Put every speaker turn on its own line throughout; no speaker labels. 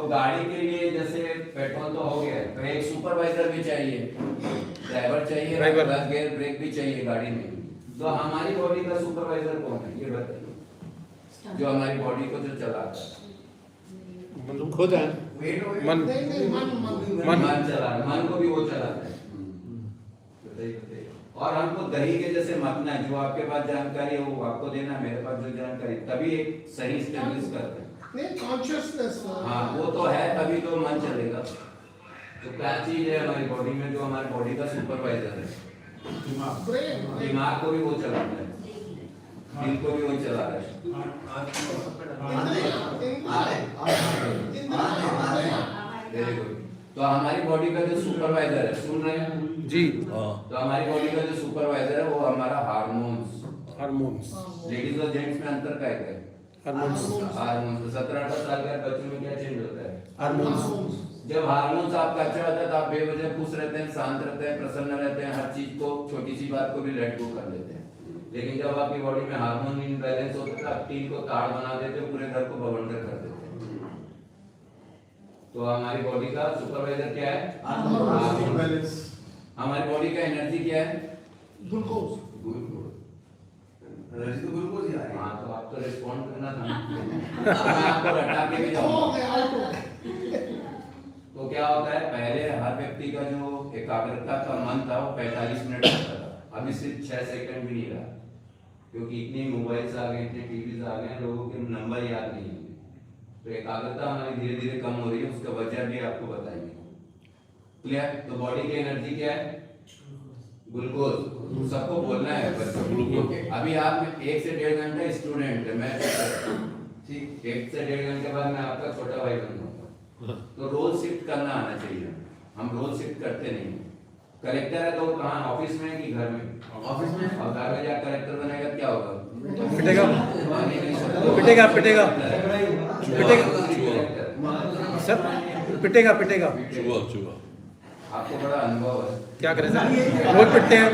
तो गाड़ी के लिए जैसे पेट्रोल तो हो गया, तो एक सुपरवाइजर भी चाहिए, ड्राइवर चाहिए, क्लच गियर ब्रेक भी चाहिए गाड़ी में। तो हमारी बॉडी का सुपरवाइजर कौन है ये बताइए, जो हमारी बॉडी को जो चलाता है?
मतलब खुद है मन
मन चला, मन को भी वो चलाता है। बताइए बताइए। और हमको दही के जैसे मतना है, जो आपके पास जानकारी है वो आपको देना, मेरे पास जो जानकारी, तभी एक सही स्टेब्लिश करते हैं।
नहीं कॉन्शियसनेस।
हाँ वो तो है, तभी तो मन चलेगा। तो क्या चीज है हमारी बॉडी में जो हमारी बॉडी का सुपरवाइजर है? दिमाग को भी वो चलाता है, दिल को भी वो चला रहा है। Very good. तो हमारी बॉडी का जो सुपरवाइजर है, सुन रहे हैं
जी?
तो हमारी बॉडी का जो सुपरवाइजर है वो हमारा हार्मोन्स। लेडीज और जेंट्स में अंतर क्या है? हार्मोन्स। 17-18 साल के बच्चों में क्या चेंज होता है?
हार्मोन्स।
जब हार्मोन्स आपका अच्छा होता है तो आप बेवजह खुश रहते हैं, शांत रहते हैं, प्रसन्न रहते हैं, हर चीज को, छोटी सी बात को भी लेट गो कर लेते हैं। लेकिन जब आपकी बॉडी में हार्मोन इनबैलेंस होता है, आप टीम को ताड़ बना देते हो, पूरे घर को बवंडर कर देते हैं। तो हमारी बॉडी का सुपरवाइजर क्या है? हार्मोन। हमारी बॉडी का एनर्जी क्या है?
ग्लूकोज।
एनर्जी तो ग्लूकोज ही आ रही है। हाँ तो आप तो रिस्पॉन्ड करना था। मैं आपको रटा के भी जाऊंगा। तो क्या होता है, पहले हर व्यक्ति का जो एकाग्रता का मन था वो 45 मिनट होता था, अभी सिर्फ 6 सेकंड भी नहीं रहा, क्योंकि इतनी मोबाइल्स आ गए, इतने टीवीज आ गए, लोगों के नंबर याद नहीं है। तो एकाग्रता हमारी धीरे धीरे कम हो रही है, उसका वजह भी आपको बताएंगे। क्लियर? तो बॉडी की एनर्जी क्या है? ग्लूकोज। सबको बोलना है बच्चों। अभी आप 1 से 1.5 घंटा स्टूडेंट है, मैं ठीक 1 से 1.5 घंटे बाद मैं आपका छोटा भाई बनूंगा। तो रोल शिफ्ट करना आना चाहिए। हम रोल शिफ्ट करते नहीं। कलेक्टर है तो कहाँ, ऑफिस में कि घर में? ऑफिस में। और घर में जाकर कलेक्टर बनेगा क्या होगा?
पिटेगा पिटेगा पिटेगा सर, पिटेगा।
चुहा
आपको बड़ा अनुभव है।
क्या करें सर, रोज पिटते हैं।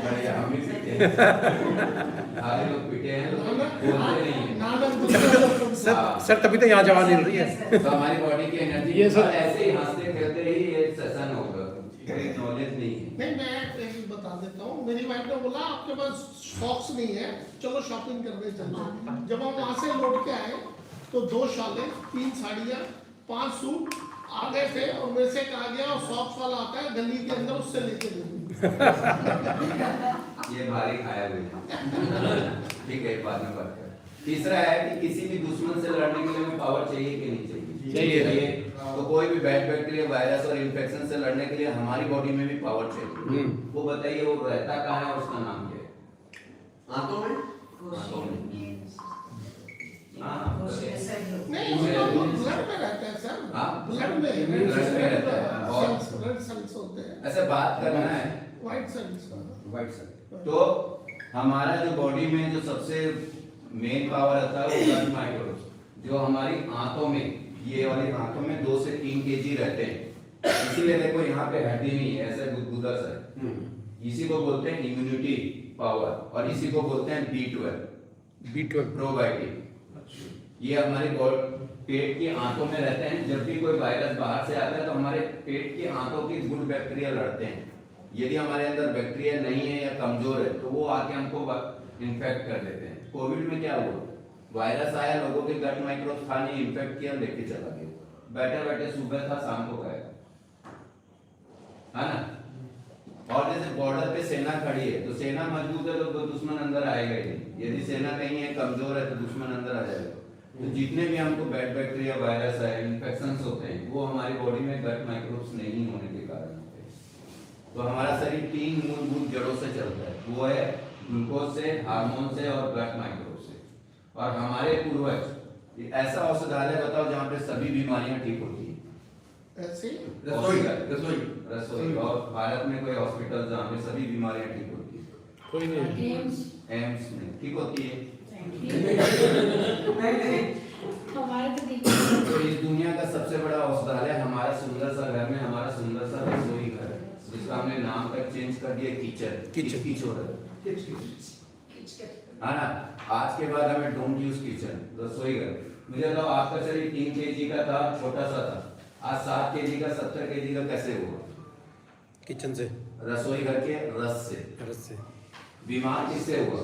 बढ़िया, हम भी पिटे हैं। सारे लोग पिटे हैं, बोलते नहीं हैं।
सर तभी तो यहाँ जवान मिल रही है।
तो हमारी बॉडी की एनर्जी
ये सर
ऐसे ही हंसते खेलते ही ये सेशन होगा, कोई नॉलेज नहीं है।
नहीं मैं एक बता देता हूँ, मेरी वाइफ ने बोला आपके पास सॉक्स नहीं है, चलो शॉपिंग करने चलते हैं। जब हम वहाँ से लौट के आए तो 2 शालें, 3 साड़ियाँ, 5 सूट आ गए थे, और मेरे से कहा गया और सॉक्स वाला आता है गली के अंदर, उससे लेके दे।
ये भारी खाया हुआ। ठीक है, बाद में बात करें। तीसरा है कि किसी भी दुश्मन से लड़ने के लिए हमें पावर चाहिए कि नहीं चाहिए? चाहिए। तो कोई भी बैड बैक्टीरिया, वायरस और इन्फेक्शन से लड़ने के लिए हमारी बॉडी में भी पावर चाहिए। वो बताइए वो रहता कहाँ है और उसका नाम क्या है? आंतों में।
नहीं वो ब्लड में रहता है सर। ब्लड में
रहता है। और
ब्लड सेल्स होते हैं,
ऐसे बात करना है,
व्हाइट सेल्स।
White cell. तो हमारा जो बॉडी में जो सबसे मेन पावर आता है वो ब्लड माइक्रोब्स, जो हमारी आंतों में, ये वाली आंतों में 2 से 3 केजी रहते हैं। इसीलिए देखो यहाँ पे हड्डी नहीं है, ऐसे गुदगुदा सा। इसी को बोलते हैं इम्यूनिटी पावर, और इसी को बोलते हैं B12 प्रोबायोटिक। ये हमारे पेट की आंतों में रहते हैं। जब भी कोई वायरस बाहर से आता है तो हमारे पेट की आंतों की गुड बैक्टीरिया लड़ते हैं। यदि हमारे अंदर बैक्टीरिया नहीं है या कमजोर है तो वो आके हमको इन्फेक्ट कर देते हैं। कोविड में क्या हुआ, वायरस आया, लोगों के गट माइक्रोब्स था नहीं, इन्फेक्ट किया, लेके चला गया। बैठे बैठे सुबह था, शाम को गया, है ना? और जैसे बॉर्डर पे सेना खड़ी है तो सेना मजबूत है तो दुश्मन अंदर आएगा ही नहीं। यदि सेना कहीं है कमजोर है तो दुश्मन अंदर आ जाएगा। तो जितने भी हमको बैड बैक्टीरिया, वायरस है, इन्फेक्शंस होते हैं, वो हमारी बॉडी में गट माइक्रोब्स नहीं होने के कारण होते हैं। तो हमारा शरीर 3 मूलभूत जड़ों से चलता है, वो है ग्लूकोज से, हार्मोन से और गट माइक्रोब से। और हमारे पूर्वज ऐसा औषधालय बताओ जहाँ पे सभी बीमारियां ठीक होती है?
ऐसे
रसोई। और भारत में कोई हॉस्पिटल जहाँ पे सभी बीमारियां ठीक होती है?
कोई नहीं।
एम्स में ठीक होती है। तो इस दुनिया का सबसे बड़ा औषधालय हमारा सुंदर सा घर में, हमारा सुंदर सा रसोई घर है, जिसका हमने नाम तक चेंज कर दिया किचन। है ना। आज के बाद हमें डोंट यूज किचन, रसोई घर। मुझे तो आपका शरीर 3 kg का था, छोटा सा था, आज 7 kg का 70 kg का कैसे हुआ?
किचन से,
रसोई घर के रस से।
रस से।
बीमार किससे हुआ?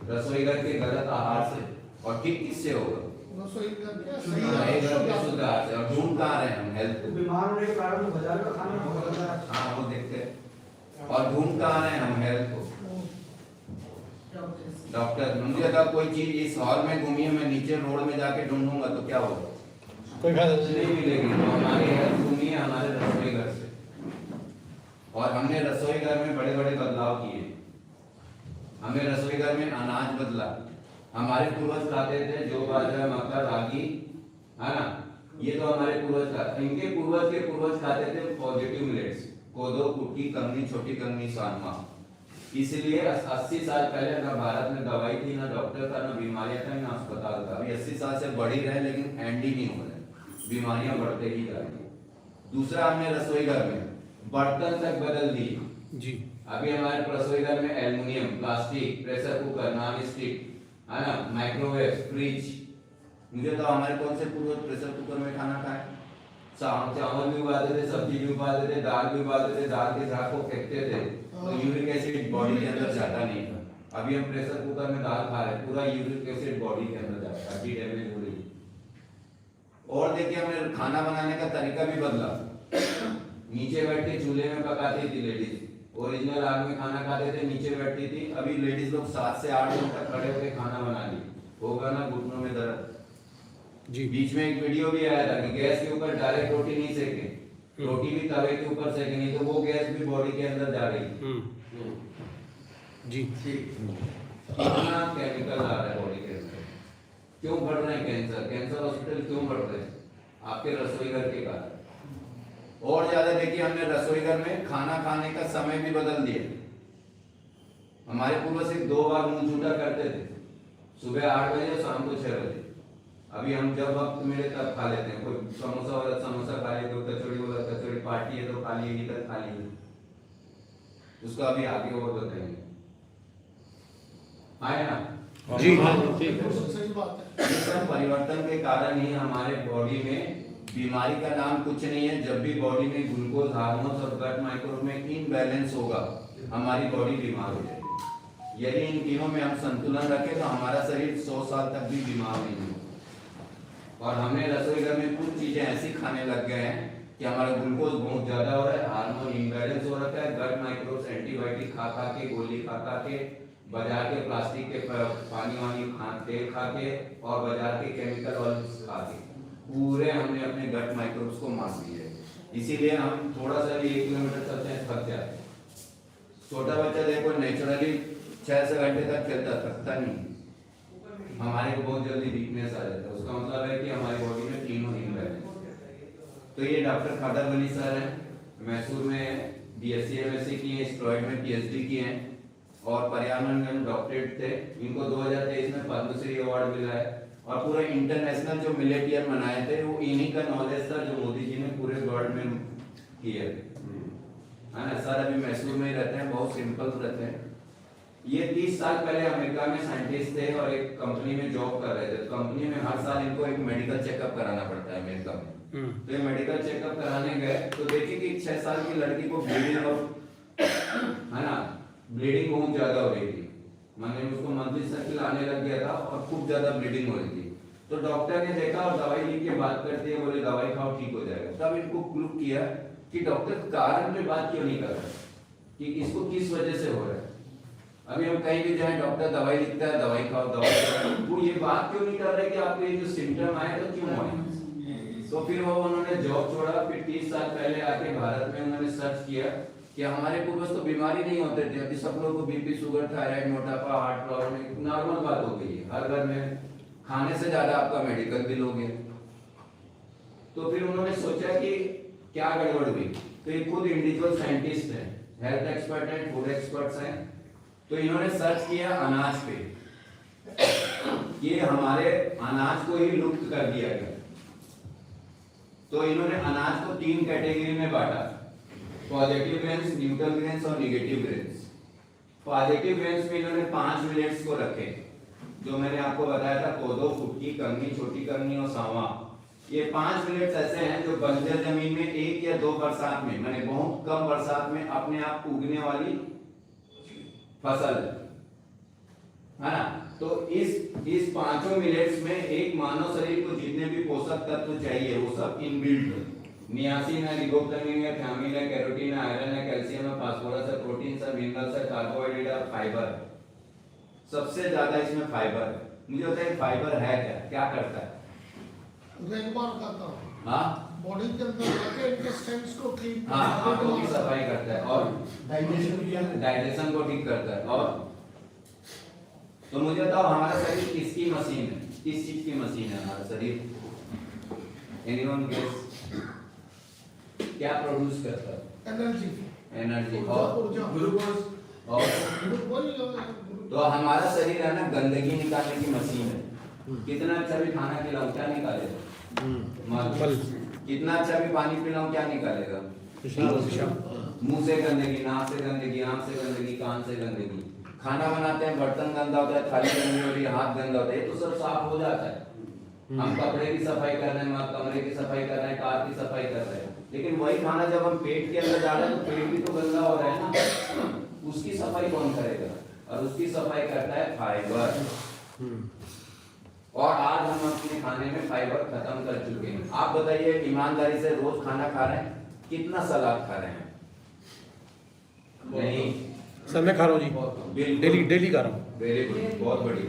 रसोई घर के गलत आहार से। और ठीक किससे होगा?
रसोई घर के
रसोई घर के शुद्ध आहार से। और ढूंढ कहाँ रहे हैं हम हेल्थ को?
बीमार होने के कारण बाजार का खाना बहुत ज्यादा है।
हाँ वो देखते हैं। और ढूंढ कहाँ रहे हैं हम हेल्थ को? डॉक्टर। मुझे अगर कोई चीज इस हॉल में घूमी है, मैं नीचे रोड में जाके ढूंढूंगा तो क्या होगा?
कोई फायदा
नहीं मिलेगी। तो हमारी हेल्थ घूमी है हमारे रसोई घर से। और हमने रसोई घर में बड़े बड़े बदलाव किए। हमें रसोई घर में अनाज बदला। हमारे पूर्वज खाते थे जौ, बाजरा, मक्का, रागी, है ना। ये तो हमारे पूर्वज खाते। इनके पूर्वज के पूर्वज खाते थे पॉजिटिव मिलेट्स, कोदो, कुटकी, कंगनी, छोटी कंगनी, सानमा। इसलिए 80 साल पहले ना भारत में दवाई थी, ना डॉक्टर था, ना बीमारियां था, ना अस्पताल था। अभी 80 साल से बढ़ ही रहे लेकिन एंड ही नहीं हो रहे, बीमारियां बढ़ते ही जा रही है। दूसरा, हमने रसोई घर में बर्तन तक बदल दिए
जी।
अभी हमारे रसोई घर में aluminium, plastic, pressure cooker, non stick, है ना, माइक्रोवेव, फ्रिज। मुझे तो हमारे कौन से पूर्वज प्रेशर कुकर में खाना खाए? चावल भी उबालते थे, सब्जी भी उबालते थे, दाल भी उबालते थे, दाल के झाग को फेंकते थे तो यूरिक एसिड बॉडी के अंदर जाता नहीं था। अभी हम प्रेशर कुकर में दाल खा रहे हैं, पूरा यूरिक एसिड बॉडी के अंदर जाता है, हड्डी डैमेज हो रही है। और देखिए हमने खाना बनाने का तरीका भी बदला। नीचे बैठ के चूल्हे में पकाती थी लेडीज, ओरिजिनल आग में खाना खाते थे, नीचे बैठती थी। अभी लेडीज लोग 7 से 8 घंटे खड़े होकर खाना बना ली। होगा ना घुटनों में दर्द?
जी।
बीच में एक वीडियो भी आया था कि गैस के ऊपर डायरेक्ट रोटी नहीं सेके, रोटी भी तवे के ऊपर सेके, नहीं तो वो गैस भी बॉडी के अंदर जा रही।
जी।
कितना केमिकल आ रहा है बॉडी के अंदर। क्यों बढ़ रहे हैं कैंसर? कैंसर हॉस्पिटल क्यों बढ़ रहे हैं? आपके रसोई घर के कारण। और ज्यादा देखिए, हमने रसोई घर में खाना खाने का समय भी बदल दिया। हमारे पूर्वज सिर्फ 2 बार मुंह झूठा करते थे, सुबह 8 बजे और शाम को 6 बजे। अभी हम जब वक्त मिले तब खा लेते हैं। कोई समोसा वाला समोसा खा ले, कोई कचौड़ी वाला कचौड़ी, पार्टी है तो खा लिए, नहीं तो खा लिए। उसको अभी आगे और बताएंगे, आए ना?
जी।
सही बात है।
ये सब परिवर्तन के कारण ही हमारे बॉडी में बीमारी का नाम कुछ नहीं है। जब भी बॉडी में ग्लूकोज, हार्मोन्स और गट माइक्रोब में इनबैलेंस होगा, हमारी बॉडी बीमार हो जाएगी। यदि इन तीनों में हम संतुलन रखें तो हमारा शरीर 100 साल तक भी बीमार नहीं होगा। और हमने रसोई घर में कुछ चीजें ऐसी खाने लग गए हैं कि हमारा ग्लूकोज बहुत ज्यादा हो रहा है, हार्मोन इम्बैलेंस हो रखा है, गट माइक्रोब्स एंटीबायोटिक खा खा के, गोली खा खा के, बाजार के प्लास्टिक के पानी वानी तेल खा के, और बाजार के केमिकल ऑयल्स खा के पूरे हमने अपने गट माइक्रोब्स को मार दिया है। इसीलिए हम थोड़ा सा भी 1 किलोमीटर चलते हैं थक जाते हैं। छोटा बच्चा देखो नेचुरली 6 से घंटे तक खेलता, थकता नहीं। हमारे को बहुत जल्दी वीकनेस आ जाता है। उसका मतलब है कि हमारी बॉडी में तीनों इनबैलेंस। तो ये डॉक्टर खादर वली सर हैं, मैसूर में बीएससी एमएससी किए हैं, स्टेरॉइड में पीएचडी किए हैं और पर्यावरण में डॉक्टरेट थे। इनको 2023 में पद्मश्री अवार्ड मिला है। और पूरे इंटरनेशनल जो मिलेट ईयर मनाए थे वो इन्हीं का नॉलेज था जो मोदी जी ने पूरे वर्ल्ड में किए थे, है ना। सर अभी मैसूर में ही रहते हैं, बहुत सिंपल रहते हैं। ये 30 साल पहले अमेरिका में साइंटिस्ट थे और एक कंपनी में जॉब कर रहे थे। कंपनी में हर साल इनको एक मेडिकल चेकअप कराना पड़ता है अमेरिका में। तो ये मेडिकल चेकअप कराने गए तो देखिए कि 6 साल की लड़की को ब्लीडिंग, है ना, ब्लीडिंग बहुत ज्यादा हो रही थी। मैंने उसको मंथली साइकिल आने लग गया था और खूब ज्यादा ब्लीडिंग हो रही थी। तो डॉक्टर ने देखा और दवाई लिख के बात करते हैं, बोले दवाई खाओ ठीक हो जाएगा। तब इनको क्लू किया कि डॉक्टर कारण में बात क्यों नहीं कर रहा कि इसको किस वजह से हो रहा है। अभी हम कहीं भी जाएं डॉक्टर दवाई लिखता है, दवाई खाओ, दवाई खाओ, वो ये बात क्यों नहीं कर रहे कि आपको ये जो सिम्टम आए तो क्यों आए। तो फिर वो उन्होंने जॉब छोड़ा। फिर 30 साल पहले आके भारत में उन्होंने सर्च किया कि हमारे पूर्वज तो बीमारी नहीं होते थे, अभी सब लोगों को बीपी, शुगर, थायराइड, मोटापा, हार्ट प्रॉब्लम नॉर्मल बात हो गई है। हर घर में खाने से ज्यादा आपका मेडिकल बिल हो गया। तो फिर उन्होंने सोचा कि क्या गड़बड़ हुई। तो ये खुद इंडिविजुअल साइंटिस्ट हैं, हेल्थ एक्सपर्ट हैं, फूड एक्सपर्ट्स हैं। तो इन्होंने सर्च किया अनाज पे, ये हमारे अनाज को ही लुप्त कर दिया गया। तो इन्होंने अनाज को 3 कैटेगरी में बांटा, पॉजिटिव ग्रेन्स, न्यूट्रल ग्रेन्स और निगेटिव ग्रेन्स। पॉजिटिव ग्रेन्स में इन्होंने 5 मिलेट्स को रखे, जो मैंने आपको बताया था, कोदो, फुटकी, कंगनी, छोटी कंगनी और सांवा। ये 5 मिलेट्स ऐसे हैं जो बंजर जमीन में 1 या 2 बरसात में, माने बहुत कम बरसात में अपने आप उगने वाली फसल है ना। तो इस पांचों मिलेट्स में एक मानव शरीर को जितने भी पोषक तत्व चाहिए वो सब इनबिल्ट है। नियासिन है, रिबोफ्लाविन है, थियामिन है, कैरोटीन है, आयरन है, कैल्शियम है, फास्फोरस है, प्रोटीन है, मिनरल्स है, कार्बोहाइड्रेट है, फाइबर है। सबसे ज्यादा इसमें फाइबर है। मुझे बताइए फाइबर है क्या करता है?
रेगमार करता हूँ,
हाँ,
बॉडी के अंदर जाके इंटेस्टाइन्स को क्लीन
हाँ, आंतों की सफाई करता है और
डाइजेशन
डाइजेशन को ठीक करता है। और तो मुझे बताओ हमारा शरीर किसकी मशीन है? किस चीज की मशीन है हमारा शरीर? Anyone guess? क्या प्रोड्यूस करता है? एनर्जी और
ग्लूकोज
ऊर्जा।
तो हमारा शरीर है ना गंदगी निकालने की मशीन है। कितना अच्छा भी खाना खिलाओ क्या निकालेगा? मल। कितना अच्छा भी पानी पिलाओ क्या निकालेगा? मुंह से गंदगी, नाक से गंदगी, आंख से गंदगी, कान से गंदगी। खाना बनाते हैं, बर्तन गंदा होता है, थाली गंदी हो रही है, हाथ गंदा होता है, ये तो सब साफ हो जाता है। हम कपड़े की सफाई कर रहे हैं, कमरे की सफाई कर रहे हैं, कार की सफाई कर रहे हैं, लेकिन वही खाना जब हम पेट के अंदर डाल रहे हैं तो पेट भी तो गंदा हो रहा है ना। उसकी सफाई कौन करेगा? और उसकी सफाई करता है फाइबर। और आज हम अपने खाने में फाइबर खत्म कर चुके हैं। आप बताइए ईमानदारी से रोज खाना खा रहे हैं, कितना सलाद खा रहे हैं? नहीं,
सर मैं खा रहा हूँ जी,
बिल्कुल
डेली खा रहा हूँ।
वेरी गुड, बहुत बढ़िया,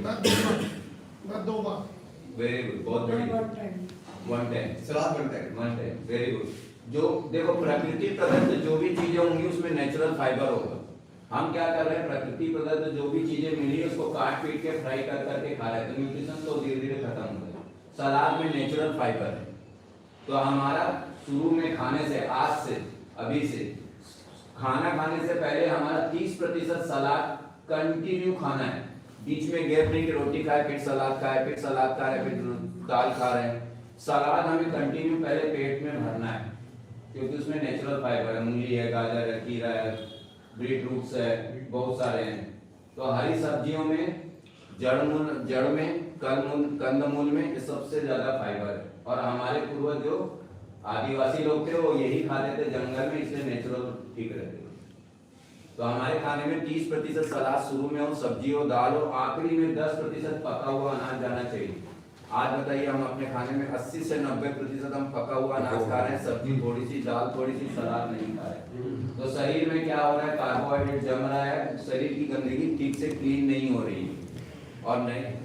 मैं 2 बार।
वेरी गुड, बहुत बढ़िया। 1 टाइम
सलाद बनता है।
1 टाइम, वेरी गुड। जो देखो प्रकृति प्रदत्त जो भी चीजें होंगी उसमें नेचुरल फाइबर होगा। हम क्या कर रहे हैं? प्रकृति प्रदत्त जो भी चीजें मिली उसको काट पीट के फ्राई कर करके खा रहे हैं, तो न्यूट्रिशन तो धीरे धीरे खत्म हो गया। सलाद में नेचुरल फाइबर है। तो हमारा शुरू में खाने से, आज से, अभी से खाना खाने से पहले हमारा 30% सलाद कंटिन्यू खाना है। बीच में गैप नहीं कि रोटी खाए फिर सलाद खाए, फिर सलाद खाए, फिर दाल खा रहे हैं। सलाद हमें कंटिन्यू पहले पेट में भरना है, क्योंकि उसमें नेचुरल फाइबर है। मूली है, गाजर है, खीरा है, बीट रूट्स है, बहुत सारे हैं। तो हरी सब्जियों में, जड़ में, कंदमूल में ये सबसे ज्यादा फाइबर है। और हमारे पूर्वज जो आदिवासी लोग थे वो यही खाते थे जंगल में, इसलिए नेचुरल ठीक रहते थे। तो हमारे खाने में 30% सलाद शुरू में हो, सब्जी हो, दाल हो, आखिरी में 10% पका हुआ अनाज जाना चाहिए। आज बताइए हम अपने खाने में 80 से 90% हम पका हुआ अनाज खा रहे हैं, सब्जी थोड़ी सी, दाल थोड़ी सी, सलाद नहीं खा रहे। तो शरीर में क्या हो रहा है? कार्बोहाइड्रेट जम रहा है, शरीर की गंदगी ठीक से क्लीन नहीं हो रही है, और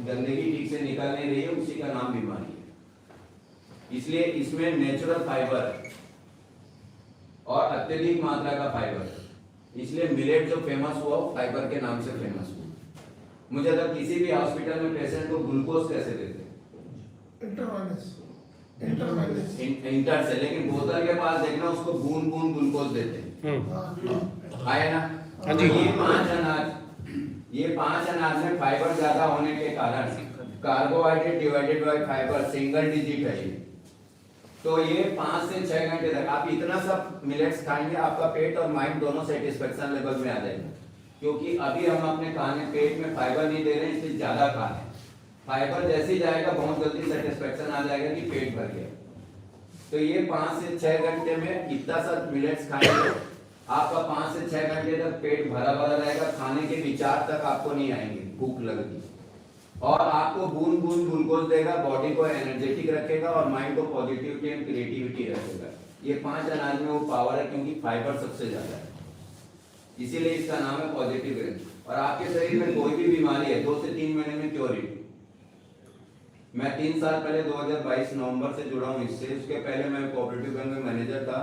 गंदगी ठीक से निकल नहीं रही है, उसी का नाम बीमारी है। इसलिए इसमें नेचुरल फाइबर है और अत्यधिक मात्रा का फाइबर है। इसलिए मिलेट जो फेमस हुआ फाइबर के नाम से फेमस हुआ। मुझे तो किसी भी हॉस्पिटल में पेशेंट को ग्लूकोज कैसे देते हैं? इंटर से, लेकिन बोतल के पास देखना उसको बूंद बूंद ग्लूकोज देते हैं, आए ना?
हाँ जी।
ये पांच अनाज में फाइबर ज्यादा होने के कारण carbohydrate divided by fibre single digit है ये। तो ये 5 से 6 घंटे तक आप इतना सब मिलेट्स खाएंगे, आपका पेट और माइंड दोनों सेटिस्फेक्शन लेवल में आ जाएगा। क्योंकि अभी हम अपने खाने पेट में फाइबर नहीं दे रहे हैं, इसलिए ज्यादा खा रहे हैं। फाइबर जैसे ही जाएगा बहुत जल्दी सेटिस्फेक्शन आ जाएगा कि पेट भर गया। तो ये 5 से 6 घंटे में इतना सा मिलेट्स खाएंगे, आपका 5 से 6 घंटे तक पेट भरा भरा रहेगा, खाने के विचार तक आपको नहीं आएंगे, भूख लगेगी, और आपको बूंद बूंद ग्लूकोज देगा, बॉडी को एनर्जेटिक रखेगा और माइंड को पॉजिटिविटी एंड क्रिएटिविटी रखेगा। ये 5 अनाज में वो पावर है, क्योंकि फाइबर सबसे ज्यादा है, इसीलिए इसका नाम है पॉजिटिव ग्रेन। और आपके शरीर में कोई भी बीमारी है 2 से 3 महीने में क्योर है। मैं 3 साल पहले 2022 नवंबर से जुड़ा हूँ इससे। उसके पहले मैं कोऑपरेटिव बैंक में मैनेजर था।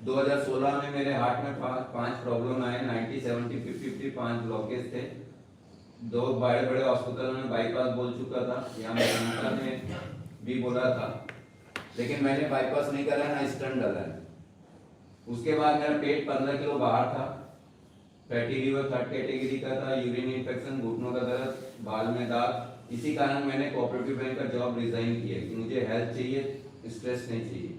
2016 में मेरे हार्ट में 5 प्रॉब्लम आए, 90, 70, 50, 5 ब्लॉकेज थे। 2 बड़े बड़े हॉस्पिटल में बाईपास बोल चुका था, यहाँ मेरे ने भी बोला था, लेकिन मैंने बाईपास नहीं करा ना स्टंट डाला है। उसके बाद मेरा पेट 15 किलो बाहर था, फैटी लीवर 3rd कैटेगरी का था, यूरिन इन्फेक्शन, घुटनों का दर्द, बाल में दाग। इसी कारण मैंने कोऑपरेटिव बैंक का जॉब रिजाइन किया कि मुझे हेल्थ चाहिए, स्ट्रेस नहीं चाहिए।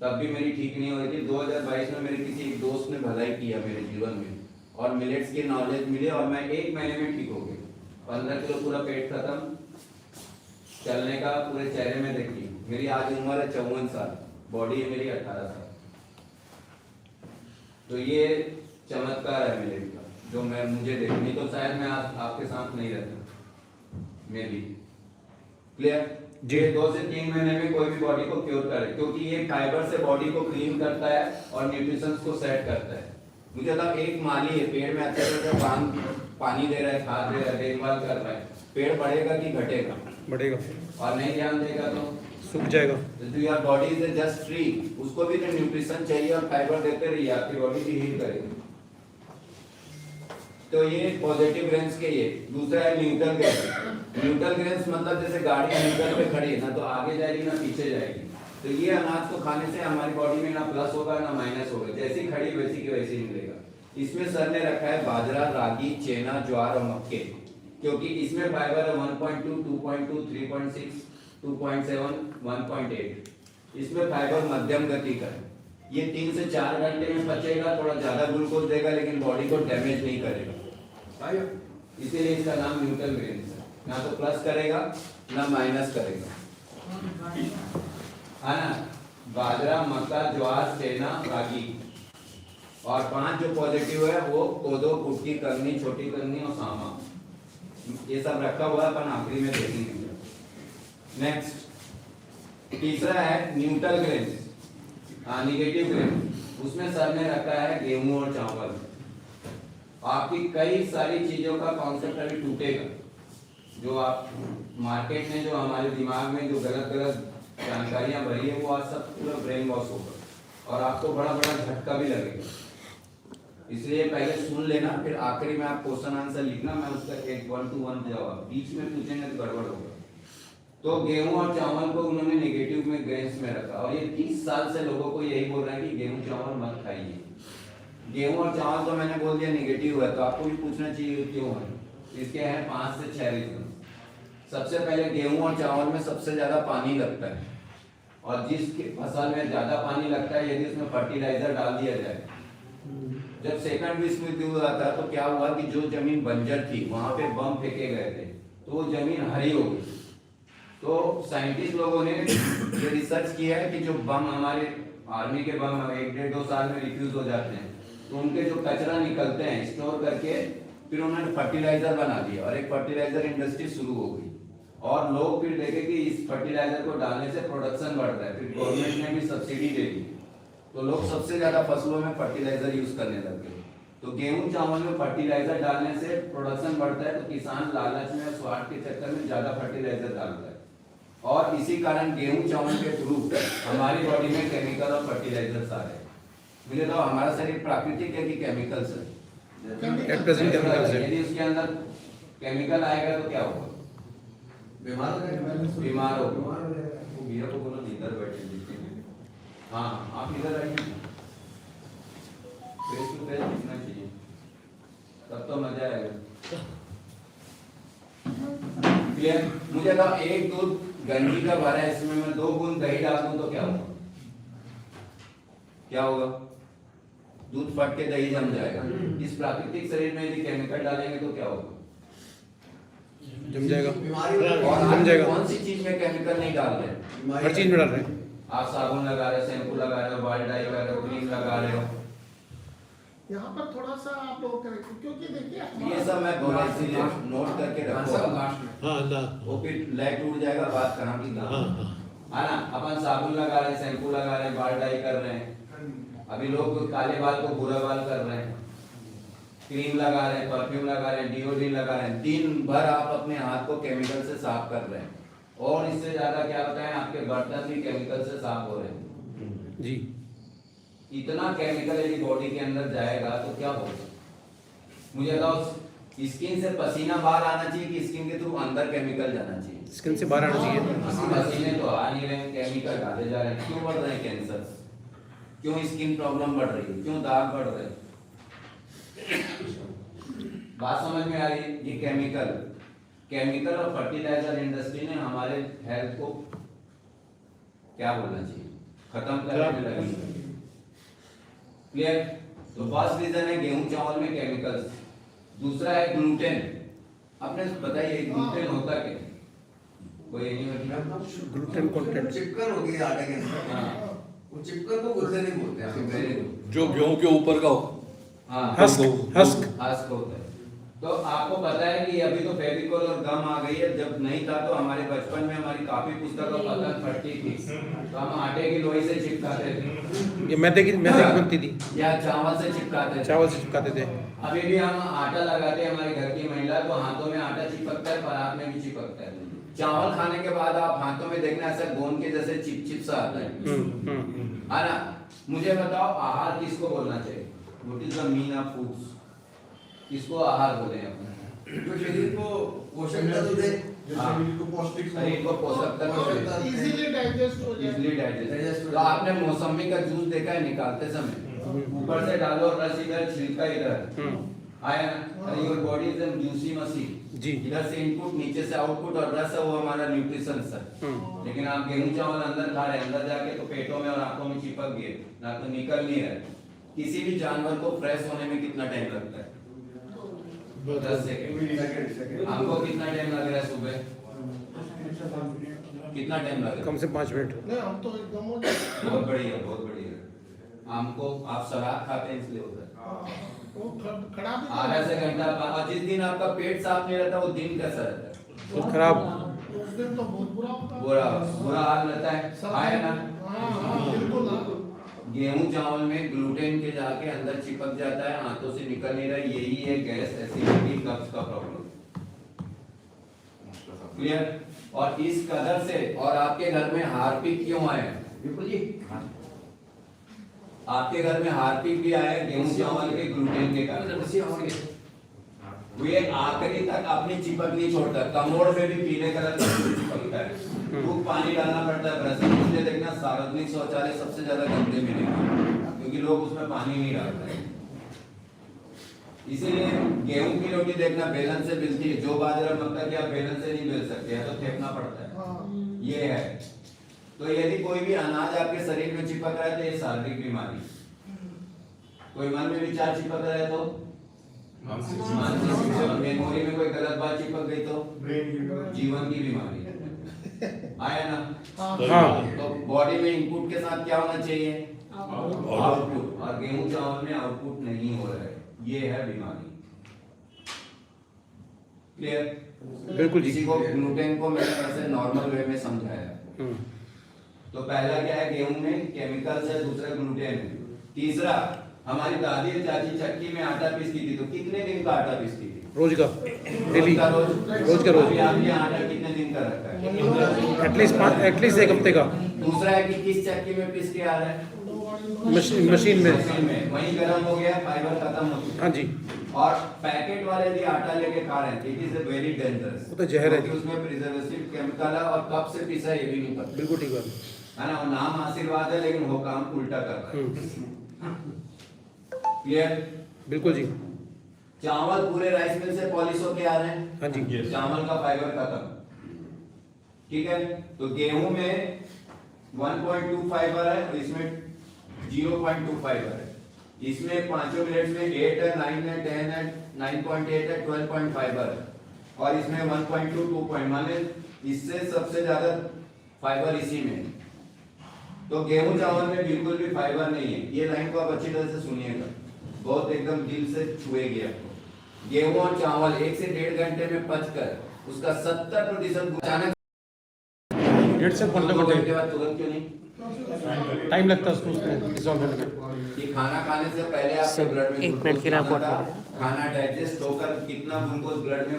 तब भी मेरी ठीक नहीं हो रही थी। 2022 में मेरे किसी एक दोस्त ने भलाई किया मेरे जीवन में, और मिलेट्स की नॉलेज मिले और मैं 1 महीने में ठीक हो गया। 15 किलो पूरा पेट खत्म, चलने का पूरे चेहरे में देखिए। मेरी आज उम्र है 54 साल, बॉडी है मेरी 18 साल। तो ये चमत्कार है मेरे का, जो मैं मुझे देख, नहीं तो शायद मैं आपके साथ नहीं रहता, मैं भी। क्लियर
जी।
ये 2 से 3 महीने में कोई भी बॉडी को क्योर करे, क्योंकि ये फाइबर से बॉडी को क्लीन करता है और न्यूट्रिशन को सेट करता है। मुझे तो एक माली है, पेड़ में अच्छे से पानी दे रहा है, खाद दे रहा है, देखभाल कर रहा है, पेड़ बढ़ेगा कि घटेगा?
बढ़ेगा।
और नहीं ध्यान देगा तो
सूख जाएगा।
Your body is just free, उसको भी तो न्यूट्रिशन चाहिए और फाइबर देते रहिए, आपकी बॉडी भी हील करेगी। तो ये पॉजिटिव ग्रेन्स के ये। दूसरा है न्यूट्रल ग्रेन्स। न्यूट्रल ग्रेन्स मतलब जैसे गाड़ी न्यूट्रल पे खड़ी है ना, तो आगे जाएगी ना पीछे जाएगी। तो ये अनाज को खाने से हमारी बॉडी में ना प्लस होगा ना माइनस होगा, जैसी खड़ी वैसी की वैसी निकलेगा। इसमें सर ने रखा है बाजरा, रागी, चेना, ज्वार और मक्के, क्योंकि इसमें फाइबर है 1.2, 2.2, 3.6, 2.7, 1.8। इसमें फाइबर मध्यम गति का है। ये 3 से 4 घंटे में पचेगा, थोड़ा ज्यादा ग्लूकोज देगा लेकिन बॉडी को डैमेज नहीं करेगा। इसीलिए इसका नाम न्यूट्रल ग्रेन्स है। ना तो प्लस करेगा ना माइनस करेगा, है ना। बाजरा, मक्का, ज्वार, चेना, रागी। और 5 जो पॉजिटिव है वो कोदो, कुटकी, करनी, छोटी करनी और सामा। ये सब रखा हुआ है, अपन आखिरी में देखेंगे। नेक्स्ट तीसरा है न्यूट्रल ग्रेन्स, निगेटिव ग्रेन्स। उसमें सर ने रखा है गेहूं और चावल। आपकी कई सारी चीजों का कॉन्सेप्ट अभी टूटेगा, जो आप मार्केट में, जो हमारे दिमाग में जो गलत जानकारियां भरी है, वो आज सब पूरा ब्रेन वॉश होगा और आपको बड़ा बड़ा झटका भी लगेगा। इसलिए पहले सुन लेना, फिर आखिरी में आप क्वेश्चन आंसर लिखना, मैं उसका एक 1 to 1 जवाब, बीच में पूछेंगे तो गड़बड़ होगा। तो गेहूं और चावल को उन्होंने नेगेटिव में ग्रेन्स में रखा, और ये 30 साल से लोगों को यही बोल रहे हैं कि गेहूं चावल मत खाइए। गेहूं और चावल तो मैंने बोल दिया नेगेटिव है, तो आपको भी पूछना चाहिए क्यों है। इसके हैं 5 से 6 रीजन। सबसे पहले गेहूं और चावल में सबसे ज्यादा पानी लगता है, और जिस फसल में ज्यादा पानी लगता है, यदि उसमें फर्टिलाइजर डाल दिया जाए। जब सेकंड विश्व युद्ध हुआ था तो क्या हुआ कि जो जमीन बंजर थी वहां पे बम फेंके गए थे, तो वो जमीन हरी हो गई। तो साइंटिस्ट लोगों ने ये रिसर्च किया है कि जो बम हमारे आर्मी के बम 1-1.5-2 साल में रिफ्यूज हो जाते हैं, तो उनके जो कचरा निकलते हैं स्टोर करके फिर उन्होंने फर्टिलाइजर बना दिया, और एक फर्टिलाइजर इंडस्ट्री शुरू हो गई। और लोग फिर देखे कि इस फर्टिलाइजर को डालने से प्रोडक्शन बढ़ रहा है, फिर गवर्नमेंट ने भी सब्सिडी दे दी, तो लोग सबसे ज्यादा फसलों में फर्टिलाइजर यूज करने लग गए। तो गेहूं चावल में फर्टिलाइजर डालने से प्रोडक्शन बढ़ता है, तो किसान लालच में, स्वार्थ के चक्कर में ज्यादा फर्टिलाइजर डालता है, और इसी कारण गेहूं चावल के थ्रू हमारी बॉडी में केमिकल और फर्टिलाइजर्स आ रहे हैं। मुझे तो हमारा शरीर प्राकृतिक है कि केमिकल्स है?
एट प्रेजेंट केमिकल्स है।
यदि उसके अंदर केमिकल आएगा तो क्या होगा?
बीमार हो जाएगा।
बीमार होगा। वो भैया को बोलो इधर बैठे देखते हैं। हाँ, आप इधर आइए, फेस टू फेस दिखना चाहिए, तब तो मजा आएगा। क्लियर? मुझे तो एक दूध गंजी का भरा है, इसमें मैं 2 बूंद दही डाल दूं तो क्या होगा? क्या होगा? दूध फट के दही जम जाएगा। इस प्राकृतिक शरीर में यदि केमिकल डालेंगे तो क्या होगा?
जम जाएगा।
बीमारी
और
जम
आप
जाएगा।
कौन सी चीज में केमिकल नहीं डाल रहे हैं?
हर चीज में डाल रहे हैं।
आप साबुन लगा रहे हो, शैम्पू लगा रहे हो, बाल डाई कर रहे हो, क्रीम लगा रहे हो।
यहाँ पर थोड़ा सा आप लोग करें, क्योंकि देखिए
ये सब मैं बोला इसीलिए नोट करके रखूंगा।
हाँ ना,
वो फिर लय टूट जाएगा, बात कहाँ की
हाँ
कहाँ,
हाँ।
है ना। अपन साबुन लगा रहे हैं, शैम्पू लगा रहे हैं, बाल डाई कर रहे हैं। अभी लोग काले बाल को भूरा बाल कर रहे हैं, क्रीम लगा रहे हैं, परफ्यूम लगा रहे हैं, डिओड्रेंट लगा रहे हैं। दिन भर आप अपने हाथ को केमिकल से साफ कर रहे हैं, और इससे ज्यादा क्या होता है, आपके बर्तन भी केमिकल से साफ हो रहे हैं।
जी।
इतना केमिकल यदि बॉडी के अंदर जाएगा तो क्या होगा? मुझे बताओ, स्किन से पसीना बाहर आना चाहिए कि स्किन के थ्रू अंदर केमिकल जाना चाहिए?
स्किन से बाहर आना चाहिए।
पसीने तो आ नहीं रहे हैं, केमिकल डाले जा रहे हैं। क्यों बढ़ रहे हैं कैंसर? क्यों स्किन प्रॉब्लम बढ़ रही है? क्यों दाग बढ़ रहे हैं? बात समझ में आ रही है? ये केमिकल और फर्टिलाइजर इंडस्ट्री ने हमारे हेल्थ को क्या बोलना चाहिए, खत्म करने में लगी। क्लियर? तो फर्स्ट रीजन है गेहूं चावल में केमिकल्स। दूसरा है ग्लूटेन। आपने बताइए ग्लूटेन होता क्या है? कोई नहीं
ग्लूटेन कंटेंट
चिपकन होती है आटे के अंदर।
हाँ
वो चिपकन को गुर्दे नहीं बोलते हैं।
Very good.
जो गेहूं के ऊपर का हो।
हाँ
हस्क हस्क
हस्क होता है। तो आपको पता है कि अभी तो फेविकोल और गम आ गई है, जब नहीं था तो हमारे बचपन में हमारी काफी पुस्तकों पतंग फटती थी तो हम आटे की लोई से चिपकाते थे
ये मैदे की बनती थी,
या चावल से चिपकाते थे।
चावल से चिपकाते थे।
अभी भी हम आटा लगाते हैं, हमारी घर की महिला तो हाथों में आटा चिपकता है, परात में भी चिपकता है। चावल खाने के बाद आप हाथों में देखना ऐसा गोंद के जैसे चिप चिप सा आता है। है ना? मुझे बताओ आहार किसको बोलना चाहिए? What is the mean of foods? किसको आहार बोले अपने?
जो शरीर को पोषक तत्व दे,
शरीर को पोषक तत्व दे,
इजीली डाइजेस्ट हो जाए।
Easily digest. तो आपने मौसमी का जूस देखा है निकालते समय? ऊपर से डालो रस इधर, छिलका इधर, आया ना? Your body is a juicy machine.
जी।
इधर से इनपुट, नीचे से आउटपुट, और रस है वो हमारा न्यूट्रिशन सर। लेकिन आप गेहूं चावल अंदर खा रहे हैं, अंदर जाके तो पेटों में और आंखों में चिपक गए, ना तो निकल नहीं रहा। किसी भी जानवर को फ्रेश होने में कितना टाइम लगता है? 10 सेकंड। हमको कितना टाइम लग रहा है सुबह? कितना टाइम लग रहा है?
कम से 5 मिनट।
नहीं हम तो एकदम हो जाए।
बहुत बढ़िया, बहुत बढ़िया। हमको आप सलाद खाते हैं इसलिए होता है।
वो खड़ा भी
आधा से घंटा और जिस दिन आपका पेट साफ नहीं रहता वो दिन कैसा रहता है?
बहुत खराब।
उस दिन तो बहुत बुरा होता है।
बुरा बुरा हाल रहता है। आया ना?
हाँ बिल्कुल हाँ।
गेहूं चावल में ग्लूटेन के जाके अंदर चिपक जाता है, हाथों से निकल नहीं रहा। यही है गैस, एसिडिटी, कब्ज का प्रॉब्लम। क्लियर? और इस कदर से, और आपके घर में हार्पिक क्यों आए हैं? विपुल जी, आपके घर में हार्पिक भी आया है गेहूं चावल के ग्लूटेन के कारण। वो ये आखिरी तक अपनी चिपक नहीं छोड़ता, कमोड़ में भी पीले कलर का चिपकता है। खूब पानी डालना पड़ता है ब्रश में। इसलिए देखना सार्वजनिक शौचालय सबसे ज्यादा गंदे मिलेंगे, क्योंकि लोग उसमें पानी नहीं डालते हैं। इसीलिए गेहूं की रोटी देखना बेलन से मिलती है। जो बाजरा मक्का की आप बेलन से नहीं बेल सकते हैं, तो फेंकना पड़ता है। ये है। तो यदि कोई भी अनाज आपके शरीर में चिपक रहा है तो ये शारीरिक बीमारी। कोई मन में विचार चिपक रहा है तो मानसिक, मेमोरी में कोई गलत बात चिपक गई तो जीवन की बीमारी। आया ना?
हाँ।
तो बॉडी में इनपुट के साथ क्या होना चाहिए? आउटपुट। और गेहूं चावल में आउटपुट नहीं हो रहा है, ये है बीमारी। क्लियर?
बिल्कुल जी।
किसी को ग्लूटेन को मैंने ऐसे नॉर्मल वे में समझाया। तो पहला क्या है? गेहूं में केमिकल्स है, दूसरा ग्लूटेन है। तीसरा, हमारी दादी और चाची चक्की में आटा पीसती थी तो कितने दिन का आटा पीसती थी?
रोज का, डेली, रोज का रोज।
अभी आपने आटा कितने दिन का रखा है?
एटलीस्ट 1 हफ्ते का।
दूसरा है कि किस चक्की में पीस के आ रहा है?
मशीन में।
मशीन में। वहीं गर्म हो गया, फाइबर खत्म हो गया।
हाँ जी।
और पैकेट वाले भी आटा लेके खा रहे हैं, इट इज वेरी डेंजरस।
वो तो जहर है।
क्योंकि उसमें प्रिजर्वेटिव केमिकल है और कब से पीसा ये भी नहीं पता।
बिल्कुल ठीक बात
है ना? और नाम आशीर्वाद है लेकिन वो काम उल्टा कर रहा है। क्लियर?
बिल्कुल जी।
चावल पूरे राइस मिल से पॉलिश होके आ रहे हैं।
हाँ जी।
चावल का फाइबर खत्म। ठीक है? तो गेहूं में 1.2 फाइबर है और इसमें 0.2 फाइबर है। इसमें पांचों मिनट में 8 है, 9 है, 10 है, 9.8 है, 12 फाइबर है। और इसमें 1.2 2 पॉइंट, माने इससे सबसे ज्यादा फाइबर इसी में है। तो गेहूं चावल में बिल्कुल भी फाइबर नहीं है। ये लाइन को आप अच्छी तरह से सुनिएगा, बहुत एकदम दिल से छुएगी आपको। गेहूं और चावल 1 से 1.5 घंटे में पचकर उसका 70% अचानक
1.5 से 1
2
घंटे
घंटे बाद तुरंत क्यों नहीं?
टाइम लगता है उसको डिसॉल्व होने में।
कि खाना खाने से पहले आपके ब्लड में
1 मिनट की रिपोर्ट
खाना डाइजेस्ट होकर कितना ग्लूकोज ब्लड में,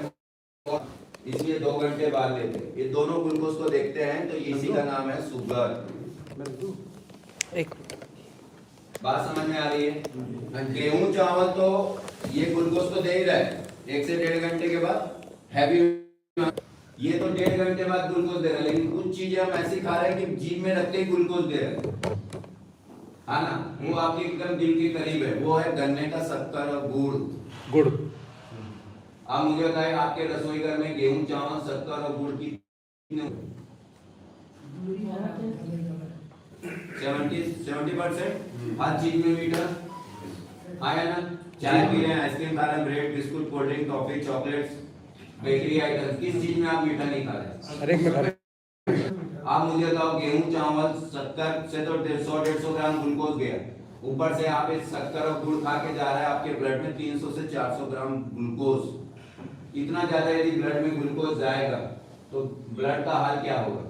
इसलिए 2 घंटे बाद लेते हैं। ये दोनों ग्लूकोज को देखते हैं तो इसी का नाम है शुगर।
एक
बात समझ में आ रही है? गेहूं चावल तो ये ग्लूकोज तो दे ही रहा है 1 से 1.5 घंटे के बाद हैवी। ये तो 1.5 घंटे बाद ग्लूकोज दे रहा है, लेकिन कुछ चीजें हम ऐसी खा रहे हैं कि जीभ में रखते ही ग्लूकोज दे रहे हैं। है ना? वो आपके एकदम दिल के करीब है। वो है गन्ने का शक्कर और गुड़। आप मुझे बताएं, आपके रसोई घर में गेहूं चावल शक्कर और गुड़ की 70% हर चीज में मीठा। आया ना, चाय पी रहे हैं, आइसक्रीम खा रहे हैं, bread, biscuit, cold drink, toffee, chocolates, bakery items, किस चीज में आप मीठा नहीं खा रहे?
हर एक में खा रहे
आप मुझे बताओ, गेहूं चावल 70 से तो 150 ग्राम ग्लूकोज गया, ऊपर से आप इस शक्कर और गुड़ खा के जा रहा है, आपके ब्लड में 300 से 400 ग्राम ग्लूकोज। इतना ज्यादा यदि ब्लड में ग्लूकोज जाएगा तो ब्लड का हाल क्या होगा?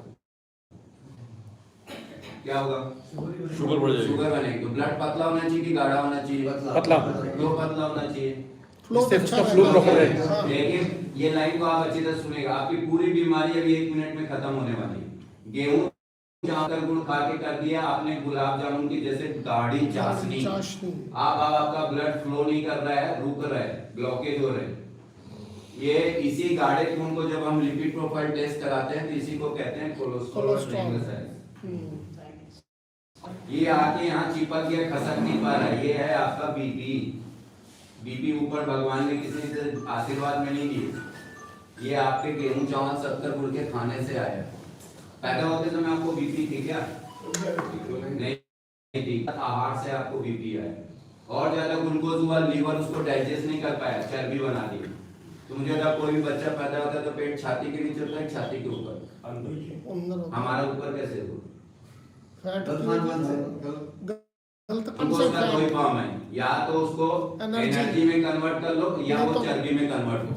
क्या होगा?
शुगर बढ़ जाएगी।
शुगर बनेगी। तो ब्लड पतला होना चाहिए कि गाढ़ा होना चाहिए?
पतला।
क्यों पतला होना चाहिए?
इससे उसका फ्लो प्रॉपर रहेगा।
लेकिन ये लाइन को आप अच्छी तरह सुनेगा, आपकी पूरी बीमारी अभी 1 मिनट में खत्म होने वाली है। गेहूं चावल गुड़ खा के कर दिया आपने गुलाब जामुन की जैसे गाढ़ी चाशनी, आप आपका ब्लड फ्लो नहीं कर रहा है, रुक रहा है, ब्लॉकेज हो रहे हैं। ये इसी गाढ़े खून को जब हम लिपिड प्रोफाइल टेस्ट कराते हैं तो इसी को कहते हैं कोलेस्ट्रॉल ट्राइग्लिसराइड। ये आके यहाँ चिपक गया, खसक नहीं पा रहा है, ये है आपका बीपी। बीपी ऊपर भगवान ने किसी से आशीर्वाद में नहीं दिए, ये आपके गेहूं चावल शक्कर गुड़ के खाने से आया। पैदा होते समय आपको बीपी थी क्या? नहीं थी, आहार से आपको बीपी आया। और ज्यादा ग्लूकोज हुआ, लीवर उसको डाइजेस्ट नहीं कर पाया, चर्बी बना दी। तो मुझे जब कोई भी बच्चा पैदा होता है तो पेट छाती के नीचे होता है, छाती के ऊपर? हमारा ऊपर कैसे हो? उसका कोई फॉर्म है, या तो उसको एनर्जी में कन्वर्ट कर लो या वो चर्बी में कन्वर्ट हो,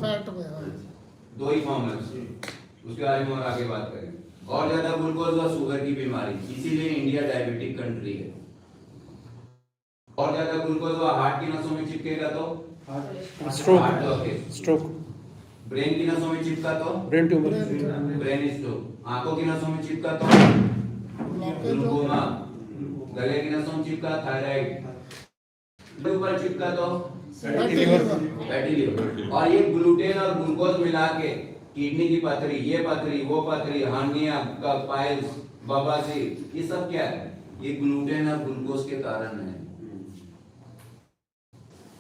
दो ही फॉर्म है उसके बारे में और आगे बात करें। और ज्यादा ग्लूकोज और शुगर की बीमारी, इसीलिए इंडिया डायबिटिक कंट्री है। और ज्यादा ग्लूकोज और हार्ट की नसों में चिपकेगा तो
स्ट्रोक,
ब्रेन की नसों में चिपका तो
ब्रेन ट्यूमर,
ब्रेन स्ट्रोक, आंखों की नसों में चिपका तो ग्लूकोमा, गले की नसों में चिपका थायराइड, ऊपर चिपका तो फैटी लिवर। और ये ग्लूटेन और ग्लूकोज मिला के किडनी की पथरी, ये पथरी, वो पथरी, हार्निया, पाइल्स, बवासीर, ये सब क्या है? ये ग्लूटेन और ग्लूकोज के कारण है।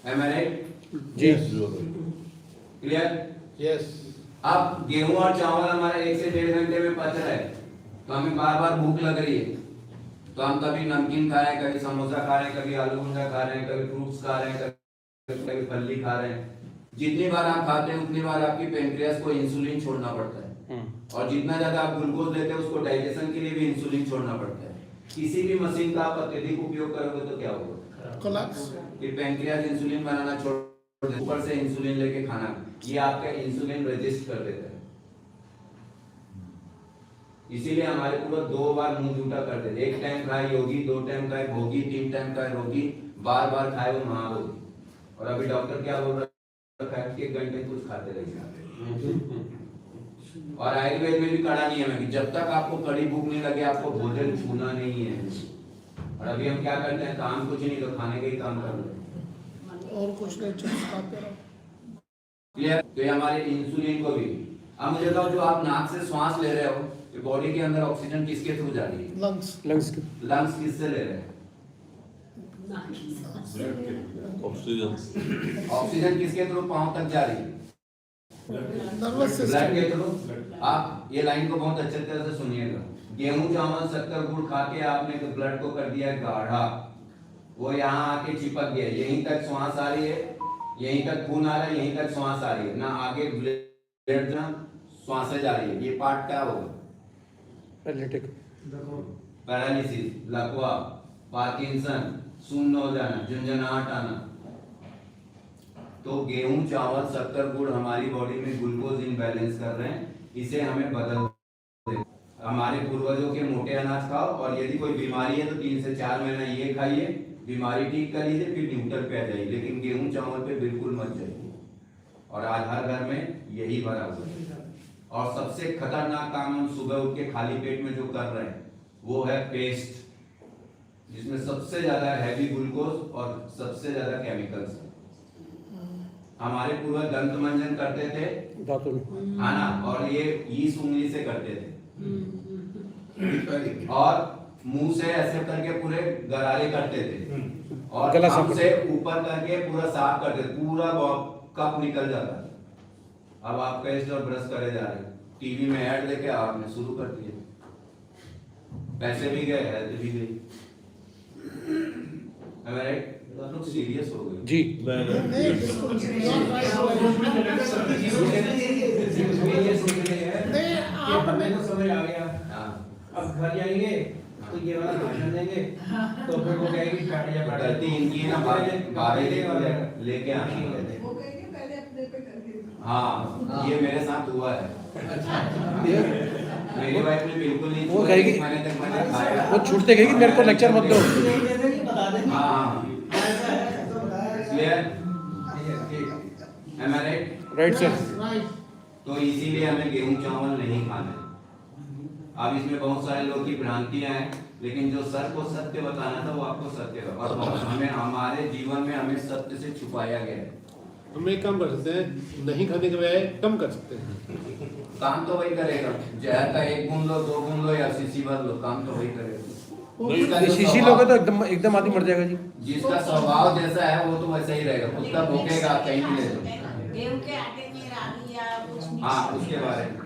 Am I right?
जी
क्लियर? यस। अब गेहूं और चावल हमारा 1 से 1.5 घंटे में पच रहा है, तो हमें बार बार भूख लग रही है, तो हम कभी नमकीन खा रहे हैं, कभी समोसा खा रहे हैं, कभी आलू भुंजा खा रहे हैं, कभी फ्रूट्स खा रहे हैं, कभी फली खा रहे हैं। जितनी बार आप खाते हैं उतनी बार आपकी पेनक्रियास को इंसुलिन छोड़ना पड़ता है, और जितना ज्यादा आप ग्लूकोज लेते हैं उसको डाइजेशन के लिए भी इंसुलिन छोड़ना पड़ता है। किसी भी मशीन का आप अत्यधिक उपयोग करोगे तो क्या होगा? कोलैप्स। ये पेनक्रियास इंसुलिन बनाना छोड़ दे, ऊपर से इंसुलिन लेके खाना, ये आपका इंसुलिन रेजिस्ट कर देता है। इसीलिए हमारे पूरा 2 बार मुंह झूठा कर देते, 1 टाइम खाए योगी, 2 टाइम खाए भोगी, 3 टाइम खाए रोगी, बार बार खाए वो महाभोगी। और अभी डॉक्टर क्या बोल रहा है? 1 घंटे कुछ खाते रहिए। और आयुर्वेद में भी कड़ा नियम है कि जब तक आपको कड़ी भूख नहीं लगे आपको भोजन छूना नहीं है। और अभी हम क्या करते हैं? काम कुछ नहीं तो खाने का ही काम कर रहे हैं,
और कुछ नहीं, चिप्स खाते रहो।
क्लियर? तो ये हमारे इंसुलिन को भी। अब मुझे बताओ, जो आप नाक से श्वास ले रहे हो, तो बॉडी के अंदर ऑक्सीजन किसके थ्रू जा रही है? लंग्स किससे ले रहे हैं? ऑक्सीजन किसके थ्रू पांव तक जा रही है?
नर्वस
ब्लड के
सिस्टम।
थ्रू। आप ये लाइन को बहुत अच्छे तरह से सुनिएगा। गेहूं चावल शक्कर गुड़ खा के आपने तो ब्लड को कर दिया गाढ़ा, वो यहाँ आके चिपक गया, यहीं तक श्वास आ रही है, यहीं तक खून आ रहा है, यहीं तक श्वास आ रही है, ना आगे ब्लड ना श्वास जा रही है। ये पार्ट क्या होगा? पैरालिसिस, लकवा, पार्किंसन, शून्य हो जाना, झंझनाहट आना। तो गेहूं चावल शक्कर गुड़ हमारी बॉडी में ग्लूकोज इनबैलेंस कर रहे हैं, इसे हमें बदल दे। हमारे पूर्वजों के मोटे अनाज खाओ, और यदि कोई बीमारी है तो 3 से 4 महीना ये खाइए, बीमारी ठीक कर लीजिए, फिर न्यूट्रल पे आ जाइए, लेकिन गेहूं चावल पे बिल्कुल मत जाइए। और आज हर घर में यही भरा हुआ है। और सबसे खतरनाक काम हम सुबह उठ के खाली पेट में जो कर रहे हैं वो है पेस्ट, जिसमें सबसे ज्यादा हैवी ग्लूकोज और सबसे ज्यादा केमिकल्स। हमारे पूर्वज दंत मंजन करते थे खाना, और ये ईस उंगली से करते थे, और मुंह से ऐसे करके पूरे गरारे करते थे, और हम से ऊपर करके पूरा साफ करते थे, पूरा कप निकल जाता। अब आप पेस्ट और ब्रश करे जा रहे, टीवी में ऐड लेके आपने शुरू कर दिया, पैसे भी गए, हेल्थ भी गई। राइट? आप लोग सीरियस हो गए
जी
नहीं, बिल्कुल not right way। नहीं, आपने
समझ आ गया।
हाँ
अब घर जाएंगे तो ये वाला भाषण देंगे तो फिर वो कहेगी काट जा काट जा।
गलती इनकी है ना बारह लेके आना
वो कहेंगे पहले अपने पे करके
हाँ ये मेरे साथ हुआ है मेरी वाइफ ने बिल्कुल नहीं
वो
छुआ,
कहेगी-
एक महीने तक मैंने खाया
वो छूटते कहेगी मेरे को लेक्चर मत दो।
हाँ क्लियर एम आई राइट
राइट सर।
राइट।
तो इसीलिए हमें गेहूं चावल नहीं खाना है। अब इसमें बहुत सारे लोग की भ्रांतियां हैं, लेकिन जो सर को सत्य बताना था वो आपको सत्य है और हमें हमारे जीवन में हमें सत्य से छुपाया गया है।
हम एक काम कर सकते हैं, नहीं खाने के बजाय कम कर सकते हैं।
काम तो वही करेगा, जहर का 1 बूंद लो 2 बूंद लो या शीशी भर लो, काम तो वही करेगा। जिसका जो
शीशी
स्वभाव-
लोगे तो एकदम आदमी मर जाएगा जी।
जिसका स्वभाव जैसा है वो तो वैसा ही रहेगा, उसका भूखेगा कहीं भी ले लो।
गेहूं के आटे में रागी या कुछ मिक्स
हाँ उसके बारे में।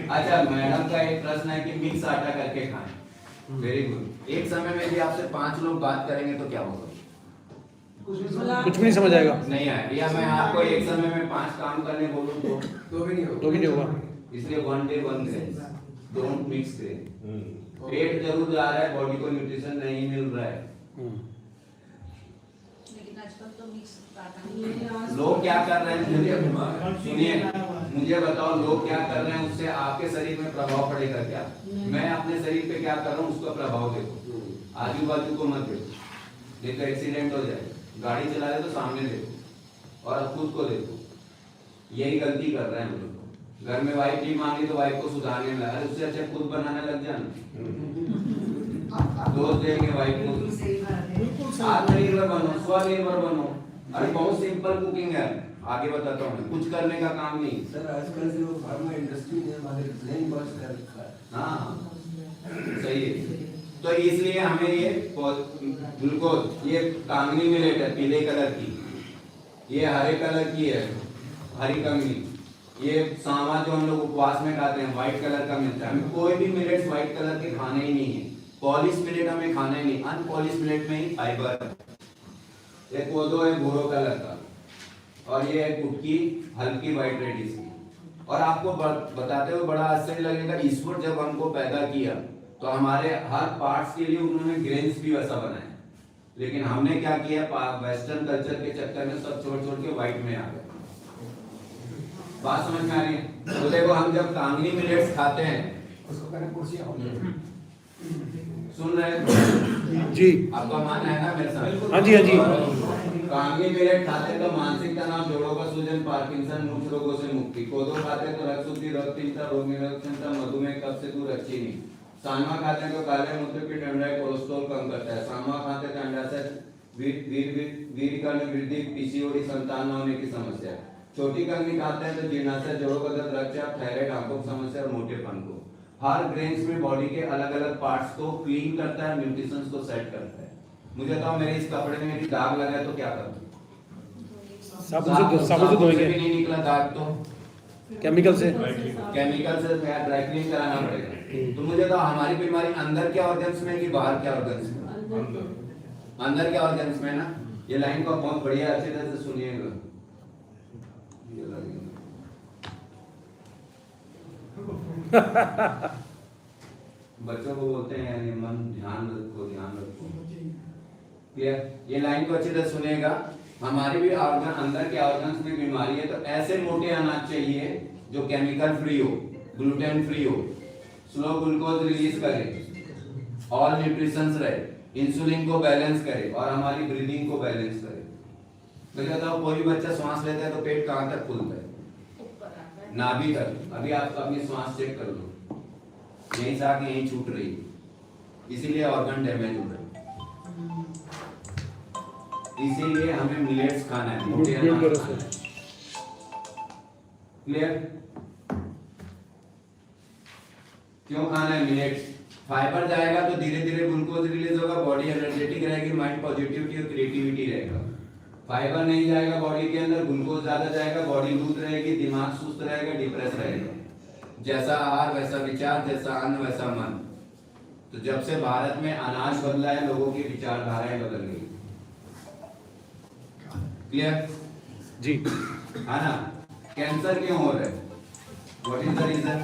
अच्छा मैडम का एक प्रश्न है कि मिक्स आटा करके खाएं। Very good. एक समय में भी आपसे 5 लोग बात करेंगे तो क्या होगा?
कुछ भी नहीं समझ आएगा।
नहीं आएगा। या मैं आपको एक समय में 5 काम करने बोलूं
तो भी नहीं होगा।
तो भी नहीं होगा।
इसलिए 1 day 1 grain, don't mix grain. पेट जरूर जा रहा है, बॉडी को न्यूट्रिशन नहीं मिल रहा है।
लेकिन आजकल तो मिक्स आटा
लोग क्या कर रहे हैं सुनिए, मुझे बताओ लोग क्या कर रहे हैं, उससे आपके शरीर में प्रभाव पड़ेगा क्या? मैं अपने शरीर पे क्या कर रहा हूँ उसका प्रभाव देखो, आजू बाजू को मत देखो, नहीं तो एक्सीडेंट हो जाए। गाड़ी चला रहे तो सामने देखो और अब खुद को देखो। यही गलती कर रहे हैं हम लोग। घर में वाइफ नहीं मांगी तो वाइफ को सुधारने लगा, अरे उससे अच्छा खुद बनाने लग जाना। दोस्त देंगे वाइफ को,
बिल्कुल सही।
आत्मनिर्भर बनो, स्वनिर्भर बनो। अरे बहुत सिंपल कुकिंग है, आगे बताता हूँ। कुछ करने का काम नहीं।
सर आजकल जो फार्मा इंडस्ट्री ने हमारे ब्रेन वॉश कर रखा है।
हाँ सही है। तो इसलिए हमें ये ग्लूकोज, ये कांगनी मिलेट है पीले कलर की, ये हरे कलर की है हरी कंगनी, ये सांवा जो हम लोग उपवास में खाते हैं व्हाइट कलर का मिलता है। हमें कोई भी मिलेट्स व्हाइट कलर के खाने ही नहीं है। पॉलिश मिलेट हमें खाना ही नहीं, अनपॉलिश मिलेट में ही फाइबर है। एक कोदो है भूरो कलर का और ये है कुटकी हल्की व्हाइट रेडिश की। और आपको बताते हुए बड़ा आश्चर्य लगेगा, ईश्वर जब हमको पैदा किया तो हमारे हर पार्ट्स के लिए उन्होंने ग्रेन्स भी वैसा बनाया, लेकिन हमने क्या किया, वेस्टर्न कल्चर के चक्कर में सब छोड़ छोड़ के व्हाइट में आ गए। बात समझ में आ रही है? तो देखो हम जब कांगनी मिलेट्स खाते हैं,
उसको कहने कुर्सियां
सुन रहे हैं
जी
आपका मानना है ना मेरे साथ?
हाँ जी हाँ जी।
कांगनी मिलेट खाते तो मानसिक तनाव, जोड़ों का सूजन, पार्किंसन, मूत्र रोगों से मुक्ति। कोदो खाते तो रक्त शुद्धि, रक्तहीनता, रोग निरोधक क्षमता, मधुमेह, कब्ज से दूर, अच्छी नहीं। सानवा खाते हैं तो काले मूत्र की ठंडाई, कोलेस्ट्रॉल कम करता है। सानवा खाते तो अंडाशय वीर्यकर्ण वृद्धि, पीसीओडी, संतान न होने की समस्या। छोटी कंगनी खाते हैं तो जीर्णाशय, जोड़ों का दर्द, रक्तचाप, थायराइड, आंखों की समस्या और मोटेपन को। हर ग्रेन्स में बॉडी के अलग अलग पार्ट्स को क्लीन करता है, न्यूट्रिशंस को सेट करता है। मुझे बताओ मेरे इस कपड़े में यदि दाग लगा है तो क्या करूं?
साबुन से धोएंगे,
भी नहीं निकला दाग तो
केमिकल से।
केमिकल से ड्राई क्लीन कराना पड़ेगा। तो मुझे तो हमारी बीमारी अंदर के ऑर्गन्स में कि बाहर के ऑर्गन्स में? अंदर के ऑर्गन्स में ना। ये लाइन को बहुत बढ़िया अच्छी तरह से सुनिएगा। बच्चों को बोलते हैं यानी मन ध्यान रखो ध्यान रखो। क्लियर? ये लाइन को अच्छी तरह सुनिएगा। हमारे भी ऑर्गन, अंदर के ऑर्गन्स में बीमारी है तो ऐसे मोटे अनाज चाहिए जो केमिकल फ्री हो, ग्लूटेन फ्री हो, स्लो ग्लूकोज रिलीज करे, ऑल न्यूट्रिशंस रहे, इंसुलिन को बैलेंस करे और हमारी ब्रीदिंग को बैलेंस करे। मैं कहता हूँ कोई भी बच्चा श्वास लेता है तो पेट कहाँ तक खुलता है? नाभि तक। अभी आप अपनी श्वास चेक कर लो, यहीं से आके यहीं छूट रही है, इसीलिए ऑर्गन डैमेज हो रहा है। इसीलिए हमें मिलेट्स खाना है, मोटे अनाज खाना है। क्लियर? क्यों खाना है मिलेट्स? फाइबर जाएगा तो धीरे धीरे ग्लूकोज रिलीज होगा, बॉडी एनर्जेटिक रहेगी, माइंड पॉजिटिविटी और क्रिएटिविटी रहेगा। फाइबर नहीं जाएगा बॉडी के अंदर, ग्लूकोज ज्यादा जाएगा, बॉडी लूज रहेगी, दिमाग सुस्त रहेगा, डिप्रेस रहेगा। जैसा आहार वैसा विचार, जैसा अन्न वैसा मन। तो जब से भारत में अनाज बदला है, लोगों की विचारधाराएं बदल गई। क्लियर?
जी
है ना? कैंसर क्यों हो रहा है? What is the reason?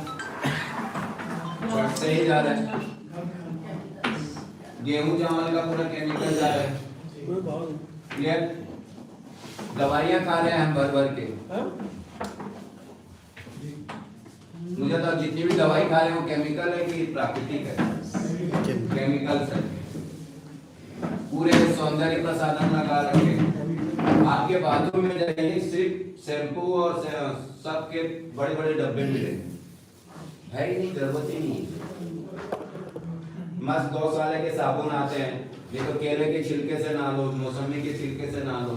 बढ़ते ही जा रहा है। गेहूं चावल का पूरा केमिकल जा रहा है। क्लियर? दवाइयां खा रहे हैं हम भर भर के। मुझे तो जितनी भी दवाई खा रहे हैं वो केमिकल है कि प्राकृतिक है? केमिकल है। पूरे सौंदर्य प्रसाधन लगा रखे हैं। आपके बाथरूम में जाइए, सिर्फ शैम्पू और सबके बड़े बड़े डब्बे मिले, है ही नहीं, जरूरत ही नहीं। मस्त गौशाला के साबुन आते हैं, ये तो केले के छिलके से नहा लो, मौसमी के छिलके से नहा लो,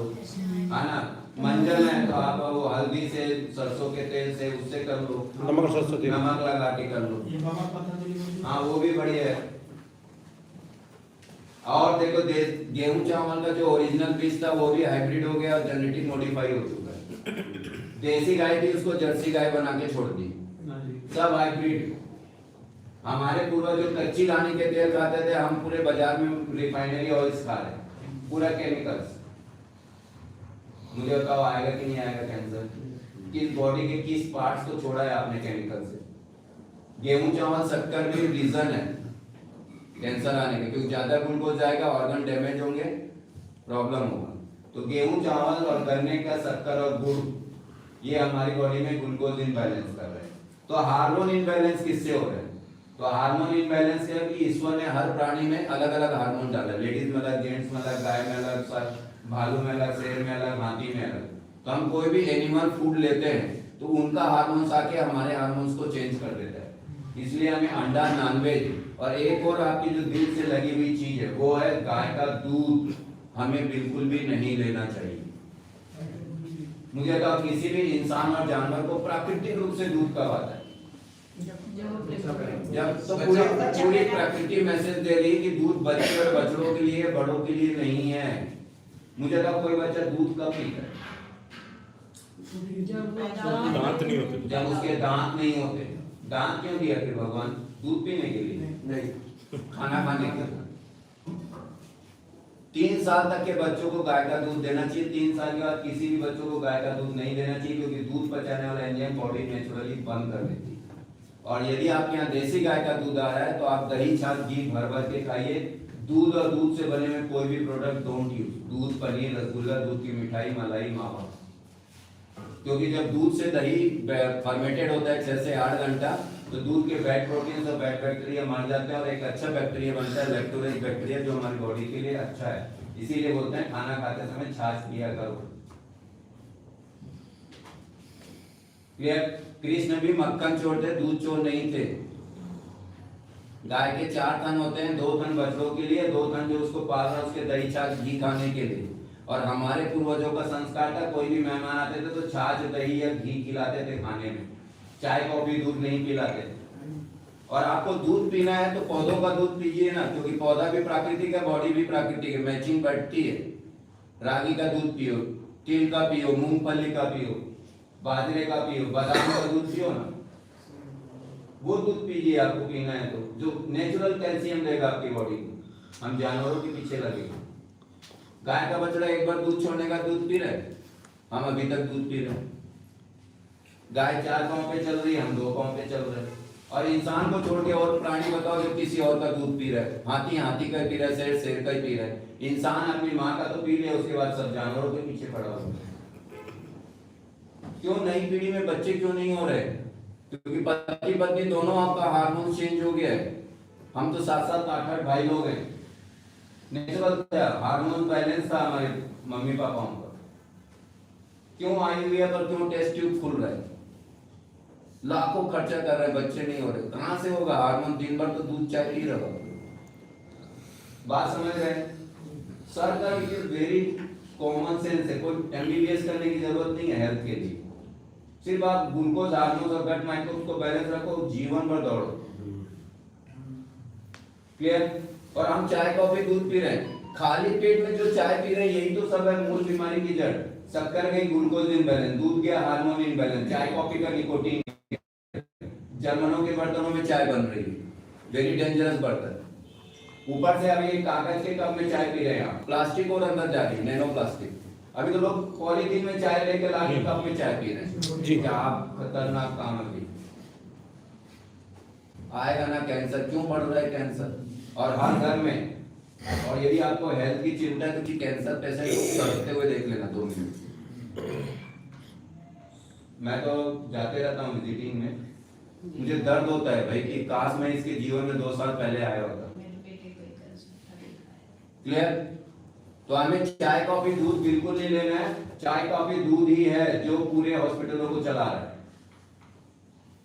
है ना? मंजन है तो आप वो हल्दी से, सरसों के तेल से, उससे कर लो,
नमक सरसों तेल
नमक लगा के कर लो।
ये बाबा पतंजलि
हाँ वो भी बढ़िया है। और देखो गेहूं चावल का जो ओरिजिनल बीज था वो भी हाइब्रिड हो गया और जेनेटिक मॉडिफाई हो चुका है। देसी गाय थी उसको जर्सी गाय बना के छोड़ दी, सब हाइब्रिड। हमारे पूर्वज जो कच्ची घानी के तेल खाते थे, हम पूरे बाजार में रिफाइनरी ऑयल्स खा रहे हैं, पूरा केमिकल्स। मुझे बताओ आएगा कि नहीं आएगा कैंसर? किस बॉडी के किस पार्ट्स को छोड़ा है आपने केमिकल से? गेहूं चावल शक्कर भी रीजन है कैंसर आने का, क्योंकि ज्यादा ग्लूकोज जाएगा, ऑर्गन डैमेज होंगे, प्रॉब्लम होगा। तो गेहूं चावल और गन्ने का शक्कर और गुड़, ये हमारी बॉडी में ग्लूकोज इनबैलेंस कर रहे हैं। तो हार्मोन इनबैलेंस किससे हो रहा है? तो हार्मोन इनबैलेंस है कि ईश्वर ने हर प्राणी में अलग अलग हार्मोन डाला, लेडीज में अलग, जेंट्स में अलग, गाय में अलग, भालू में अलग, शेर में अलग, हाथी में अलग। तो हम कोई भी एनिमल फूड लेते हैं तो उनका हार्मोन्स आके हमारे हार्मोन्स को चेंज कर देता है। इसलिए हमें अंडा, नॉनवेज और एक और आपकी जो दिल से लगी हुई चीज है वो है गाय का दूध, हमें बिल्कुल भी नहीं लेना चाहिए। मुझे तो किसी भी इंसान और जानवर को प्राकृतिक रूप से दूध कब आता है? जब तो पूरी प्रकृति मैसेज दे रही है कि दूध बच्चे और बछड़ों के लिए, बड़ों के लिए नहीं है। मुझे तो कोई बच्चा दूध कब पीता है?
दांत नहीं होते।
जब उसके दांत नहीं होते। दांत क्यों दिया फिर भगवान? दूध पीने के लिए नहीं, खाना खाने के लिए। 3 साल तक के बच्चों को गाय का दूध देना चाहिए। 3 साल के बाद किसी भी बच्चों को गाय का दूध नहीं देना चाहिए, क्योंकि दूध पचाने वाला एंजाइम बॉडी नेचुरली बंद कर देती है। और यदि आपके यहाँ देसी गाय का दूध आ रहा है तो आप दही, छाछ, घी भर भर के खाइए। दूध और दूध से बने हुए कोई भी प्रोडक्ट डोंट यूज। दूध, पनीर, रसगुल्ला, दूध की मिठाई, मलाई, मावा। क्योंकि जब दूध से दही फर्मेटेड होता है 6 से 8 घंटा, तो दूध के बैड प्रोटीन और बैड बैक्टीरिया मर जाते हैं और एक अच्छा बैक्टीरिया बनता है, लैक्टोरेज बैक्टीरिया, जो हमारी बॉडी के लिए अच्छा है। इसीलिए बोलते हैं खाना खाते समय छाछ पिया करो। क्लियर? कृष्ण भी मक्खन चोर थे, दूध चोर नहीं थे। गाय के 4 थन होते हैं, 2 थन बछड़ों के लिए, 2 थन जो उसको पाल रहा है उसके दही, छाछ, घी खाने के लिए। और हमारे पूर्वजों का संस्कार था, कोई भी मेहमान आते थे तो छाछ, दही या घी खिलाते थे खाने में, चाय, कॉफी, दूध नहीं पिलाते थे। और आपको दूध पीना है तो पौधों का दूध पीजिए ना, क्योंकि पौधा भी प्राकृतिक है, बॉडी भी प्राकृतिक है, मैचिंग बैठती है। रागी का दूध पियो, तिल का पियो, मूंगफली का पियो, बाजरे का पियो, बादाम का दूध पियो ना, वो दूध पीजिए आपको पीना है तो, जो नेचुरल कैल्शियम देगा आपकी बॉडी को। हम जानवरों के पीछे लगे। गाय का बछड़ा एक बार दूध छोड़ने का दूध पी रहे, हम अभी तक दूध पी रहे हैं। गाय 4 पांव पे चल रही है, हम 2 पांव पे चल रहे हैं। और इंसान को छोड़ के और प्राणी बताओ जो किसी और का दूध पी रहा है। हाथी हाथी का पी रहा है, शेर शेर का ही पी रहा है। इंसान अपनी माँ का तो पी लिया, उसके बाद सब जानवरों के पीछे पड़ा हुआ है। क्यों नई पीढ़ी में बच्चे क्यों नहीं हो रहे? क्योंकि पति पत्नी दोनों आपका हार्मोन चेंज हो गया है। हम तो 7-7, 8-8 भाई लोग हैं। नेचुरल था, हार्मोन बैलेंस था हमारे मम्मी पापाओं का। क्यों आई हुई है पर क्यों टेस्ट ट्यूब खुल रहा है? लाखों खर्चा कर रहे हैं, बच्चे नहीं हो रहे। कहां से होगा? हार्मोन दिन भर तो दूध चाय पी रहा। बात समझ रहे हैं? सर का वेरी कॉमन सेंस है, कोई एमबीबीएस करने की जरूरत नहीं है हेल्थ के लिए। सिर्फ आप ग्लूकोज, हार्मोन और गट माइक्रोब्स को बैलेंस रखो, जीवन भर दौड़ो। क्लियर? और हम चाय, कॉफी, दूध पी रहे हैं, खाली पेट में जो चाय पी रहे हैं यही तो सब है मूल बीमारी की जड़। शक्कर गई, ग्लूकोज इनबैलेंस, दूध गया, हार्मोन इनबैलेंस, चाय कॉफी का निकोटीन। जर्मनों के बर्तनों में चाय बन रही है, वेरी डेंजरस बर्तन। ऊपर से अभी कागज के कप में चाय पी रहे हैं आप, प्लास्टिक और अंदर जा रही है, नैनो प्लास्टिक। अभी तो लोग पॉलीथीन में चाय लेके लाके कप में चाय पी रहे हैं
जी।
क्या खतरनाक काम है भी। आएगा ना कैंसर, क्यों बढ़ रहा है कैंसर और हर घर में। और यदि आपको हेल्थ की चिंता है तो कि कैंसर पेशेंट को सड़ते हुए देख लेना 2 मिनट। मैं तो जाते रहता हूँ विजिटिंग में, मुझे दर्द होता है भाई कि काश मैं इसके जीवन में 2 साल पहले आया होता।
मेरे बेटे को एक ऐसा है।
क्लियर? तो हमें चाय कॉफी दूध बिल्कुल नहीं लेना है। चाय कॉफी दूध ही है जो पूरे हॉस्पिटलों को चला रहा है।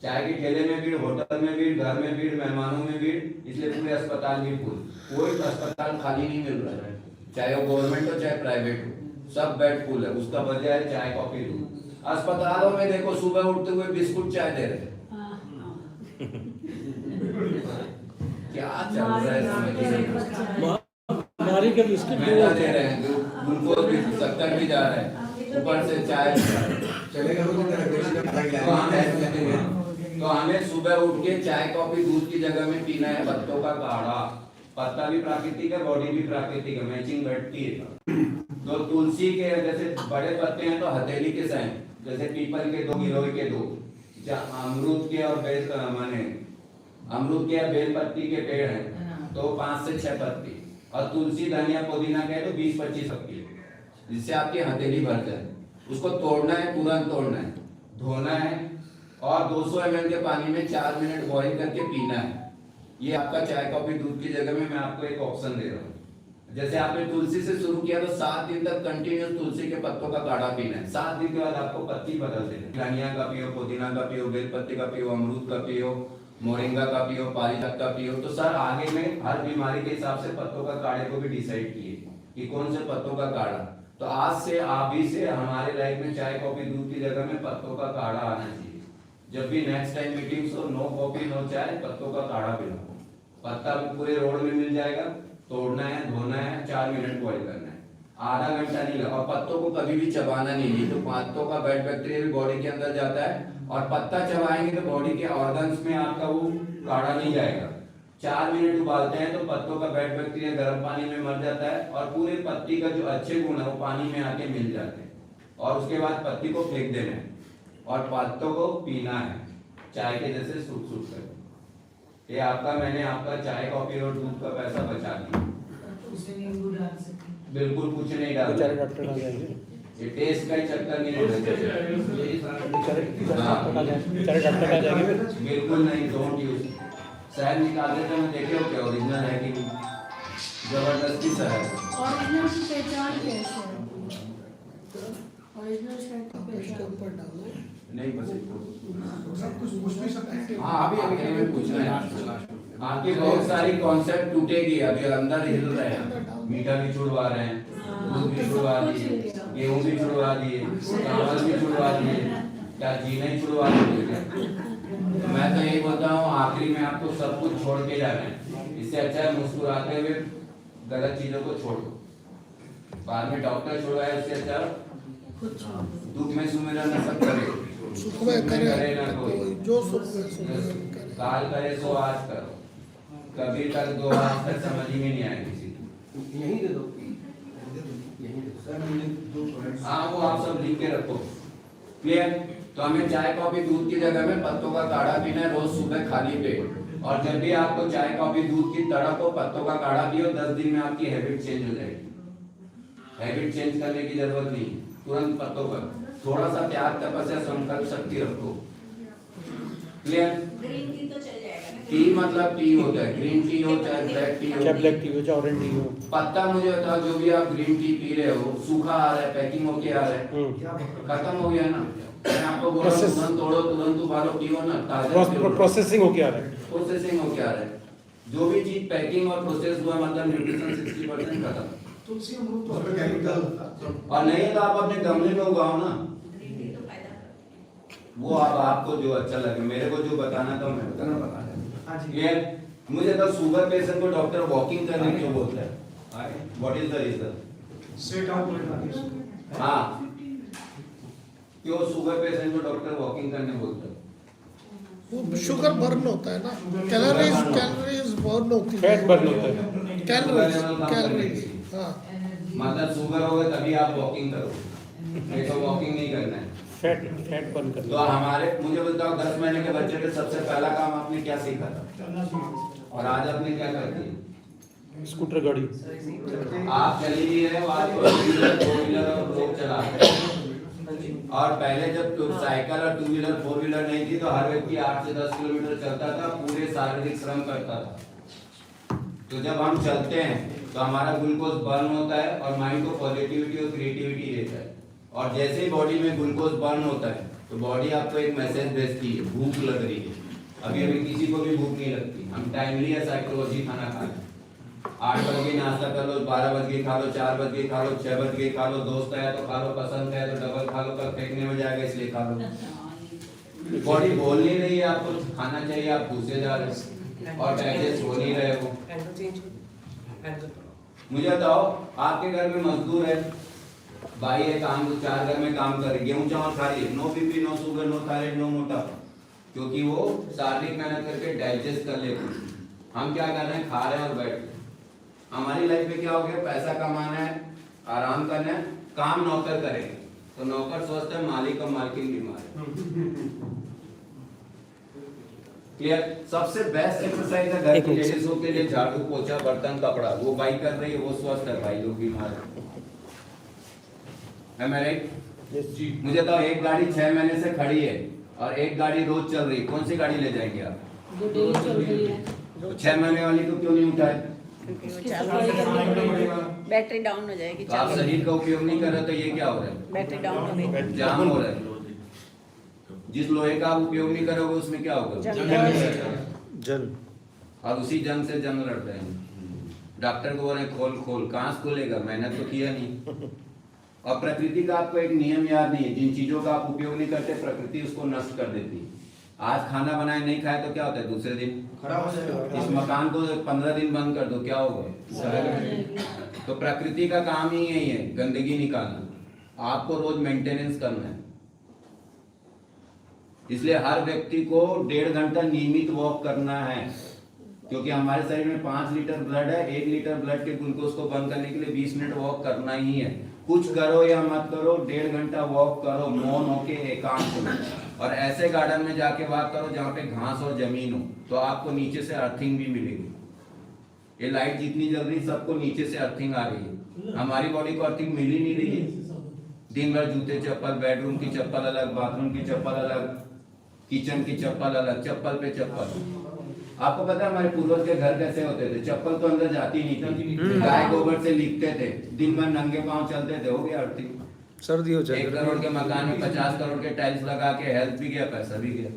चाय के ठेले में भीड़, होटल में भीड़, घर में भीड़, मेहमानों में भीड़, इसलिए पूरे अस्पताल भी फुल। कोई अस्पताल खाली नहीं मिल रहा है, चाहे वो गवर्नमेंट हो चाहे प्राइवेट हो, सब बेड फुल है। उसका वजह है चाय कॉफी दूध। अस्पतालों में देखो सुबह उठते हुए बिस्कुट चाय दे रहे हैं। क्या चल रहा है समझ नहीं।
हमारी के बिस्किट
मैदा दे रहे हैं, ग्लूकोज भी 70 भी जा रहा है, ऊपर से चाय
चलेगा
तो हमें सुबह उठ के चाय कॉफी दूध की जगह में पीना है पत्तों का काढ़ा। पत्ता भी प्राकृतिक है, बॉडी भी प्राकृतिक है, मैचिंग बैठती है। तो तुलसी के जैसे बड़े पत्ते हैं तो हथेली के साइन, जैसे पीपल के 2, गिलोय के 2, अमरूद के और बेल माने अमरूद के या बेल पत्ती के पेड़ हैं तो 5 से 6 पत्ती, और तुलसी धनिया पुदीना के तो 20-25 पत्ती, जिससे आपकी हथेली भर जाए। उसको तोड़ना है, तुरंत तोड़ना है, धोना है और 200 ml के पानी में 4 मिनट बॉईल करके पीना है। ये आपका चाय कॉफी दूध की जगह में मैं आपको एक ऑप्शन दे रहा हूँ। जैसे आपने तुलसी से शुरू किया तो 7 दिन तक कंटिन्यूस तुलसी के पत्तों का काढ़ा पीना है। 7 दिन के बाद आपको पत्ती बदल देना है। धनिया का पियो, पुदीना का पियो, बेल पत्ती का पियो, अमरूद का पियो, मोरिंगा का पियो, पारिजात का पियो। तो सर आगे में हर बीमारी के हिसाब से पत्तों का काढ़े को भी डिसाइड किए कि कौन से पत्तों का काढ़ा। तो आज से आप भी से हमारे लाइफ में चाय कॉफी दूध की जगह में पत्तों का काढ़ा आना चाहिए। जब भी नेक्स्ट टाइम मीटिंग्स हो, नो कॉफी नो चाय, पत्तों का काढ़ा पिलाओ। पत्ता पूरे रोड में मिल जाएगा, तोड़ना है, धोना है, 4 मिनट बॉईल करना है, आधा घंटा नहीं लगा। और पत्तों को कभी भी चबाना नहीं है, तो पत्तों का बैड बैक्टीरिया भी बॉडी के अंदर जाता है, और पत्ता चबाएंगे तो बॉडी के ऑर्गन्स में आपका वो काढ़ा नहीं जाएगा। 4 मिनट उबालते हैं तो पत्तों का बैड बैक्टीरिया गर्म पानी में मर जाता है, और पूरे पत्ती का जो अच्छे गुण है वो पानी में आके मिल जाते हैं। और उसके बाद पत्ती को फेंक देना है और पत्तों को पीना है चाय के जैसे सूख सूख कर। ये आपका, मैंने आपका चाय कॉफी और दूध का पैसा बचा दिया। बिल्कुल कुछ नहीं डाल,
बेचारे डॉक्टर आ जाएंगे,
ये टेस्ट का ही चक्कर नहीं होना चाहिए।
बेचारे डॉक्टर आ जाएंगे।
बिल्कुल नहीं, डोंट यूज। शहद निकाल देते हैं, देखे हो क्या ओरिजिनल है कि जबरदस्ती शहद।
ओरिजिनल की पहचान कैसे है? ओरिजिनल शर्ट की पहचान
ऊपर डालो।
नहीं बस
सब कुछ पूछ भी सकते हैं।
हाँ अभी हमें पूछना है आपकी बहुत सारी कॉन्सेप्ट टूटेगी। अभी अंदर हिल रहे हैं, मीठा भी छुड़वा रहे हैं, दूध भी छुड़वा दिए, गेहूं भी छुड़वा दिए, चावल भी छुड़वा दिए, क्या जीना ही छुड़वा दिए। मैं तो यही बोलता हूँ आखिरी में आपको सब कुछ छोड़ के जाना है। इससे अच्छा है मुस्कुराते हुए गलत चीजों को छोड़ दो। बाद में डॉक्टर छुड़वाए, उससे अच्छा दुख में सुमिरन न सब करे,
सुख में करे
ना कोई,
जो सुख में सुमिरन करे।
काल करे सो आज करो, कभी तक 2 आज तक समझ ही में नहीं आए किसी को।
यहीं दे दो, यहीं दे दो। सर मुझे 2 पॉइंट्स।
हाँ वो आप सब लिख के रखो। क्लियर? तो हमें चाय कॉफी दूध की जगह में पत्तों का काढ़ा पीना है रोज सुबह खाली पेट। और जब भी आपको चाय कॉफी दूध की तड़प हो, पत्तों का काढ़ा पियो, 10 दिन में आपकी हैबिट चेंज हो जाएगी। हैबिट चेंज करने की जरूरत नहीं, तुरंत पत्तों पर थोड़ा सा त्याग, तपस्या, संकल्प शक्ति रखो। क्लियर?
ग्रीन टी तो चल जाएगा ना।
टी मतलब टी होता है, ग्रीन टी हो चाहे ब्लैक टी
चाहे
हो।
ब्लैक टी हो चाहे ऑरेंज टी हो।
पत्ता मुझे बताओ, जो भी आप ग्रीन टी पी रहे हो सूखा आ रहा है, पैकिंग होके आ रहा है, खत्म हो गया ना। मैं आपको बोल रहा हूं तुरंत तोड़ो, तुरंत उबालो, पियो ना, ताजा पियो।
प्रोसेसिंग हो क्या रहा है?
प्रोसेसिंग हो क्या रहा है? जो भी चीज पैकिंग और प्रोसेस हुआ मतलब न्यूट्रिशन 60% खत्म।
तुलसी अमरूद
उसमें केमिकल।
और नहीं तो आप अपने गमले में उगाओ ना।
ग्रीन टी तो फायदा करती है।
वो अब आपको जो अच्छा लगे, मेरे को जो बताना था मैं बताना बता रहा। क्लियर? मुझे तो शुगर पेशेंट को डॉक्टर वॉकिंग करने क्यों बोलता है? What is the reason?
Set out.
हाँ, क्यों शुगर पेशेंट को डॉक्टर वॉकिंग करने बोलता है?
वो शुगर बर्न होता है ना, कैलोरीज बर्न होती है,
फैट बर्न होता है।
कैलोरीज हाँ।
मतलब शुगर होगा तभी आप वॉकिंग करोगे, नहीं तो वॉकिंग नहीं करना है।
फैट बर्न कर
तो हमारे मुझे बताओ 10 महीने के बच्चे के सबसे पहला काम आपने क्या सीखा था और आज आपने क्या कर दिया?
स्कूटर गाड़ी
आप चली नहीं रहे हो, आप टू व्हीलर और रोड चला रहे हो। और पहले जब साइकिल और टू व्हीलर फोर व्हीलर नहीं थी तो हर व्यक्ति 8 से 10 किलोमीटर चलता था, पूरे शारीरिक श्रम करता था। तो जब हम चलते हैं तो हमारा ग्लूकोज बर्न होता है और माइंड को पॉजिटिविटी और क्रिएटिविटी देता है। और जैसे ही बॉडी में ग्लूकोज बर्न होता है तो बॉडी आपको एक मैसेज भेजती है, भूख लग रही है। अभी किसी को भी भूख नहीं लगती, हम टाइमली या साइकोलॉजी खाना खाते हैं। 8 बजे नाश्ता कर लो, 12 बजे खा लो, 4 बजे खा लो, 6 बजे खा लो, दोस्त आया तो खा लो, पसंद है तो डबल खा लो, कल फेंकने में जाएगा इसलिए खा लो। बॉडी बोल नहीं रही है आपको खाना चाहिए, आप घुसे जा रहे हो और डाइजेस्ट हो नहीं रहे हो। मुझे बताओ, आपके घर में मजदूर है, भाई है, काम 4 घर में काम कर रही है, गेहूं चावल खा रही है, no BP, no sugar, no thyroid, no मोटापा, क्योंकि वो शारीरिक मेहनत करके डाइजेस्ट कर लेती है। हम क्या कर रहे हैं, खा रहे हैं और बैठ रहे हैं। हमारी लाइफ में क्या हो गया, पैसा कमाना है, आराम करना है, काम नौकर करेंगे तो नौकर स्वस्थ है, मालिक और मालकिन बीमार है। क्लियर? सबसे बेस्ट एक्सरसाइज है घर की लेडीजों के लिए झाड़ू पोछा बर्तन कपड़ा, वो भाई कर रही है, वो स्वस्थ है, भाई लोग बीमार है। Am I right? मुझे तो एक गाड़ी 6 महीने से खड़ी है और एक गाड़ी रोज चल रही है, कौन सी गाड़ी ले जाएंगे आप?
जो डेली चल रही है।
6 महीने वाली को क्यों नहीं उठाए?
उसकी सफाई करनी पड़ेगी।
बैटरी डाउन हो जाएगी।
तो आप शरीर का उपयोग नहीं कर रहे तो ये क्या हो रहा है?
बैटरी डाउन हो गई।
जाम हो रहा है। जिस लोहे का आप उपयोग नहीं करोगे उसमें क्या होगा?
जल
और उसी जंग से जंग लड़ रहे हैं। डॉक्टर को बोल रहे खोल खोल, कहाँ से खोलेगा? मेहनत तो किया नहीं। और प्रकृति का आपको एक नियम याद नहीं है, जिन चीजों का आप उपयोग नहीं करते प्रकृति उसको नष्ट कर देती है। आज खाना बनाए नहीं खाए तो क्या होता है? दूसरे दिन
खराब हो जाएगा।
इस मकान को 15 दिन बंद कर दो, क्या होगा? तो प्रकृति का काम ही यही है, गंदगी निकालना। आपको रोज मेंटेनेंस करना है। इसलिए हर व्यक्ति को 1.5 घंटा नियमित वॉक करना है, क्योंकि हमारे शरीर में 5 लीटर ब्लड है। 1 लीटर ब्लड के ग्लूकोज को बंद करने के लिए 20 मिनट वॉक करना ही है। कुछ करो या मत करो, 1.5 घंटा वॉक करो, मौन होके, एकांत में। और ऐसे गार्डन में जाके वॉक करो जहाँ पे घास और जमीन हो, तो आपको नीचे से अर्थिंग भी मिलेगी। ये लाइट जितनी जल रही सबको नीचे से अर्थिंग आ रही है, हमारी बॉडी को अर्थिंग मिल ही नहीं रही है। दिन भर जूते चप्पल, बेडरूम की चप्पल अलग, बाथरूम की चप्पल अलग, किचन की चप्पल अलग, चप्पल पे चप्पल। आपको पता है हमारे पूर्वज के घर कैसे होते थे? चप्पल तो अंदर जाती नहीं थी, गाय गोबर से लिखते थे, दिन भर नंगे पांव चलते थे, हो गया अर्थिंग।
सर्दी हो
1 करोड़ के मकान में 50 करोड़ के टाइल्स लगा के हेल्थ भी गया, पैसा भी गया।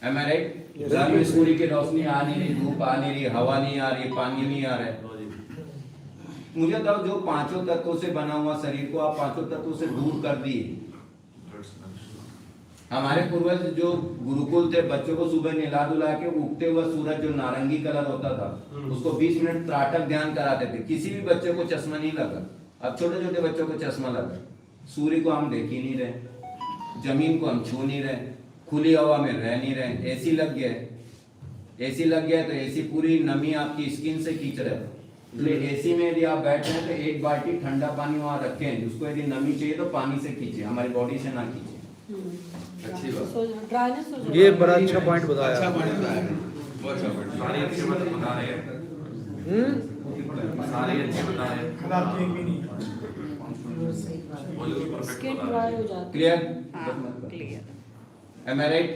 Am I right? घर में सूर्य की रोशनी आ नहीं रही, धूप आ नहीं रही, हवा नहीं आ रही, पानी नहीं आ रहा है। मुझे तो जो 5 तत्वों से बना हुआ शरीर को आप 5 तत्वों से दूर कर दिए। हमारे पूर्वज जो गुरुकुल थे, बच्चों को सुबह नहला धुला के उगते हुआ सूरज जो नारंगी कलर होता था उसको 20 मिनट त्राटक ध्यान कराते थे, किसी भी बच्चे को चश्मा नहीं लगा। अब छोटे छोटे बच्चों को चश्मा लगा। सूर्य को हम देख ही नहीं रहे, जमीन को हम छू नहीं रहे, खुली हवा में रह नहीं रहे। एसी लग गया, एसी लग गया तो एसी पूरी नमी आपकी स्किन से खींच रहा है। इसलिए एसी में यदि आप बैठ रहे हैं तो 1 बाल्टी ठंडा पानी वहां रखें, उसको यदि नमी चाहिए तो पानी से खींचे, हमारी बॉडी से ना खींचे। अच्छी बात।
ड्राइनेस हो जाएगी।
ये बड़ा अच्छा पॉइंट बताया।
अच्छा पॉइंट बताया, बहुत अच्छा पॉइंट। सारे अच्छे मतलब बता रहे हैं, सारे अच्छे बता रहे हैं।
खराब चीज भी नहीं।
स्किन ड्राई हो जाती है।
Clear?
Clear.
Am I right?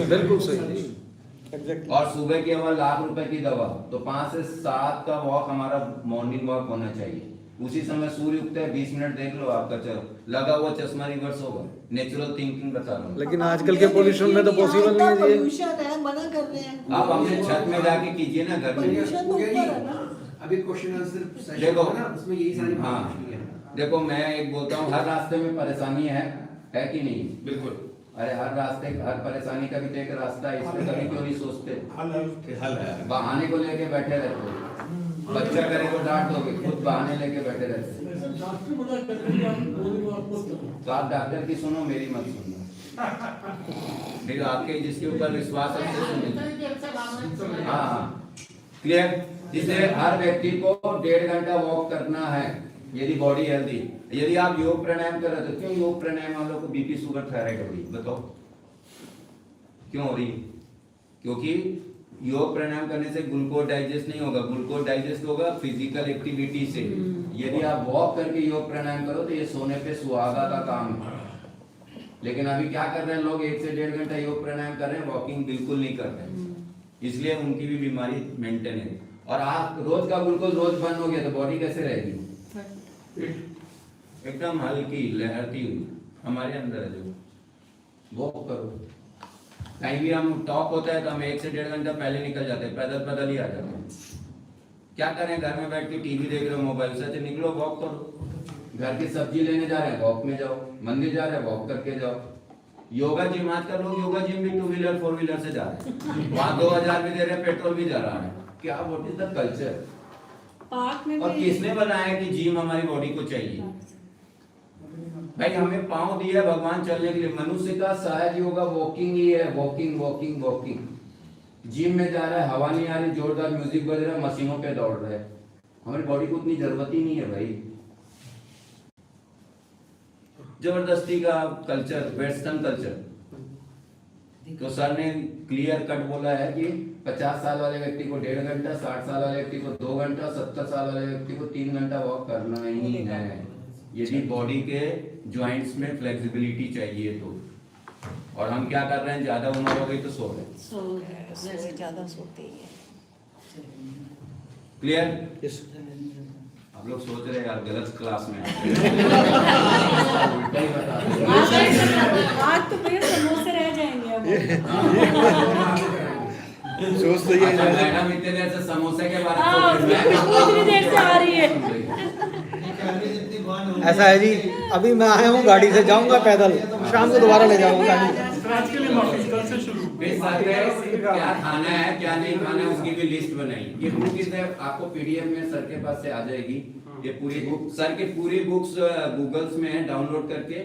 बिल्कुल सही।
और सुबह की हवा ₹1,00,000 की दवा, तो 5 से 7 का वॉक हमारा मॉर्निंग वॉक होना चाहिए। उसी समय सूर्य उगता है, 20 मिनट देख लो, आपका चलो लगा हुआ चश्मा रिवर्स होगा। नेचुरल थिंकिंग बता रहा हूँ।
लेकिन आजकल के पोल्यूशन में तो पॉसिबल नहीं है ये।
पोल्यूशन है, मना कर रहे हैं।
आप अपने छत में जाके कीजिए ना, घर में।
पोल्यूशन तो ऊपर है ना।
अभी क्वेश्चन आंसर सेशन
देखो,
है ना, उसमें यही सारी बातें
हाँ,
पूछनी है।
देखो मैं एक बोलता हूँ, हर रास्ते में परेशानी है कि नहीं? बिल्कुल। अरे हर रास्ते, हर परेशानी का भी तो एक रास्ता है, इसमें कभी क्यों नहीं सोचते?
हल है।
बहाने को लेके बैठे रहते हो। बच्चा करे तो डांट दोगे, खुद बहाने लेके बैठे रहते हो। तो आप डॉक्टर की सुनो, मेरी मत सुनो। फिर आपके जिसके ऊपर विश्वास है उससे सुनिए। हाँ, क्लियर? इसलिए हर व्यक्ति को 1.5 घंटा वॉक करना है यदि बॉडी हेल्दी। यदि आप योग प्राणायाम कर रहे हो तो क्यों योग प्राणायाम वालों को बीपी शुगर थायराइड हो रही है बताओ क्यों हो रही है? क्योंकि योग प्राणायाम करने से ग्लूकोज डाइजेस्ट नहीं होगा, ग्लूकोज डाइजेस्ट होगा फिजिकल एक्टिविटी से। यदि आप वॉक करके योग प्राणायाम करो तो ये सोने पे सुहागा का काम है। लेकिन अभी क्या कर रहे हैं लोग, 1 से 1.5 घंटा योग प्राणायाम कर रहे हैं, वॉकिंग बिल्कुल नहीं कर रहे हैं, इसलिए उनकी भी बीमारी मेंटेन है। और आप रोज का ग्लूकोज रोज बंद हो गया तो बॉडी कैसे रहेगी? एकदम हल्की लहरती हुई हमारे अंदर है। जो वॉक करो, कहीं भी हम टॉक होता है तो हम 1 से 1.5 घंटा पहले निकल जाते हैं, पैदल पैदल ही आ जाते हैं। क्या करें, घर में बैठ के टीवी देख रहे हो, मोबाइल से, निकलो वॉक करो। घर की सब्जी लेने जा रहे हैं वॉक में जाओ, मंदिर जा रहे हैं वॉक करके जाओ। योगा जिम, आजकल लोग योगा जिम भी 2 व्हीलर 4 व्हीलर से जा रहे हैं, वहां 2000 भी दे रहे हैं, पेट्रोल भी जा रहा है। क्या what is the culture?
Park में
और
भी
किसने बनाया कि जिम हमारी बॉडी को चाहिए? भाई हमें पाँव दिया है भगवान चलने के लिए। मनुष्य का सहज योगा वॉकिंग ही है, वॉकिंग वॉकिंग वॉकिंग। जिम में जा रहा है, हवा नहीं आ रही, जोरदार म्यूजिक बज रहा है, मशीनों पे दौड़ रहा है। हमारी बॉडी को उतनी जरूरत ही नहीं है भाई। जबरदस्ती का कल्चर, वेस्टर्न कल्चर। तो सर ने क्लियर कट बोला है कि 50 साल वाले व्यक्ति को 1.5 घंटा, 60 साल वाले व्यक्ति को 2 घंटा, 70 साल वाले व्यक्ति को 3 घंटा वॉक करना ही है, यदि बॉडी के जॉइंट्स में फ्लेक्सिबिलिटी चाहिए तो। और हम क्या कर रहे हैं, ज्यादा उम्र हो गई तो सो रहे,
ज्यादा सोते ही है।
क्लियर? आप लोग सोच रहे हैं यार गलत क्लास में उल्टा ही बता रहे हैं।
आज तो भैया समोसे रह जाएंगे अब।
सोच तो ये
अच्छा, मैडम इतने देर से समोसे के बारे
हाँ,
में
इतनी देर से आ रही है।
ऐसा है जी, अभी मैं आया हूँ गाड़ी से, जाऊंगा पैदल, शाम को दोबारा ले जाऊंगा।
क्या खाना है क्या नहीं खाना है उसकी भी लिस्ट बनाई। ये बुक इस आपको पीडीएफ में सर के पास से आ जाएगी। ये पूरी बुक, सर की पूरी बुक्स गूगल्स में है, डाउनलोड करके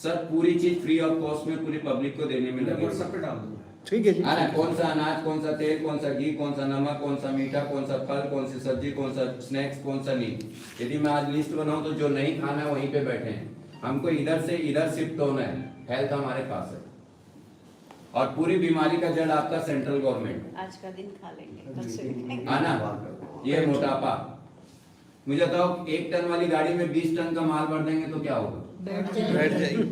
सर पूरी चीज फ्री ऑफ कॉस्ट में पूरी पब्लिक को देने में लगे।
व्हाट्सएप पे डाल दो।
ठीक है जी।
कौन सा अनाज, कौन सा तेल, कौन सा घी, कौन सा नमक, कौन सा मीठा, कौन सा फल, कौन सी सब्जी, कौन सा स्नैक्स, कौन सा नहीं। यदि मैं आज लिस्ट बनाऊं तो जो नहीं खाना है वहीं पे बैठे हैं, हमको इधर से इधर शिफ्ट होना है। हेल्थ हमारे पास है और पूरी बीमारी का जड़ आपका सेंट्रल गवर्नमेंट।
आज का दिन खा लेंगे, कल से उठेंगे।
है ना? ये मोटापा, मुझे बताओ 1 टन वाली गाड़ी में 20 टन का माल भर देंगे तो क्या होगा?
बैठ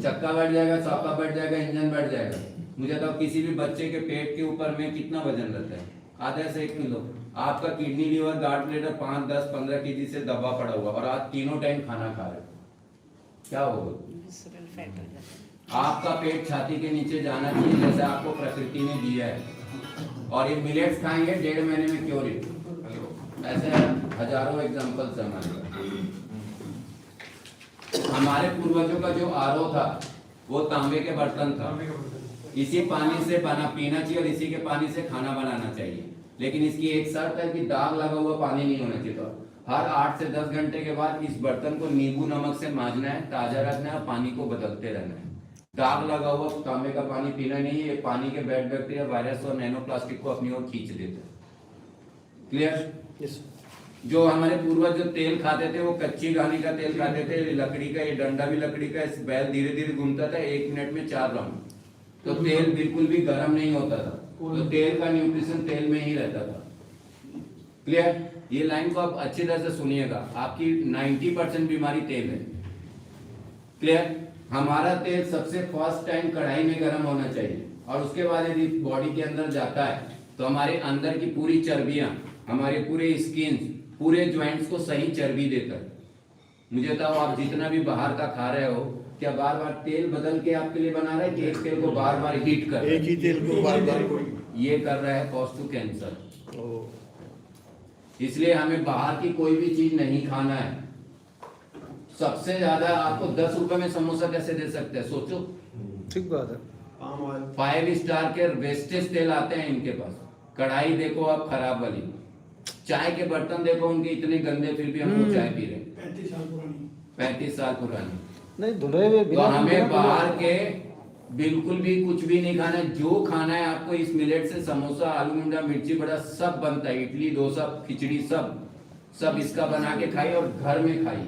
चक्का बैठ जाएगा, चौका बैठ जाएगा, इंजन बैठ जाएगा। मुझे बताओ किसी भी बच्चे के पेट के ऊपर में कितना वजन रहता है? आधा से 1 किलो। आपका kidney, liver, gall bladder 5, 10, 15 KG से दबा पड़ा हुआ और आज तीनों टाइम खाना खा रहे, क्या होगा?
विसरल फैट हो जाता है।
आपका पेट छाती के नीचे जाना चाहिए जैसे आपको प्रकृति ने दिया है। और ये मिलेट्स खाएंगे 1.5 महीने में क्योर ही। ऐसे हजारों एग्जांपल्स हैं हमारे पास। हमारे पूर्वजों का जो आरओ था वो तांबे के बर्तन था, इसी पानी से बना पीना चाहिए और इसी के पानी से खाना बनाना चाहिए। लेकिन इसकी एक शर्त है कि दाग लगा हुआ पानी नहीं होना चाहिए। तो हर 8 से 10 घंटे के बाद इस बर्तन को नींबू नमक से मांजना है, ताजा रखना है और पानी को बदलते रहना है। दाग लगा हुआ तांबे का पानी पीना नहीं है, ये पानी के बैड बैक्टीरिया, वायरस और नैनो प्लास्टिक को अपनी ओर खींच देता है। क्लियर? जो हमारे पूर्वज जो तेल खाते थे वो कच्ची घानी का तेल खाते थे, लकड़ी का, ये डंडा भी लकड़ी का, इस बैल धीरे धीरे घूमता था 1 मिनट में 4 राउंड। तो तेल बिल्कुल भी गर्म नहीं होता था, तो तेल का न्यूट्रिशन तेल में ही रहता था। क्लियर? ये लाइन को आप अच्छी तरह से सुनिएगा, आपकी 90% बीमारी तेल है। क्लियर? हमारा तेल सबसे फर्स्ट टाइम कढ़ाई में गर्म होना चाहिए और उसके बाद यदि बॉडी के अंदर जाता है तो हमारे अंदर की पूरी चर्बियां, हमारे पूरे स्किन, पूरे ज्वाइंट्स को सही चर्बी देता है। मुझे बताओ आप जितना भी बाहर का खा रहे हो, क्या बार बार तेल बदल के आपके लिए बना रहा है कि एक तेल को बार बार हीट कर रहा है?
एक ही तेल को बार बार
ये कर रहा है कॉज टू कैंसर। इसलिए हमें बाहर की कोई भी चीज नहीं खाना है। सबसे ज्यादा आपको 10 रुपए में समोसा कैसे दे सकते हैं, सोचो।
ठीक बात है।
5 स्टार के वेस्टेज तेल आते हैं इनके पास। कढ़ाई देखो आप खराब वाली, चाय के बर्तन देखो उनके इतने गंदे, फिर भी हम लोग चाय पी रहे हैं 35 साल पुरानी।
नहीं धुले हुए
तो हमें बाहर के बिल्कुल भी कुछ भी नहीं खाना है। जो खाना है आपको इस मिलेट से समोसा, आलू मुंडा, मिर्ची बड़ा सब बनता है, इडली डोसा खिचड़ी सब इसका बना के खाइए और घर में खाइए।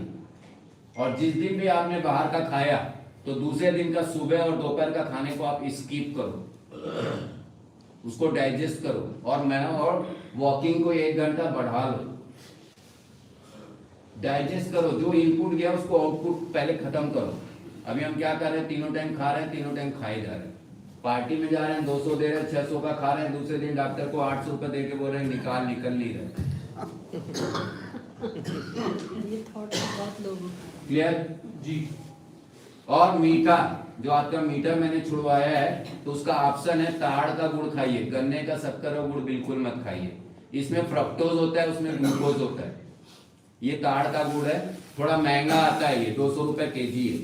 और जिस दिन भी आपने बाहर का खाया तो दूसरे दिन का सुबह और दोपहर का खाने को आप स्किप करो, उसको डाइजेस्ट करो और वॉकिंग को 1 घंटा बढ़ा लो। डाइजेस्ट करो, जो इनपुट गया उसको आउटपुट पहले खत्म करो। अभी हम क्या कर रहे हैं, तीनों टाइम खा रहे हैं, तीनों टाइम खाए जा रहे हैं। पार्टी में जा रहे हैं, 200 दे रहे हैं, 600 का खा रहे हैं, दूसरे दिन डॉक्टर को 800 रुपए दे के बोल रहे हैं निकाल नहीं रहे।
ये थॉट बहुत लोगों
क्लियर जी। और मीठा, जो आपका मीठा मैंने छुड़वाया है तो उसका ऑप्शन है ताड़ का गुड़ खाइए, गन्ने का शक्कर और गुड़ बिल्कुल मत खाइए। इसमें फ्रक्टोज होता है, उसमें ग्लूकोज होता है। ये ताड़ का गुड़ है, थोड़ा महंगा आता है, ये 200 रुपए केजी है।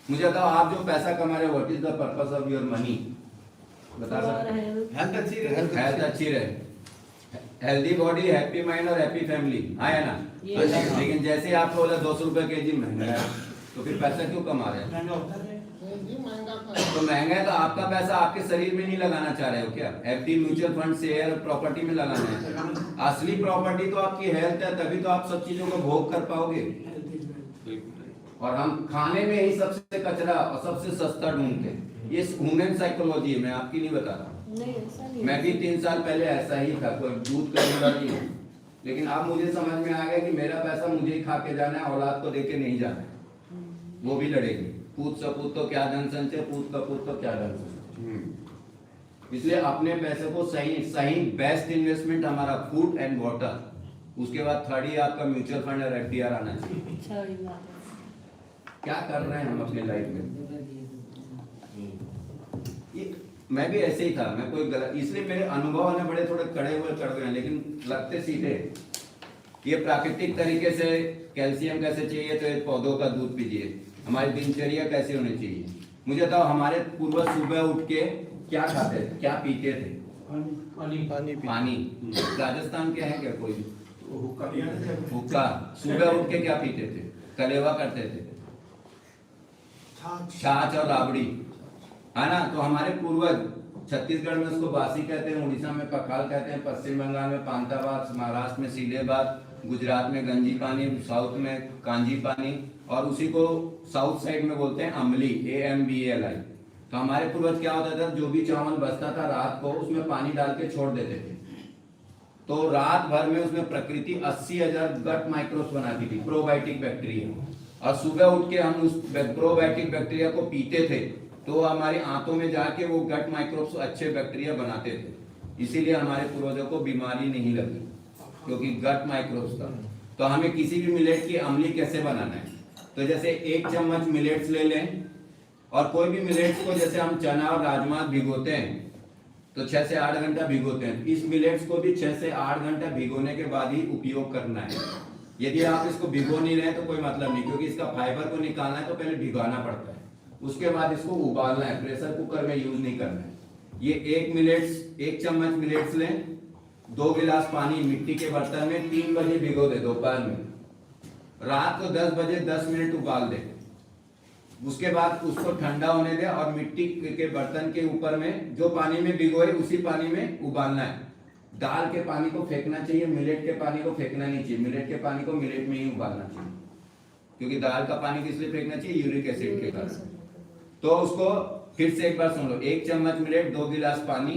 मुझे बताओ, आप जो पैसा कमा रहे हो, what is the purpose of your money? बता सकते हैं?
हेल्थ अच्छी रहे,
हेल्थ अच्छी रहे, हेल्दी बॉडी, हैप्पी माइंड और हैप्पी फैमिली, हाँ है ना? लेकिन जैसे आप बोला 200 रुपए केजी महंगा है, तो फिर पैसा क्यों कमा रहे हैं?
महंगा होता है।
जी महंगा
तो महंगा है तो आपका पैसा आपके शरीर में नहीं लगाना चाह रहे हो क्या? FD, mutual fund, share, property में लगाना है। असली प्रॉपर्टी तो आपकी हेल्थ है, तभी तो आप सब चीजों को भोग कर पाओगे। और हम खाने में ही सबसे कचरा और सबसे सस्ता ढूंढते हैं। ये ह्यूमन साइकोलॉजी है, मैं आपकी नहीं बता रहा।
नहीं ऐसा नहीं।
मैं भी 3 साल पहले ऐसा ही था, कोई दूध करने वाली है, लेकिन अब मुझे समझ में आ गया कि मेरा पैसा मुझे ही खा के जाना है, औलाद को देके नहीं जाना है। वो भी लड़ेगी, पूत सपूत तो क्या धन संचय, पूत कपूत तो क्या धन संचय। इसलिए अपने पैसे को सही बेस्ट इन्वेस्टमेंट हमारा फूड एंड वाटर, उसके बाद थर्ड ही आपका म्यूचुअल फंड और एफडीआर आना चाहिए।
अच्छा ये बात है।
क्या कर रहे हैं हम अपने लाइफ में? ये मैं भी ऐसे ही था, मैं कोई गलत, इसलिए मेरे अनुभव ने बड़े थोड़े कड़े हुए चढ़ गए, लेकिन लगते सीधे। ये प्राकृतिक तरीके से कैल्शियम कैसे चाहिए, तो एक पौधों का दूध पीजिए। हमारी दिनचर्या कैसे होनी चाहिए? मुझे बताओ, हमारे पूर्वज सुबह उठ के क्या खाते थे, क्या पीते थे? पानी। राजस्थान के हैं क्या कोई? हुक्का। सुबह उठ के क्या पीते थे? कलेवा करते थे, छाछ और राबड़ी, है ना? तो हमारे पूर्वज, छत्तीसगढ़ में उसको बासी कहते हैं, उड़ीसा में पखाल कहते हैं, पश्चिम बंगाल में पांताबाद, महाराष्ट्र में सीलेबाद, गुजरात में गंजी पानी, साउथ में कांजी पानी, और उसी को साउथ साइड में बोलते हैं अम्ली, AMBLI। तो हमारे पूर्वज क्या होता था, जो भी चावल बचता था रात को उसमें पानी डाल के छोड़ देते थे, तो रात भर में उसमें प्रकृति 80,000 गट माइक्रोब्स बनाती थी, प्रोबायोटिक बैक्टीरिया। और सुबह उठ के हम उस प्रोबायोटिक बैक्टीरिया को पीते थे, तो हमारी आंतों में जाके वो गट माइक्रोब्स अच्छे बैक्टीरिया बनाते थे। इसीलिए हमारे पूर्वजों को बीमारी नहीं लगी, क्योंकि गट माइक्रोब्स था। तो हमें किसी भी मिलेट की अम्ली कैसे बनाना है, तो जैसे 1 चम्मच मिलेट्स ले लें, और कोई भी मिलेट्स को जैसे हम चना और राजमा भिगोते हैं तो 6 से 8 घंटा भिगोते हैं, इस मिलेट्स को भी 6 से 8 घंटा भिगोने के बाद ही उपयोग करना है। यदि आप इसको भिगो नहीं रहे तो कोई मतलब नहीं, क्योंकि इसका फाइबर को निकालना है तो पहले भिगोना पड़ता है, उसके बाद इसको उबालना है, प्रेशर कुकर में यूज नहीं करना है। ये 1 चम्मच मिलेट्स लें, 2 गिलास पानी मिट्टी के बर्तन में 3 बजे भिगो दे, दोपहर में, रात को 10 बजे 10 मिनट उबाल दे। उसके बाद उसको ठंडा होने दे और मिट्टी के बर्तन के ऊपर में जो पानी में भिगोए उसी पानी में उबालना है। दाल के पानी को फेंकना चाहिए, मिलेट के पानी को फेंकना नहीं चाहिए। मिलेट के पानी को मिलेट में ही उबालना चाहिए, क्योंकि दाल का पानी किस लिए फेंकना चाहिए? यूरिक एसिड के कारण। तो उसको फिर से एक बार सुन लो, 1 चम्मच मिलेट, 2 गिलास पानी,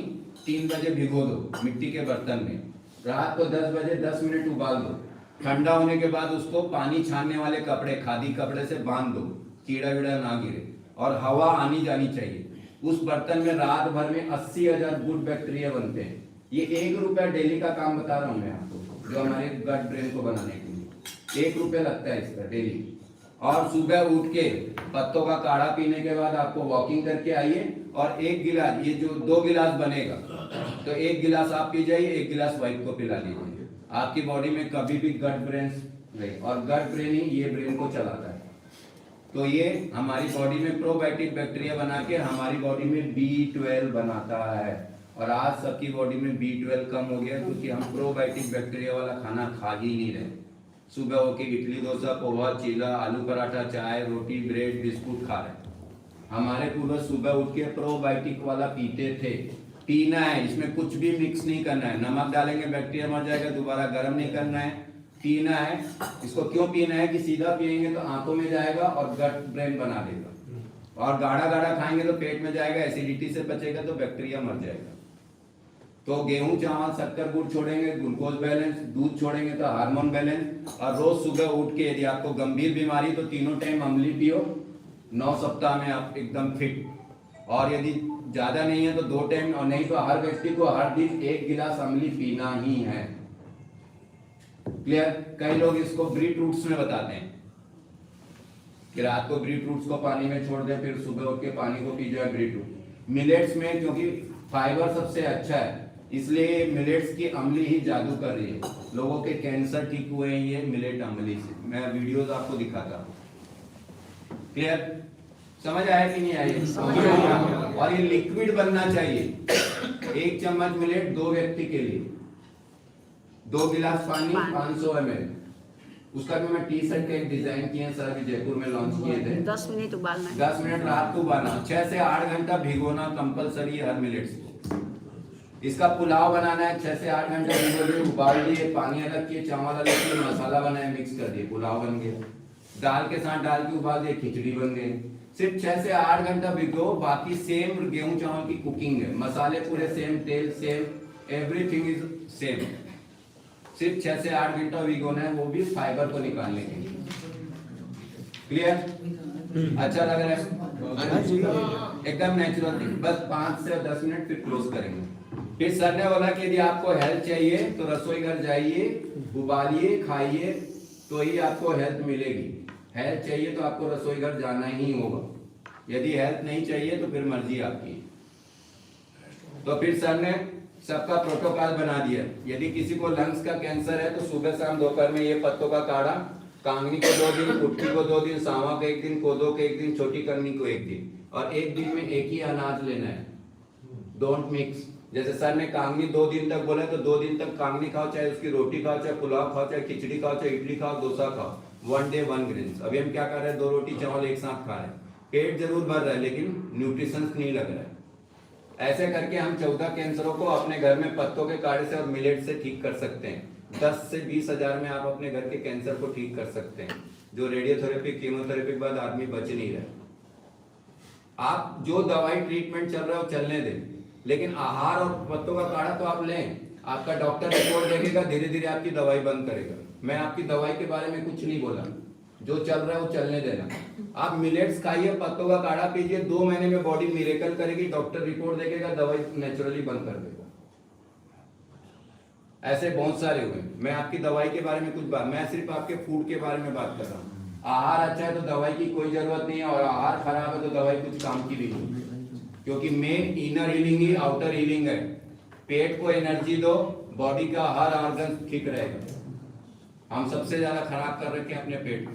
3 बजे भिगो दो मिट्टी के बर्तन में, रात को 10 बजे 10 मिनट उबाल दो। ठंडा होने के बाद उसको पानी छानने वाले कपड़े, खादी कपड़े से बांध दो, कीड़ा वीड़ा ना गिरे, और हवा आनी जानी चाहिए। उस बर्तन में रात भर में 80,000 गुड बैक्टीरिया बनते हैं। ये 1 रुपया डेली का काम बता रहा हूँ मैं आपको, जो हमारे गट ब्रेन को बनाने के लिए 1 रुपया लगता है इसका डेली। और सुबह उठ के पत्तों का काढ़ा पीने के बाद आपको वॉकिंग करके आइए, और 1 गिलास, ये जो 2 गिलास बनेगा तो 1 गिलास आप पी जाइए, 1 गिलास वाइफ को पिला दीजिए। आपकी बॉडी में कभी भी गट ब्रेन नहीं, और गट ब्रेन ही ये ब्रेन को चलाता है। तो ये हमारी बॉडी में प्रोबायोटिक बैक्टीरिया बना के हमारी बॉडी में B12 बनाता है। और आज सबकी बॉडी में B12 कम हो गया, क्योंकि हम प्रोबायोटिक बैक्टीरिया वाला खाना खा ही नहीं रहे। सुबह होके इडली डोसा, पोहा, चीला, आलू पराठा, चाय, रोटी, ब्रेड, बिस्कुट खा रहे हैं। हमारे पूर्वज सुबह उठ के प्रोबायोटिक वाला पीते थे। पीना है, इसमें कुछ भी मिक्स नहीं करना है। नमक डालेंगे बैक्टीरिया मर जाएगा, दोबारा गर्म नहीं करना है, पीना है। इसको क्यों पीना है कि सीधा पिएंगे तो आंतों में जाएगा और गट ब्रेन बना देगा, और गाढ़ा गाढ़ा खाएंगे तो पेट में जाएगा, एसिडिटी से बचेगा तो बैक्टीरिया मर जाएगा। तो गेहूं चावल शक्कर गुड़ छोड़ेंगे, ग्लूकोज बैलेंस, दूध छोड़ेंगे तो हार्मोन बैलेंस। और रोज सुबह उठ के यदि आपको गंभीर बीमारी तो तीनों टाइम अमली पियो, 9 सप्ताह में आप एकदम फिट। और यदि ज्यादा नहीं है तो 2 टाइम, और नहीं तो हर व्यक्ति को हर दिन 1 गिलास अमली पीना ही है। क्लियर? कई लोग इसको बीट रूट्स में बताते हैं कि रात को बीट रूट्स को पानी में छोड़ दें, फिर सुबह उठ के पानी को पी जाए बीट रूट। मिलेट्स में क्योंकि फाइबर सबसे अच्छा है, इसलिए मिलेट्स की अमली ही जादू कर रही है। लोगों के कैंसर ठीक हुए हैं ये मिलेट अमली से। मैं वीडियोस आपको दिखाता हूँ। क्लियर? समझ आया कि नहीं आया? और ये लिक्विड बनना चाहिए। 1 चम्मच मिलेट 2 व्यक्ति के लिए, 2 गिलास पानी, 500 ml। उसका भी मैं टी शर्ट के डिजाइन किए सर, अभी जयपुर में लॉन्च किए थे।
10 मिनट उबालना है।
10 मिनट रात को उबालना, 6 से 8 घंटा भिगोना कंपलसरी है हर मिलेट्स को। इसका पुलाव बनाना है, 6 से 8 घंटा भिगो लिए, उबाल लिए, पानी अलग किए, चावल अलग किए, मसाला बनाया, मिक्स कर दिए, पुलाव बन गया। दाल के साथ डाल के उबाल दिए, खिचड़ी बन गई। सिर्फ 6 से 8 घंटा भिगो, बाकी सेम गेहूं चावल की कुकिंग है, मसाले पूरे सेम, तेल सेम, एवरीथिंग इज सेम। सिर्फ 6 से 8 घंटा भिगोना है, वो भी फाइबर को निकालने के लिए। क्लियर? अच्छा लग रहा है? एकदम नेचुरल थिंग। बस 5 से 10 मिनट फिर क्लोज करेंगे। फिर सर ने बोला कि यदि आपको हेल्थ चाहिए तो रसोई घर जाइए, उबालिए, खाइए, तो ही आपको हेल्थ मिलेगी। हेल्थ चाहिए तो आपको रसोई घर जाना ही होगा। यदि हेल्थ नहीं चाहिए तो फिर मर्जी आपकी। तो फिर सर ने सबका प्रोटोकॉल बना दिया। यदि किसी को लंग्स का कैंसर है तो सुबह शाम दोपहर में ये पत्तों का काढ़ा, कांगनी को 2 दिन, कुटकी को 2 दिन, सांवा को 1 दिन, कोदो को 1 दिन, छोटी करनी को 1 दिन, और 1 दिन में एक ही अनाज लेना है। Don't mix. जैसे सर ने कांगनी 2 दिन तक बोला तो 2 दिन तक कांगनी खाओ, चाहे उसकी रोटी खाओ, चाहे पुलाव खाओ, चाहे खिचड़ी खाओ, चाहे इडली खाओ, डोसा खाओ। 1 डे 1 ग्रेन्स। अभी हम क्या कर रहे हैं, 2 रोटी चावल एक साथ खा रहे हैं, पेट जरूर भर रहा है लेकिन न्यूट्रिशन नहीं लग रहा है। ऐसे करके हम 14 कैंसरों को अपने घर में पत्तों के काढ़े से और मिलेट से ठीक कर सकते हैं। 10 से 20 हजार में आप अपने घर के कैंसर को ठीक कर सकते हैं, जो रेडियोथेरेपी, कीमोथेरेपी के बाद आदमी बच नहीं रहा। आप जो दवाई ट्रीटमेंट चल रहा है वो चलने दें, लेकिन आहार और पत्तों का काढ़ा तो आप लें। आपका डॉक्टर रिपोर्ट देखेगा, धीरे धीरे आपकी दवाई बंद करेगा। मैं आपकी दवाई के बारे में कुछ नहीं बोला, जो चल रहा है वो चलने देना। आप मिलेट्स खाइए, पत्तों का काढ़ा पीजिए, 2 महीने में बॉडी मिरेकल करेगी, डॉक्टर रिपोर्ट देखेगा, दवाई नेचुरली बंद कर देगा। ऐसे बहुत सारे हुए। मैं आपकी दवाई के बारे में कुछ बात, मैं सिर्फ आपके फूड के बारे में बात कर रहा हूँ। आहार अच्छा है तो दवाई की कोई जरूरत नहीं है, और आहार खराब है तो दवाई कुछ काम की भी नहीं, क्योंकि मेन इनर हीलिंग ही आउटर हीलिंग है। पेट को एनर्जी दो, बॉडी का हर ऑर्गन ठीक रहेगा। हम सबसे ज्यादा खराब कर रखे हैं अपने पेट को।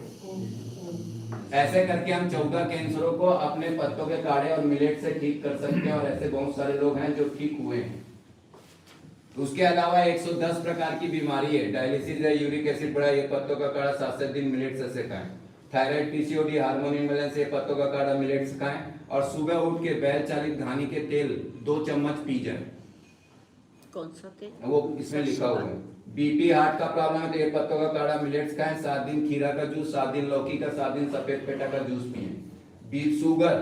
ऐसे करके हम 14 कैंसरों को अपने पत्तों के काढ़े और मिलेट से ठीक कर सकते हैं, और ऐसे बहुत सारे लोग हैं जो ठीक हुए हैं। उसके अलावा 110 प्रकार की बीमारी है, डायलिसिस है, यूरिक एसिड बढ़ा, ये पत्तों का काढ़ा 7 दिन मिलेट से खाएं। थायराइड, पीसीओडी, हार्मोन इम्बैलेंस, ये पत्तों का काढ़ा मिलेट से खाएं। और सुबह उठ के बैल चालित घानी के तेल 2 चम्मच पी जाए।
कौन सा तेल?
वो इसमें लिखा हुआ है। बीपी, हार्ट का प्रॉब्लम है तो ये पत्तों का काढ़ा मिलेट्स खाएं। 7 दिन खीरा का जूस, 7 दिन लौकी का, 7 दिन सफेद पेटा का जूस पिए। बीपी, शुगर,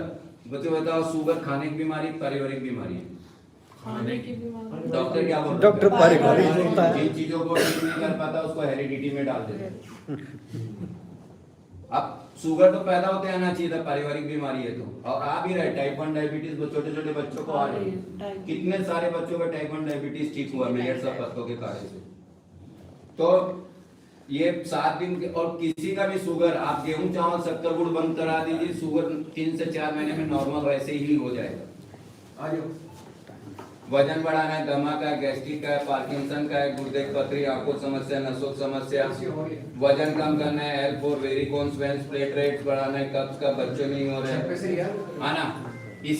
बच्चों बताओ, शुगर खाने की बीमारी, पारिवारिक बीमारी है?
खाने की बीमारी।
डॉक्टर क्या बोलता है?
डॉक्टर पारिवारिक होता है।
जिन चीजों को ठीक नहीं कर पाता उसको हेरिडिटी में डाल देते हैं। अब शुगर तो पैदा होते आना चाहिए था, पारिवारिक बीमारी है तो, और आ भी रहे। टाइप 1 डायबिटीज छोटे छोटे बच्चों को आ रही है। कितने सारे बच्चों का टाइप 1 डायबिटीज ठीक हुआ मिलेट्स और पत्तों के काढ़े से। तो ये 7 दिन के, और किसी का भी शुगर, आप गेहूं चावल शक्कर गुड़ बंद करा दीजिए, शुगर 3 से 4 महीने में नॉर्मल वैसे ही हो जाएगा। आ जाओ। वजन बढ़ाना है, दमा का, गैस्ट्रिक का, पार्किंसन का है, गुर्दे की पथरी, आंखों समस्या, नसों समस्या, वजन कम करना है, L4, वेरिकोन्स वेन्स, प्लेटलेट्स बढ़ाना है, कब्ज का, बच्चे नहीं हो रहे हैं, है ना,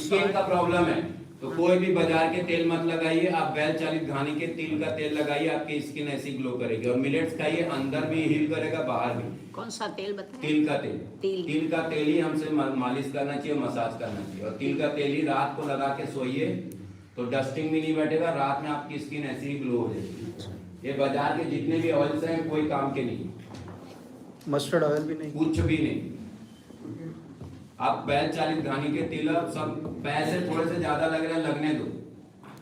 स्किन का प्रॉब्लम है, तो कोई भी बाजार के तेल मत लगाइए, आप बैल चालित घानी के तिल का तेल लगाइए, आपकी स्किन ऐसी ग्लो करेगी। और मिलेट्स खाइए, अंदर भी हील करेगा, बाहर भी।
कौन सा तेल बताएं?
तिल का तेल।
तिल।
तिल का तेल ही हमसे मालिश करना चाहिए, मसाज करना चाहिए। और तिल का तेल ही रात को लगा के सोइए, तो डस्टिंग भी नहीं बैठेगा, रात में आपकी स्किन ऐसी ही ग्लो हो जाएगी। ये बाजार के जितने भी ऑयल्स हैं कोई काम के नहीं,
मस्टर्ड ऑयल भी नहीं,
कुछ भी नहीं। आप बैल चालित घानी के तिल, सब पैसे थोड़े से ज्यादा लग रहे हैं, लगने दो,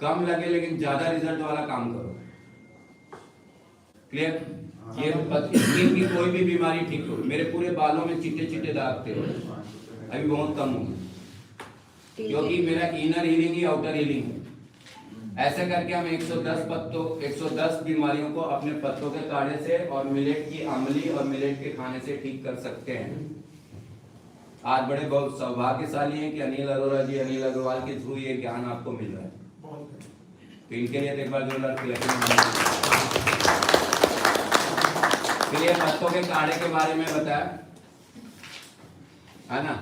कम लगे लेकिन ज्यादा रिजल्ट वाला काम करो। क्लियर? ये स्किन की कोई भी बीमारी ठीक हो। मेरे पूरे बालों में चिट्टे चिट्टे दाग थे, अभी बहुत कम हो गए, क्योंकि मेरा इनर हीलिंग ही आउटर हीलिंग है। ऐसे करके हम 110 बीमारियों को अपने पत्तों के काढ़े से और मिलेट की अमली और मिलेट के खाने से ठीक कर सकते हैं। आज बड़े बहुत सौभाग्यशाली हैं कि अनिल अरोड़ा जी, अनिल अग्रवाल के थ्रू ये ज्ञान आपको मिल रहा है। तो इनके लिए एक बार जोरदार क्लियर। पत्तों के काढ़े के बारे में बताया है ना।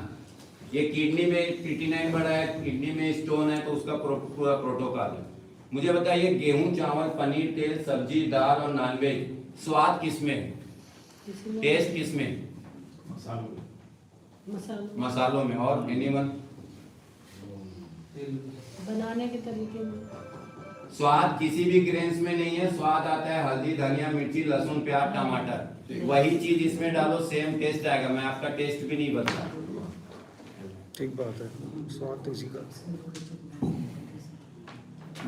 ये किडनी में क्रिएटिनिन बढ़ा है, किडनी में स्टोन है, तो उसका पूरा प्रोटोकॉल है। मुझे बताइए, गेहूं, चावल, पनीर, तेल, सब्जी, दाल और नॉनवेज, स्वाद किसमें, टेस्ट किसमें? मसालों में। और एनीवन?
बनाने के तरीके में।
स्वाद किसी भी ग्रेन्स में नहीं है। स्वाद आता है हल्दी, धनिया, मिर्ची, लहसुन, प्याज, टमाटर। वही चीज इसमें डालो, सेम टेस्ट आएगा। मैं आपका टेस्ट भी नहीं बदला।
ठीक बात है, स्वाद तो इसी का।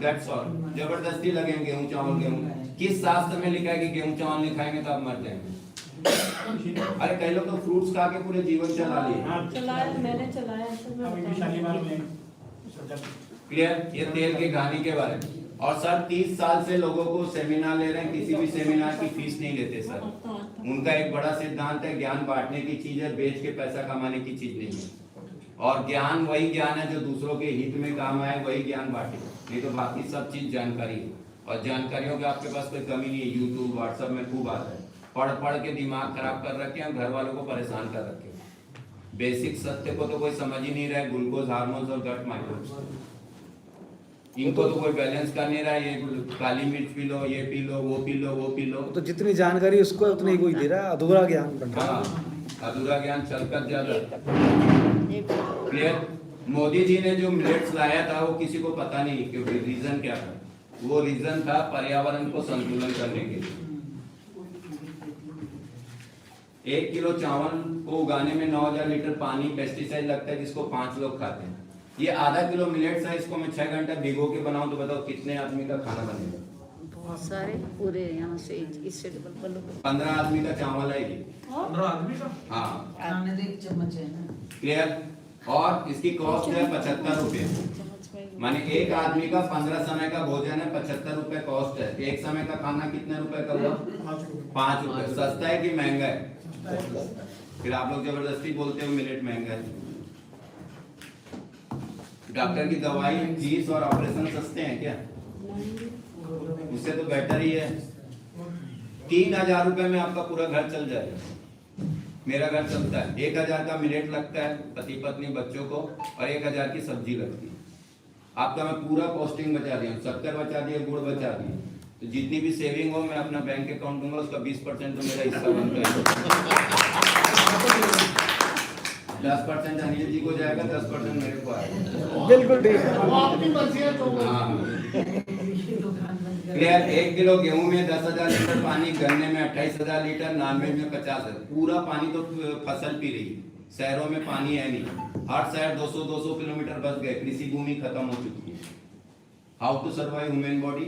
That's all। जबरदस्ती लगे गेहूं चावल, गेहूं किस शास्त्र में लिखा है कि गेहूं चावल नहीं खाएंगे तो आप मर जाएंगे? अरे कई लोग तो फ्रूट्स खा के पूरे जीवन चला लिए।
चलाया, मैंने चलाया तो मैं बताऊंगी।
क्लियर? ये तेल के घानी के बारे में। और सर 30 साल से लोगों को सेमिनार ले रहे हैं, किसी भी सेमिनार की फीस नहीं लेते सर। उनका एक बड़ा सिद्धांत है, ज्ञान बांटने की चीज है, बेच के पैसा कमाने की चीज नहीं है। और ज्ञान वही ज्ञान है जो दूसरों के हित में काम आए, वही ज्ञान बांटे। नहीं तो बाकी सब चीज जानकारी है, और जानकारियों की आपके पास कोई कमी नहीं है। यूट्यूब, व्हाट्सएप में खूब आता है। पढ़ पढ़ के दिमाग खराब कर रखे हैं, घर वालों को परेशान कर रखे हैं। बेसिक सत्य को तो कोई समझ ही नहीं रहा है। ग्लूकोज हार्मोन्स और गट माइक्रोब्स, इनको तो कोई बैलेंस कर नहीं रहा है। ये काली मिर्च पी लो, ये पी लो, वो पी लो, वो पी लो।
तो जितनी जानकारी उसको उतनी कोई दे रहा है, अधूरा ज्ञान बन रहा है।
हाँ, अधूरा ज्ञान चलकर ज्यादा। क्लियर? मोदी जी ने जो मिलेट्स लाया था वो किसी को पता नहीं कि रीजन क्या था। वो रीजन था पर्यावरण को संतुलन करने के लिए। 1 किलो चावल को उगाने में 9000 लीटर पानी, पेस्टिसाइड लगता है, जिसको 5 लोग खाते हैं। ये आधा किलो मिलेट्स है, इसको मैं 6 घंटा भिगो के बनाऊं तो बताओ कितने आदमी का खाना बनेगा?
बहुत सारे पूरे यहाँ से इससे डबल
15 आदमी का चावल है ये।
15 आदमी का?
हाँ,
खाने दे एक चम्मच है ना।
क्लियर? और इसकी कॉस्ट है 75 रुपए। माने एक आदमी का 15 समय का भोजन है, 75 रुपए कॉस्ट है। एक समय का खाना कितने रुपए का हुआ? 5 रुपए। सस्ता है कि महंगा है? फिर आप लोग जबरदस्ती बोलते हो मिलेट महंगा है। डॉक्टर की दवाई, फीस और ऑपरेशन सस्ते हैं क्या? उससे तो बेटर ही है। 3000 रुपए में आपका पूरा घर चल जाएगा। मेरा घर चलता है, 1000 का मिलेट लगता है पति पत्नी बच्चों को, और 1000 की सब्जी लगती है। आपका मैं पूरा कॉस्टिंग बचा दिया, शक्कर बचा दिया, गुड़ बचा दिया। तो जितनी भी सेविंग हो मैं अपना बैंक अकाउंट दूंगा, उसका 20% तो मेरा हिस्सा बनता है। 10% अनिल जी को जाएगा, 10% मेरे को आएगा।
बिल्कुल ठीक है।
वो आपकी मर्जी है तो
क्लियर? 1 किलो गेहूं में 10,000 लीटर पानी, गन्ने में 28,000 लीटर, नॉनवेज में 50,000। पूरा पानी तो फसल पी रही है। शहरों में पानी है नहीं, हर शहर 200 किलोमीटर बच गए, कृषि भूमि खत्म हो चुकी है। How to survive human body?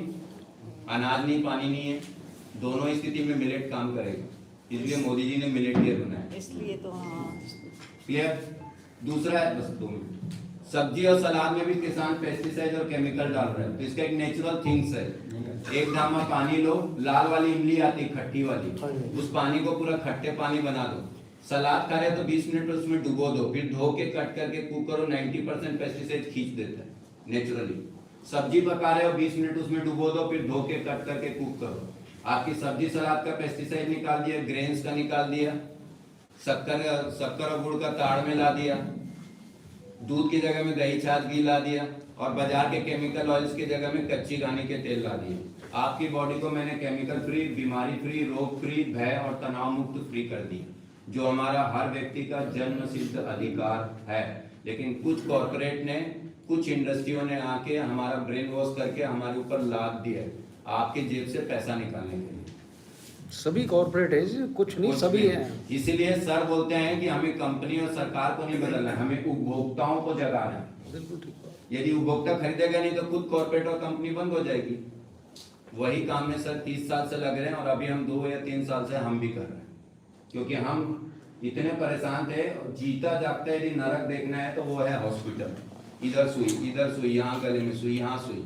अनाज नहीं, पानी नहीं है, दोनों स्थिति में मिलेट काम करेगा। इसलिए मोदी जी ने मिलेट ईयर बनाया।
इसलिए तो हाँ।
क्लियर? दूसरा है, बस 2 मिनट, सब्जी और सलाद में भी किसान पेस्टिसाइड और केमिकल डाल रहे हैं, तो इसका एक नेचुरल थिंग्स है। एक दामा पानी लो, लाल वाली इमली आती है खट्टी वाली, उस पानी को पूरा खट्टे पानी बना दो। सलाद खा रहे तो 20 मिनट उसमें डुबो दो, फिर धो के कट करके कुक करो। 90% पेस्टिसाइड खींच देता है नेचुरली। सब्जी पका रहे हो, 20 मिनट उसमें डुबो दो, फिर धो के कट करके कुक करो। आपकी सब्जी सलाद का पेस्टिसाइड निकाल दिया, ग्रेन्स का निकाल दिया, शक्कर और गुड़ का ताड़ में ला दिया। दूध की जगह में दही छाछ घी ला दिया और बाजार के केमिकल ऑयल्स की जगह में कच्ची घानी के तेल ला दिए। आपकी बॉडी को मैंने केमिकल फ्री, बीमारी फ्री, रोग फ्री, भय और तनाव मुक्त फ्री कर दी, जो हमारा हर व्यक्ति का जन्म सिद्ध अधिकार है। लेकिन कुछ कॉर्पोरेट ने, कुछ इंडस्ट्रियों ने आके हमारा ब्रेन वॉश करके हमारे ऊपर लाद दिया है आपके जेब से पैसा निकालने के लिए।
सभी कॉर्पोरेट है, कुछ नहीं, सभी हैं।
इसीलिए सर बोलते हैं कि हमें कंपनी और सरकार को नहीं बदलना है, हमें उपभोक्ताओं को जगाना है।
बिल्कुल ठीक बात।
यदि उपभोक्ता खरीदेगा नहीं तो खुद कॉर्पोरेट और कंपनी बंद हो जाएगी। वही काम में सर 30 साल से लग रहे हैं और अभी हम 2 या 3 साल से हम भी कर रहे हैं, क्योंकि हम इतने परेशान थे। जीता जागता यदि नरक देखना है तो वो है हॉस्पिटल। इधर सुई, यहाँ गले में सुई, यहाँ सुई।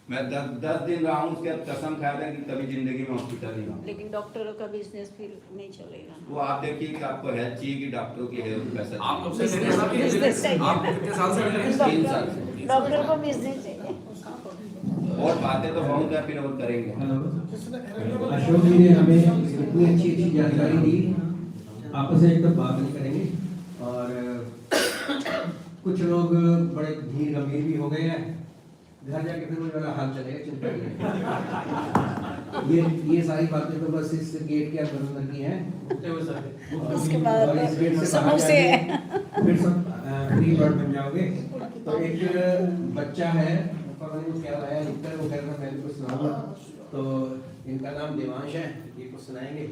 मैं 10 दिन रहा हूँ, उसके बाद कसम खाया था कि कभी जिंदगी में हॉस्पिटल नहीं आऊंगा।
लेकिन डॉक्टरों का बिजनेस फिर नहीं चलेगा।
वो आप देखिए कि आपको हेल्थ चाहिए कि डॉक्टरों की हेल्थ पैसा
आप कब
चाहिए।
से मेरे साथ ये-
बिजनेस चाहिए।
आप कितने साल से मेरे
3 साल से।
डॉक्टर को बिजनेस चाहिए।
और बातें तो बहुत है, फिर और करेंगे।
हेलो, अशोक जी ने हमें इतनी अच्छी अच्छी जानकारी दी, आपस में एकदम बात नहीं करेंगे। और कुछ लोग बड़े धीर गंभीर भी हो गए हैं, घर जाके फिर उनका हाल चलेगा, चिंता नहीं। ये सारी बातें तो बस इस गेट के अंदर की हैं।
उसके बाद
और इस गेट से बाहर
समोसे
जाके फिर सब फ्री बर्ड बन जाओगे। तो एक बच्चा है, पता नहीं क्या है, इधर वो कह रहा था मैं कुछ सुनाऊंगा। तो इनका नाम देवांश है, ये कुछ सुनाएंगे,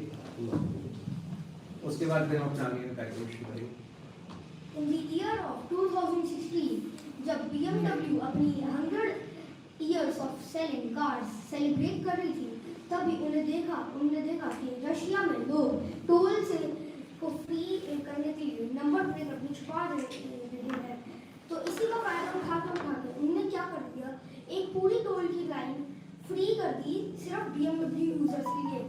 उसके बाद फिर हम अपना आगे का कार्यक्रम शुरू करेंगे।
In the year of 2016, जब BMW अपनी 100 years of selling cars celebrate कर रही थी, तभी उन्हें देखा कि रशिया में लोग टोल से को फ्री करने के लिए नंबर प्लेट अपनी छुपा रहे हैं। तो इसी का फायदा उठाकर उन्होंने क्या कर दिया, एक पूरी टोल की लाइन फ्री कर दी सिर्फ BMW यूजर्स के लिए।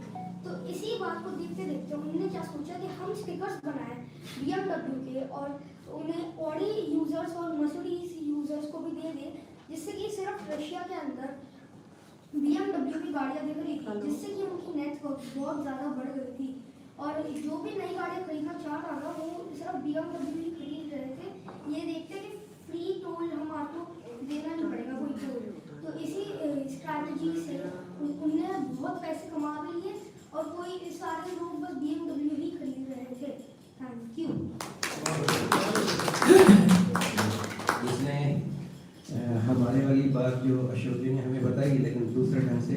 तो इसी बात को देखते देखते उन्होंने क्या सोचा कि हम स्टिकर्स बनाएं BMW के और उन्हें ऑडी यूजर्स और मर्सिडीज यूजर्स को भी दे दें, जिससे कि सिर्फ रशिया के अंदर BMW की गाड़ियां दिख रही थी, जिससे कि उनकी नेटवर्क बहुत ज़्यादा बढ़ गई थी। और जो भी नई गाड़ियाँ खरीदना चाह रहा था वो सिर्फ BMW ही खरीद रहे थे, ये देखते कि फ्री टोल हम आपको देना नहीं पड़ेगा कोई टोल। तो इसी स्ट्रैटेजी से उन्होंने बहुत पैसे कमा लिए और कोई सारे लोग बस BMW ही खरीद रहे थे। Thank you.
इसने हमारे वाली बात जो अशोक जी ने हमें बताई, लेकिन दूसरे ढंग से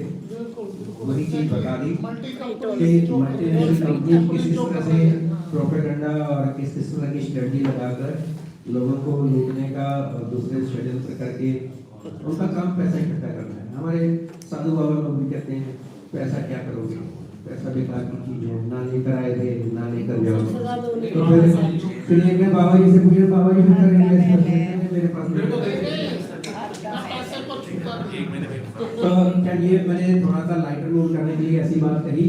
वही चीज बता दी कि मल्टीनेशनल कंपनी किस तरह से प्रोपेगेंडा और किस तरह की स्ट्रेटजी लगाकर लोगों को लूटने का और दूसरे षड्यंत्र करके उनका काम पैसा इकट्ठा करना है। हमारे साधु बाबा लोग भी कहते हैं पैसा क्या करोगे, पैसा बेकार की चीज है, ना लेकर आए थे ना लेकर जाओ। तो फिर एक मैं बाबा जी से पूछे, बाबा जी फिर करेंगे मेरे पास तो क्या ये मैंने थोड़ा सा लाइटर मूड करने के लिए ऐसी बात कही।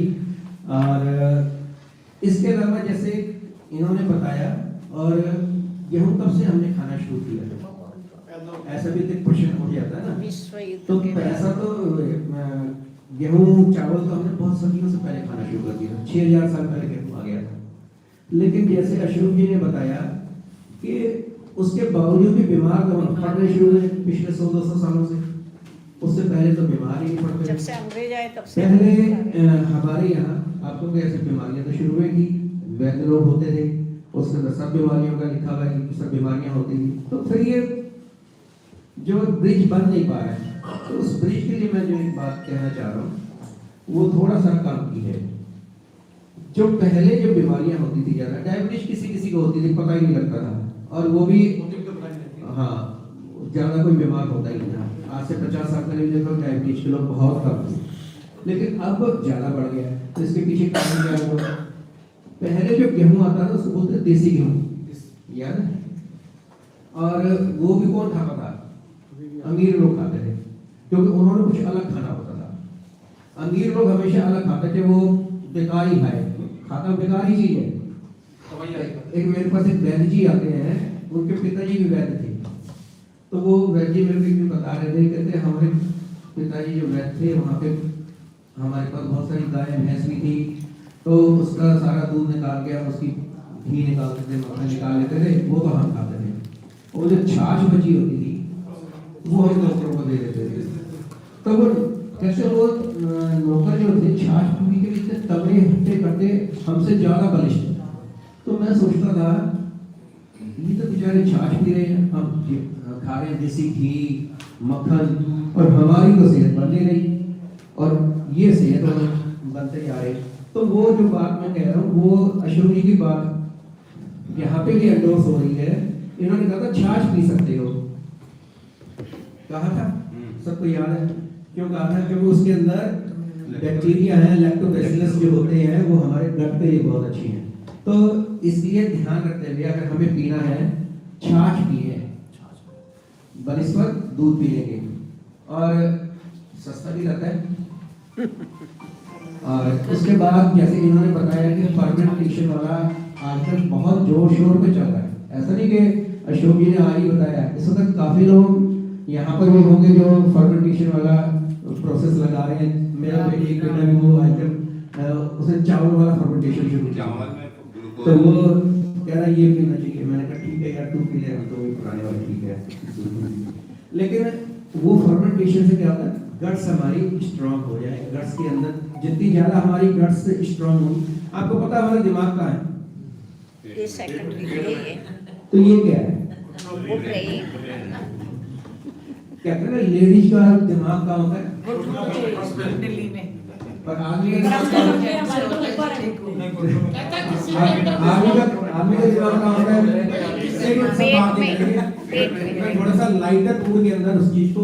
और इसके अलावा जैसे इन्होंने बताया, और गेहूं कब से हमने खाना शुरू किया, ऐसा भी एक क्वेश्चन हो जाता है ना। तो पैसा तो गेहूं चावल तो हमने बहुत सदियों से पहले खाना शुरू कर दिया, 6000 साल पहले गेहूं आ गया था। लेकिन जैसे अशोक जी ने बताया कि उसके बावजूद भी बीमार पड़ने शुरू हुए पिछले 100-200 सालों से, उससे पहले तो बीमार ही नहीं पड़ते।
जब से अंग्रेज आए तब से
पहले हमारे यहाँ आपको कैसे बीमारियां तो शुरू हुई कि वैद्य लोग होते थे, उसके अंदर सब बीमारियों का लिखा हुआ है कि सब बीमारियां होती थी। तो फिर ये जो ब्रिज बन नहीं पा रहा है, तो उस ब्रिज के लिए मैं जो एक बात कहना चाह रहा हूँ वो थोड़ा सा काम की है। जो पहले जो बीमारियां होती थी, ज्यादा डायबिटीज किसी किसी को होती थी, पता ही नहीं लगता था, और वो भी हाँ ज्यादा कोई बीमार होता ही नहीं था। आज से 50 साल पहले देखो डायबिटीज के लोग बहुत कम थे, लेकिन अब ज्यादा बढ़ गया है। तो इसके पीछे कारण क्या हुआ? पहले जो गेहूं आता था उसको बोलते देसी गेहूं, याद है? और वो भी कौन खाता था? अमीर लोग खाते थे, क्योंकि उन्होंने कुछ अलग खाना होता था। अमीर लोग हमेशा अलग खाते थे, वो बेकार ही खाए, खाता बेकार ही चीज है। एक मेरे पास एक वैद्य जी आते हैं, उनके पिताजी भी वैद्य थे। तो वो वैद्य जी मेरे को बता रहे थे, कहते हमारे पिताजी जो वैद्य थे वहाँ पे हमारे पास बहुत सारी गाय भैंस भी थी, तो उसका सारा दूध निकाल के हम उसकी घी निकालते थे, मक्खन निकाल लेते थे, वो तो हम खाते थे। वो जो छाछ बची होती थी वो हम नौकरों को दे देते थे। तो वो कैसे वो नौकर जो थे छाछ पीने के लिए इतने तगड़े हट्टे कट्टे हमसे ज्यादा बलिष्ठ। तो मैं सोचता था ये तो बेचारे छाछ पी रहे हैं, हम खा रहे हैं देसी घी मक्खन, और हमारी तो सेहत बन नहीं रही और ये सेहत बनते जा रहे। तो वो जो बात मैं कह रहा हूँ वो अशोक जी की बात यहाँ पे भी एंडोर्स हो रही है। इन्होंने कहा था छाछ पी सकते हो, कहा था, सबको याद है क्यों कहा था? क्योंकि उसके अंदर बैक्टीरिया है, लैक्टोबैसिलस जो होते हैं वो हमारे गट के लिए बहुत अच्छी हैं। तो इसलिए ध्यान रखते हुए अगर हमें पीना है छाछ पिए, बनिस्पत दूध पीने के, और सस्ता भी रहता है। और उसके बाद जैसे इन्होंने बताया कि फर्मेंटेशन वाला आजकल बहुत जोर शोर पे चल रहा है। ऐसा नहीं कि अशोक जी ने आज ही बताया, इस वक्त काफी लोग यहाँ पर भी होंगे जो फर्मेंटेशन वाला प्रोसेस लगा रहे हैं। मेरा बेटी एक बेटा भी वो आजकल उसने चावल वाला फर्मेंटेशन शुरू किया, तो वो कह रहा है ये पीना चाहिए। मैंने कहा ठीक है यार तू पी ले, तो वही पुराने वाले ठीक है। लेकिन वो फर्मेंटेशन से क्या होता है, गट्स हमारी स्ट्रांग हो जाए। गट्स के अंदर जितनी ज्यादा हमारी गट्स स्ट्रांग होगी, आपको पता है हमारा दिमाग कहाँ है?
ये सेकंडरी है,
तो ये क्या है?
वो ब्रेन,
कहते हैं ना लेडीज का दिमाग कहाँ होता है?
दिल्ली में
पर आदमी का दिमाग कहाँ होता है?
हमारे को ऊपर है।
कहता है किसी के
आदमी का दिमाग कहाँ होता है? एक मिनट सब बात नहीं करेंगे। मैं थोड़ा सा लाइटर मूड के अंदर उस चीज को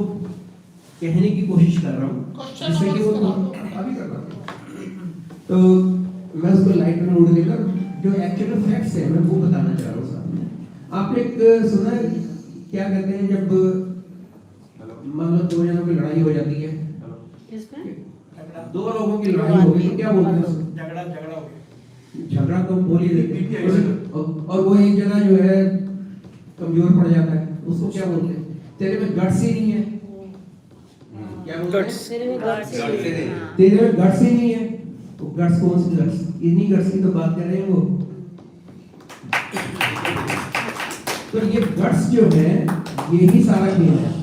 कहने की कोशिश कर रहा हूँ, जिससे कि वो अभी कर रहा हूँ। तो मैं उसको लाइटर मूड देकर जो एक्चुअल फैक्ट्स है मैं वो बताना चाह रहा हूँ सामने। आपने एक सुना है क्या कहते हैं जब मान लो दो जनों की लड़ाई हो जाती है,
किसमें?
दो लोगों की लड़ाई हो गई तो क्या बोलते हैं उसको? झगड़ा तो बोल ही देते हैं। और वो एक जना जो है कमजोर पड़ जाता है, उसको क्या बोलते हैं? तेरे में गट्स ही नहीं है। क्या बोलते हैं?
तेरे में गट्स है।
तेरे में गट्स ही नहीं है। तो गट्स कौन सी गट्स? इन्हीं गट्स की तो बात कर रहे हैं वो। तो ये गट्स जो है यही सारा खेल है।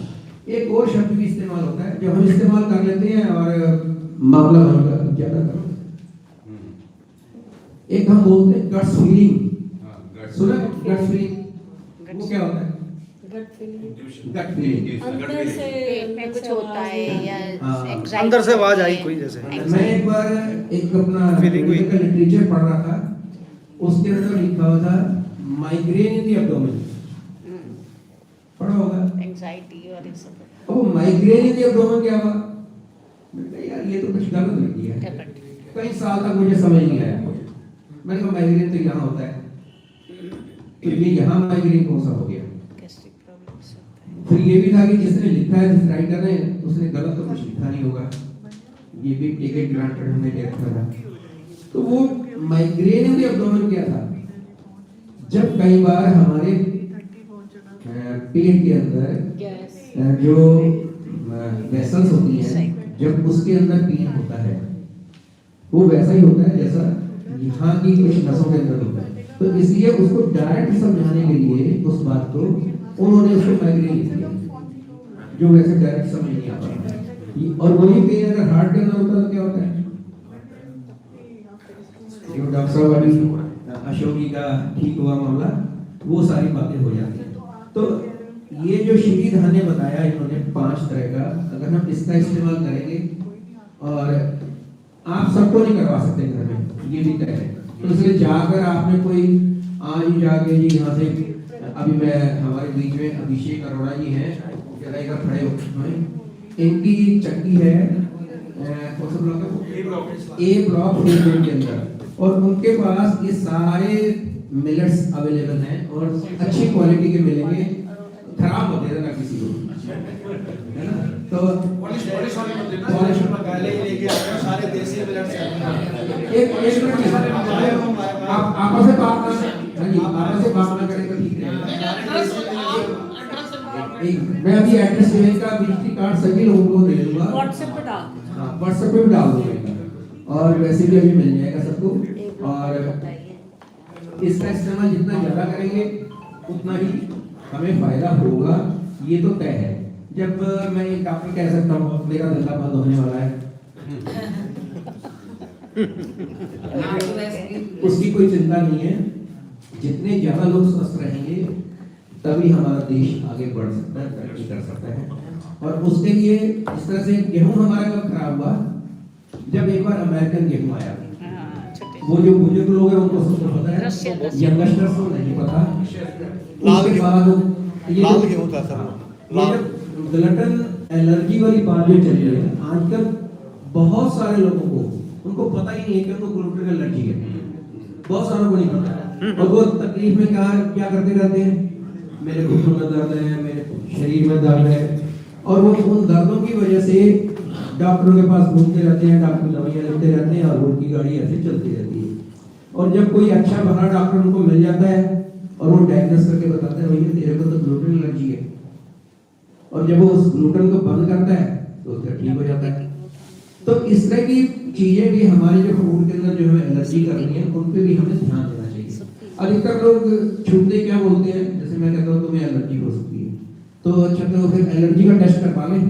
एक और शब्द भी इस्तेमाल होता है जो हम इस्तेमाल कर लेते हैं और मामला हम ज्यादा करते हैं। एक हम बोलते हैं गट्स फीलिंग, सुना गट्स फीलिंग? वो क्या होता है?
Gut feeling,
gut feeling.
अंदर से
पेट में कुछ होता है या anxiety
अंदर से आवाज आई
होती
कोई
है।
जैसे।
मैं एक बार एक अपना
Feeling हुई।
मेडिकल लिटरेचर पढ़ रहा था, उसके अंदर लिखा हुआ था माइग्रेन इन द एब्डोमेन। पढ़ा होगा?
एंजाइटी और ये सब
अब माइग्रेन इन द एब्डोमेन क्या हुआ? मैंने कहा यार ये तो कुछ गलत लिख दिया है। कई साल तक मुझे समझ नहीं आया। मैंने कहा माइग्रेन तो यहाँ होता है, तो ये यहाँ माइग्रेन कौन सा हो गया?
गैस्ट्रिक प्रॉब्लम्स होता है।
फिर ये भी था कि जिसने लिखा है, जिस राइटर ने, उसने गलत तो कुछ लिखा नहीं होगा, ये भी टेक इट ग्रांटेड हमने ले रखा था। तो वो माइग्रेन इन द एब्डोमेन क्या था? जब कई बार हमारे पेट के अंदर
गैस
जो वेसल्स होती हैं, जब उसके अंदर पेन होता है वो वैसा ही होता है जैसा यहाँ की कुछ नसों के अंदर होता है। तो इसलिए उसको डायरेक्ट समझाने के लिए उस बात को उन्होंने उसको माइग्रेन लिख दिया, जो वैसे डायरेक्ट समझ नहीं आ पाता। और वही पेन अगर हार्ट के अंदर होता है तो क्या होता है? जो डॉक्टर साहब अभी अशोक जी का ठीक हुआ मामला, वो सारी बातें हो जाती हैं। तो ये जो श्री धन ने बताया इन्होंने 5 तरह का, अगर हम इसका इस्तेमाल करेंगे, और आप सबको नहीं करवा सकते घर में, ये भी तय है। तो इसलिए जाकर आपने कोई आज ही जाके जी यहाँ से, अभी मैं हमारे बीच में अभिषेक अरोड़ा जी हैं, जरा एक खड़े हो, इनकी चक्की है कौन सा ब्लॉक है? ए ब्लॉक के अंदर, और उनके पास ये सारे मिलेट्स अवेलेबल हैं और अच्छी क्वालिटी के मिलेंगे, खराब होते ना किसी को, है ना? तो
सारे देसी मिलेट्स
एक मिनट आप आपस में बात ना, हाँ जी, आपस में बात ना करें तो ठीक है। मैं अभी एड्रेस का विजिटिंग कार्ड सभी लोगों को दे दूंगा,
व्हाट्सएप पे डाल,
हाँ व्हाट्सएप पे भी डाल दूंगा, और वैसे भी अभी मिल जाएगा सबको। और इसका इस्तेमाल जितना ज़्यादा करेंगे उतना ही हमें फायदा होगा, ये तो तय है। जब मैं एक डॉक्टर कह सकता हूँ मेरा धंधा बंद होने वाला है, उसकी कोई चिंता नहीं है। जितने ज्यादा लोग स्वस्थ रहेंगे तभी हमारा देश आगे बढ़ सकता है, तरक्की कर सकता है। और उसके लिए इस तरह से गेहूं हमारा कब खराब हुआ, जब एक बार अमेरिकन गेहूं आया। वो जो बुजुर्ग लोग हैं उनको सबको पता है, यंगस्टर्स को नहीं पता। उसके बाद ये
लाल गेहूं था सर, लाल
ग्लटन एलर्जी वाली बात जो चल रही है आजकल, बहुत सारे लोगों को उनको पता ही नहीं है कि उनको ग्लूटेन एलर्जी है। बहुत सारों को नहीं पता, और वो तकलीफ में क्या करते रहते हैं, मेरे घुटनों में दर्द है, मेरे शरीर में दर्द है, और वो उन दर्दों की वजह से डॉक्टरों के पास घूमते रहते हैं, डॉक्टर दवाइयाँ लेते रहते हैं, और उनकी गाड़ी ऐसे चलती रहती है। और जब कोई अच्छा भला डॉक्टर उनको मिल जाता है और वो डायग्नोस करके बताते हैं भैया तेरे को तो ग्लूटेन एलर्जी है, और जब वो उस ग्लूटेन को बंद करता है तो उसका ठीक हो जाता है। तो इस तरह की चीजें भी हमारे जो फूड के अंदर जो हमें एलर्जी कर रही है उन पे भी हमें ध्यान देना चाहिए। अधिकतर लोग छूटते क्या बोलते हैं, जैसे मैं कहता हूँ तुम्हें एलर्जी हो सकती है, तो अच्छा तो फिर एलर्जी का टेस्ट करवा लें।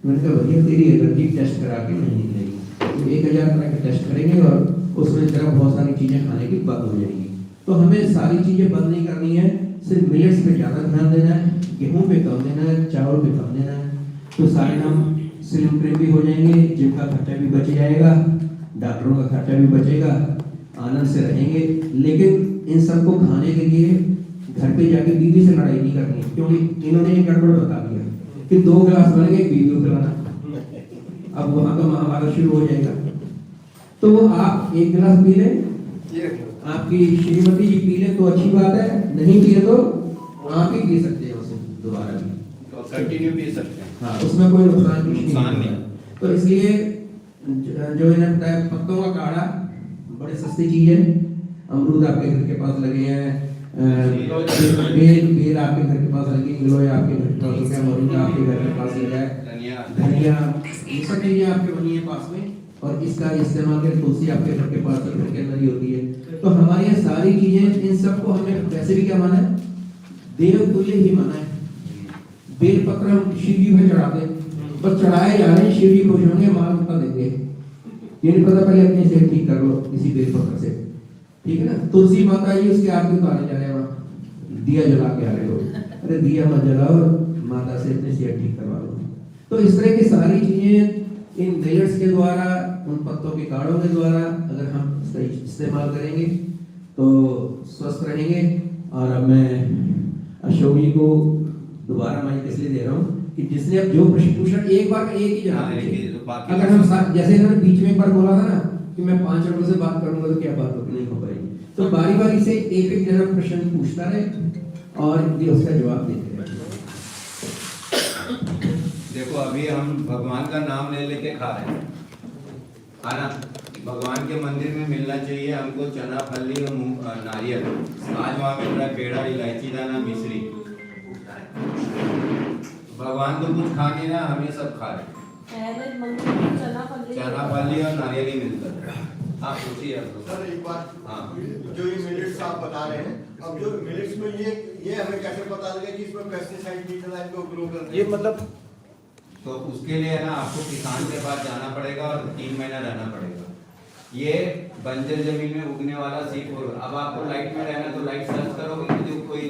मैंने कहा भैया तेरी एलर्जी टेस्ट करा के नहीं मिलेगी, तो 1000 तरह के टेस्ट करेंगे और उसमें तरह बहुत सारी चीजें खाने की बंद हो जाएंगी। तो हमें सारी चीजें बंद नहीं करनी है, सिर्फ मिलेट्स पे ज्यादा ध्यान देना है, गेहूं पे कम देना है, चावल पे कम देना है, तो सारे हम स्लिम ट्रिम भी हो जाएंगे, जिम का खर्चा भी बच जाएगा, डॉक्टरों का खर्चा भी बचेगा, आनंद से रहेंगे। लेकिन इन सबको खाने के लिए घर पे जाके बीवी से लड़ाई नहीं करनी, क्योंकि इन्होंने एक गड़बड़ बता दिया कि 2 गिलास बन गए बीवी को खिलाना, अब वहां का महाभारत शुरू हो जाएगा। तो आप 1 गिलास पी लें, आपकी श्रीमती जी पी ले तो अच्छी बात है, नहीं पिए तो आप ही पी सकते हैं उसे दोबारा भी,
तो कंटिन्यू पी सकते हैं।
हाँ, उसमें कोई नुकसान
नहीं।
तो इसलिए जो इन्हें बताया पत्तों का काढ़ा बड़ी सस्ती चीज है, अमरूद आपके घर के पास लगे हैं, बेल आपके घर के पास लगी, गिलोय आपके घर के पास हो गया, मोरिंगा आपके घर के पास लगा है, धनिया, ये सब चीजें आपके बनी है पास में, और इसका इस्तेमाल कर तुलसी आपके घर के पास घर के अंदर ही होती है। तो हमारी ये सारी चीजें, इन सबको हमें वैसे भी क्या माना है, देव तुल्य ही माना है। बेल पत्र हम शिव जी को चढ़ाते हैं, बस चढ़ाए जा रहे हैं, शिव जी खुश होंगे, माल कितना देंगे ये नहीं पता, पहले अपनी सेहत ठीक कर लो इसी बेल पत्र से, ठीक है ना। तुलसी माता जी उसके आरती उतारने जा रहे हैं, वहाँ दिया जला के आ रहे हो, अरे दिया मत जलाओ, माता से अपनी सेहत ठीक करवा लो। तो इस तरह की सारी चीजें इन मिलेट्स के द्वारा, उन पत्तों के काढ़ों के द्वारा अगर हम इसका इस्तेमाल करेंगे तो स्वस्थ रहेंगे। और अब मैं अशोक जी को दोबारा मैं इसलिए दे रहा हूँ कि जिसने अब जो प्रश्न एक बार का एक ही जवाब, अगर हम जैसे इन्होंने बीच में एक बार बोला था ना कि मैं 5 मिनट से बात करूंगा तो क्या बात नहीं हो पाएगी, तो बारी बारी से एक एक जना प्रश्न पूछता रहे और ये उसका जवाब देते रहे।
देखो अभी हम भगवान का नाम ले लेके खा रहे हैं, है ना। भगवान के मंदिर में मिलना चाहिए हमको चना फली और नारियल, आज वहाँ मिल रहा है पेड़ा, इलायची दाना, मिश्री। भगवान तो कुछ खा नहीं रहा, हमें सब खा रहे हैं, चना फली और नारियल ही मिलता है। हाँ पूछिए
सर एक बात,
हाँ
जो ये मिलेट्स आप बता रहे हैं, अब जो मिलेट्स में ये हमें कैसे पता लगे कि इसमें पेस्टिसाइड नहीं डला, इनको ग्रो करने, ये मतलब,
तो उसके लिए ना आपको किसान के पास जाना पड़ेगा और 3 महीना रहना पड़ेगा। ये बंजर जमीन में उगने वाला सीड। अब आपको लाइट में रहना तो लाइट सर्च करोगे कि जो कोई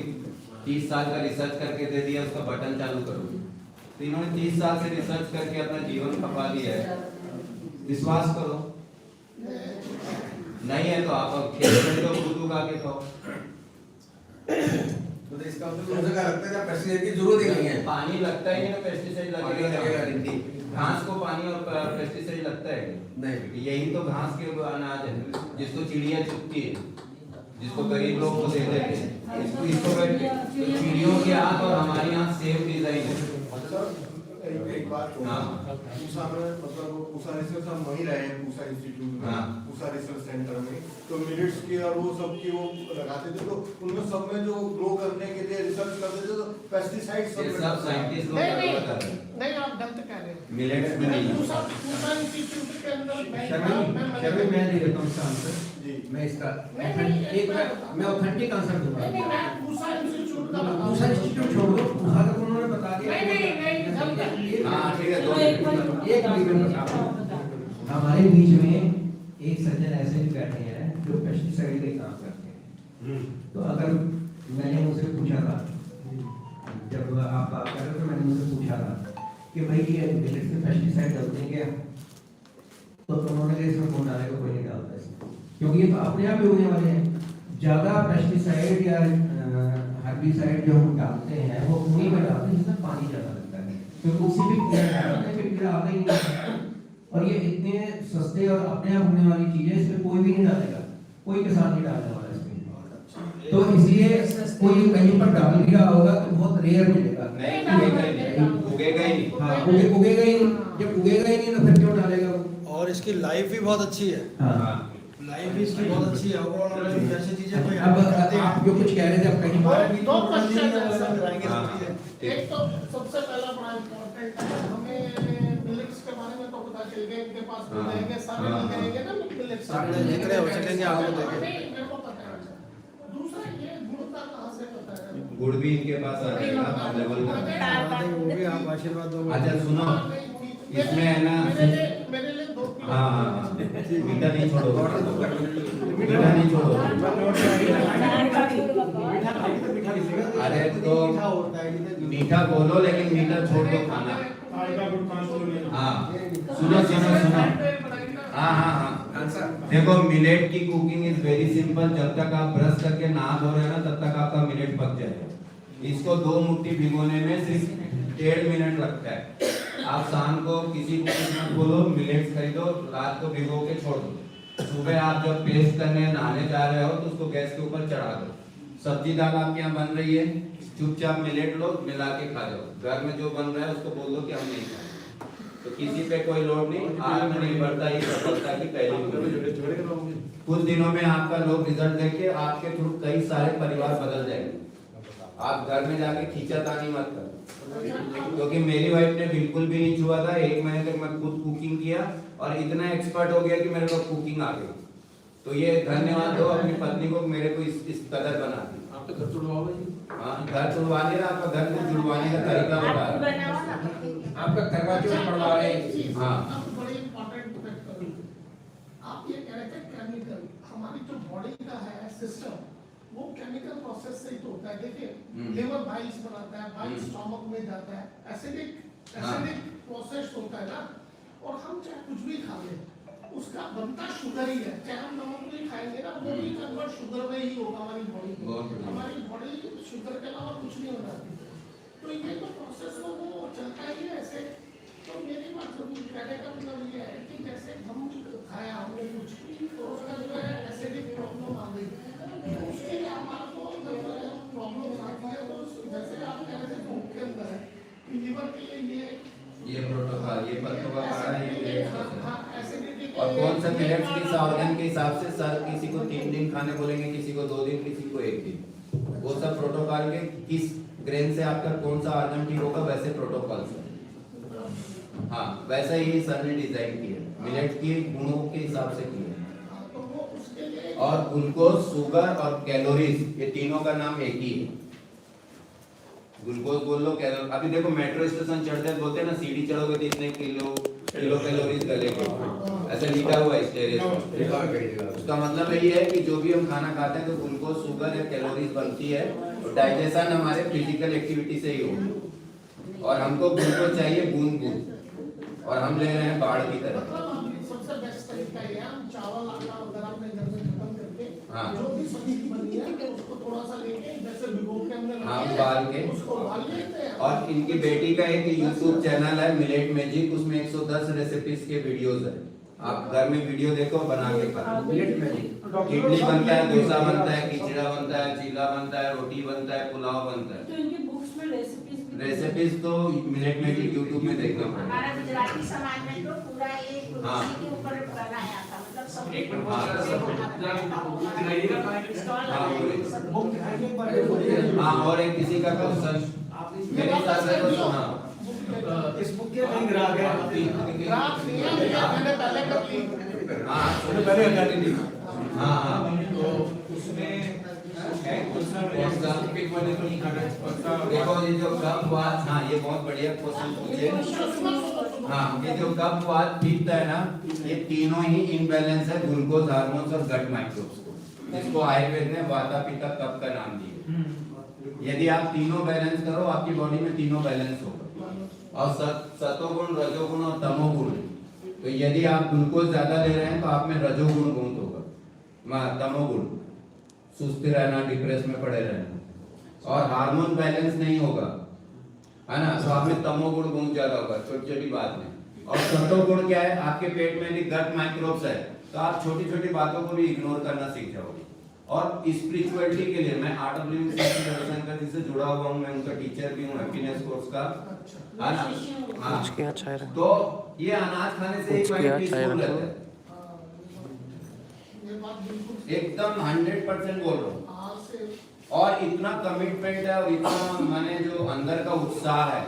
30 साल का रिसर्च करके दे दिया उसका बटन चालू करोगे, तो इन्होंने 30 साल से रिसर्च करके अपना जीवन खपा लिया है, विश्वास करो। नहीं है तो आप खेत में तो खुद उगा के खाओ।
तो इसका मतलब मुझे क्या लगता है कि पेस्टिसाइड की जरूरत ही नहीं है,
पानी लगता ही नहीं, पेस्टिसाइड लगेगा। घास को पानी और पेस्टिसाइड लगता है नहीं, यही तो घास के अनाज है जिसको चिड़िया चुगती है, जिसको गरीब लोग को दे देते हैं, इसको चिड़ियों के हाथ और हमारे यहाँ सेम डिजाइन है।
एक बात, पूसा में मतलब पूसा रिसर्च हम वहीं रहे हैं, पूसा इंस्टीट्यूट में, पूसा रिसर्च सेंटर में, तो मिलेट्स की और वो सब की वो लगाते थे, तो उनमें सब में जो ग्रो करने के लिए रिसर्च करते थे तो पेस्टिसाइड सब
साइंटिस्ट लोग
नहीं आप गलत कह रहे हैं।
मिलेट्स में नहीं है।
पूसा इंस्टीट्यूट के अंदर
शबीर मैं दे देता हूँ इसका आंसर।
जी।
मैं इसका
नहीं,
एक मैं ऑथेंटिक आंसर दूंगा।
मैं पूसा इंस्टीट्यूट का बता
दूसरा इंस्टीट्यूट छोड़ दो, पूसा तक उन्होंने बता दिया।
नहीं,
हाँ ठीक है, दो
एक मिनट बता दो। हमारे बीच में एक सज्जन ऐसे भी बैठे हैं जो पेस्टिसाइड का काम करते हैं। तो अगर मैंने उनसे पूछा था, जब आप बात कर रहे थे मैंने उनसे पूछा था कि भाई ये मिलेट्स में पेस्टिसाइड डालते हैं क्या, तो उन्होंने कहा इसमें कौन डालेगा, कोई नहीं डालता इसमें, क्योंकि ये तो अपने आप ही उगने वाले हैं। ज़्यादा पेस्टिसाइड या हर्बिसाइड जो हम डालते हैं वो उन्हीं में डालते हैं जिसमें पानी ज़्यादा लगता है, क्योंकि उसी में कीड़ा डालते हैं, फिर कीड़ा आता ही नहीं। और ये इतने सस्ते और अपने आप होने वाली चीज़ है, इसमें कोई भी नहीं डालेगा, कोई किसान नहीं डालने वाला इसमें। तो इसलिए कोई कहीं पर डाल भी रहा होगा तो बहुत रेयर मिलेगा।
नहीं, उगेगा ही नहीं।
हाँ, उगेगा ही नहीं। जब उगेगा ही नहीं तो फिर क्यों डालेगा वो?
और इसकी लाइफ भी बहुत अच्छी है।
हाँ।
लाइफ भी इसकी बहुत अच्छी है। ओवरऑल जैसे चीजें कोई
अब आप जो कुछ कह रहे थे आप कहीं
दो क्वेश्चन है सर।
हाँ।
एक तो सबसे पहला बड़ा इम्पोर्टेंट है, हमें मिलेट्स के बारे में तो पता चल गया, इनके पास तो रहेंगे सारे रहेंगे ना मिलेट्स।
सारे देख रहे हो चलेंगे आगे देखेंगे।
नहीं, मेरे को पता है। दूसरा ये गुड़ का कहाँ से पता है?
गुड़ भी इनके पास आ जाएगा अवेलेबल कर।
वो भी आप आशीर्वाद दो।
अच्छा सुनो, इसमें है ना,
मेरे लिए 2 किलो।
हाँ मीठा नहीं छोड़ो, मीठा नहीं छोड़ो। अरे तो मीठा बोलो लेकिन मीठा छोड़ दो खाना। हाँ सुनो सुनो सुनो, हाँ हाँ हाँ देखो, मिलेट की कुकिंग इज वेरी सिंपल। जब तक आप ब्रश करके नहा धो रहे हैं ना तब तक आपका मिलेट पक जाएगा। इसको 2 मुट्ठी भिगोने में सिर्फ 1.5 मिनट लगता है। आप शाम को किसी को कुछ मत बोलो, मिलेट्स खरीदो, रात को भिगो के छोड़ दो। सुबह आप जब पेस्ट करने नहाने जा रहे हो तो उसको गैस के ऊपर चढ़ा दो। सब्जी दाल आपके यहाँ बन रही है, चुपचाप मिलेट लो, मिला के खा जाओ। घर में जो बन रहा है उसको बोल दो कि हम नहीं खाएंगे, तो किसी पे कोई लोड नहीं। आत्मनिर्भरता ही सफलता की पहली कुंजी। कुछ दिनों में आपका लोग रिजल्ट देखे, आपके थ्रू कई सारे परिवार बदल जाएंगे। आप घर में जाके खींचातानी मत करो, क्योंकि मेरी वाइफ ने बिल्कुल भी नहीं छुआ था। 1 महीने तक मैं खुद कुकिंग किया और इतना एक्सपर्ट हो गया कि मेरे को कुकिंग आ गई। तो ये धन्यवाद दो अपनी पत्नी को, मेरे को इस कदर बना दी।
आप तो घर छुड़वाओ भाई।
हाँ घर छुड़वाने का, आपका घर को जुड़वाने का तरीका बता रहा हूं।
आपका करवा चौथ पड़वा रहे हैं।
हाँ।
अब बड़ी इंपॉर्टेंट बात करूं। आप ये कह रहे थे केमिकल, हमारी जो बॉडी का है सिस्टम वो केमिकल प्रोसेस से ही तो होता है। देखिए लिवर बाइल्स बनाता है, बाइल्स स्टमक में जाता है, एसिडिक प्रोसेस होता है ना। और हम चाहे कुछ भी खा लें उसका बनता शुगर ही है। चाहे हम नमक भी खाएंगे ना वो भी कन्वर्ट शुगर में ही होगा हमारी बॉडी में। हमारी बॉडी शुगर के अलावा कुछ नहीं बनाती। तो ये तो प्रोसेस तो वो चलता ही है ऐसे। तो मेरी बात कहने का मतलब ये है कि जैसे हम खाया हमने कुछ तो उसका जो है एसिडिक प्रॉब्लम आ गई, तो उसके लिए हमारे को प्रॉब्लम आती है। तो जैसे आप कह रहे थे भूख के अंदर है कि लीवर के लिए
ये प्रोटोकॉल, ये पत्तों का काढ़ा है।
हाँ एसिडिटी
और कौन सा मिलेट्स किस ऑर्गन के हिसाब से, सर किसी को 3 दिन खाने बोलेंगे, किसी को 2 दिन, किसी को 1 दिन। वो सब प्रोटोकॉल के किस ग्रेन से आपका कौन सा ऑर्गन ठीक होगा वैसे प्रोटोकॉल से। हाँ वैसा ही सर ने डिजाइन किया, मिलेट के गुणों के हिसाब से किया। और ग्लूकोज, शुगर और कैलोरीज, ये तीनों का नाम एक ही है। ग्लूकोज बोल लो, कैलोरी। अभी देखो मेट्रो स्टेशन चढ़ते हैं बोलते हैं ना सीढ़ी चढ़ोगे तो इतने किलो कैलोरीज गलेगे, ऐसा लिखा हुआ है स्टेरियो। उसका मतलब यही है कि जो भी हम खाना खाते हैं तो ग्लूकोज, शुगर या कैलोरीज बनती है। और डाइजेशन हमारे फिजिकल एक्टिविटी से ही होगा। और हमको ग्लूकोज चाहिए बूंद बूंद, और हम ले रहे हैं बाढ़ की तरह।
सबसे बेस्ट तरीका ये है, हम चावल आटा वगैरह अपने घर में खत्म करके
हाँ।
जो भी सब्जी बनी है उसको थोड़ा सा लेके जैसे भिगो के अंदर
हाँ उबाल के
उसको उबाल लेते हैं।
और इनकी बेटी का एक YouTube चैनल है मिलेट मैजिक, उसमें 110 रेसिपीज के वीडियोस है। आप घर में वीडियो देखो, बना के खाओ। मिलेट मैजिक इडली बनता है, डोसा बनता है, खिचड़ा बनता है, चीला बनता है, रोटी बनता है, पुलाव बनता है।
तो इनकी बुक्स में
रेसिपीज तो मिलेट मैजिक YouTube में देखना पड़ेगा।
हमारा गुजराती समाज में तो पूरा एक
हाँ।
उसी के ऊपर बनाया था, मतलब सब
एक मिनट, हाँ और एक किसी का क्वेश्चन मेरे हिसाब से तो सुना
इस बुक के कहीं ग्राहक है ग्राहक नहीं है भैया मैंने पहले कर ली
हाँ
पहले हटा ली
हाँ हाँ
तो उसमें है कौन सा
पिक वाले को नहीं काटा देखो ये जो कब बात हाँ ये बहुत बढ़िया क्वेश्चन पूछे हाँ ये जो कब बात पीता है ना ये तीनों ही इनबैलेंस है ग्लूकोज हार्मोन्स और गट माइक्रोब्स को जिसको आयुर्वेद ने वाता पित्त कफ का नाम दिया यदि आप तीनों बैलेंस करो आपकी बॉडी में तीनों बैलेंस होगा और सतोगुण रजोगुण और तमोगुण तो यदि आप ग्लूकोज ज्यादा ले रहे हैं तो आप में रजोगुण गुण होगा तमोगुण सुस्ती रहना डिप्रेस में पड़े रहना और हार्मोन बैलेंस नहीं होगा है ना तो आप में तमोगुण गुण ज्यादा होगा छोटी छोटी बात में और सतोगुण क्या है आपके पेट में यदि गट माइक्रोब्स है तो आप छोटी छोटी बातों को भी इग्नोर करना सीख जाओगे और स्पिरिचुअलिटी के लिए मैं आर्ट ऑफ लिविंग रविशंकर जी से जुड़ा हुआ हूँ मैं उनका टीचर भी हूँ हैप्पीनेस कोर्स का है ना हाँ तो ये अनाज खाने से एक माइंड पीसफुल रहता है एकदम 100% बोल रहा हूँ और इतना कमिटमेंट है और इतना माने जो अंदर का उत्साह है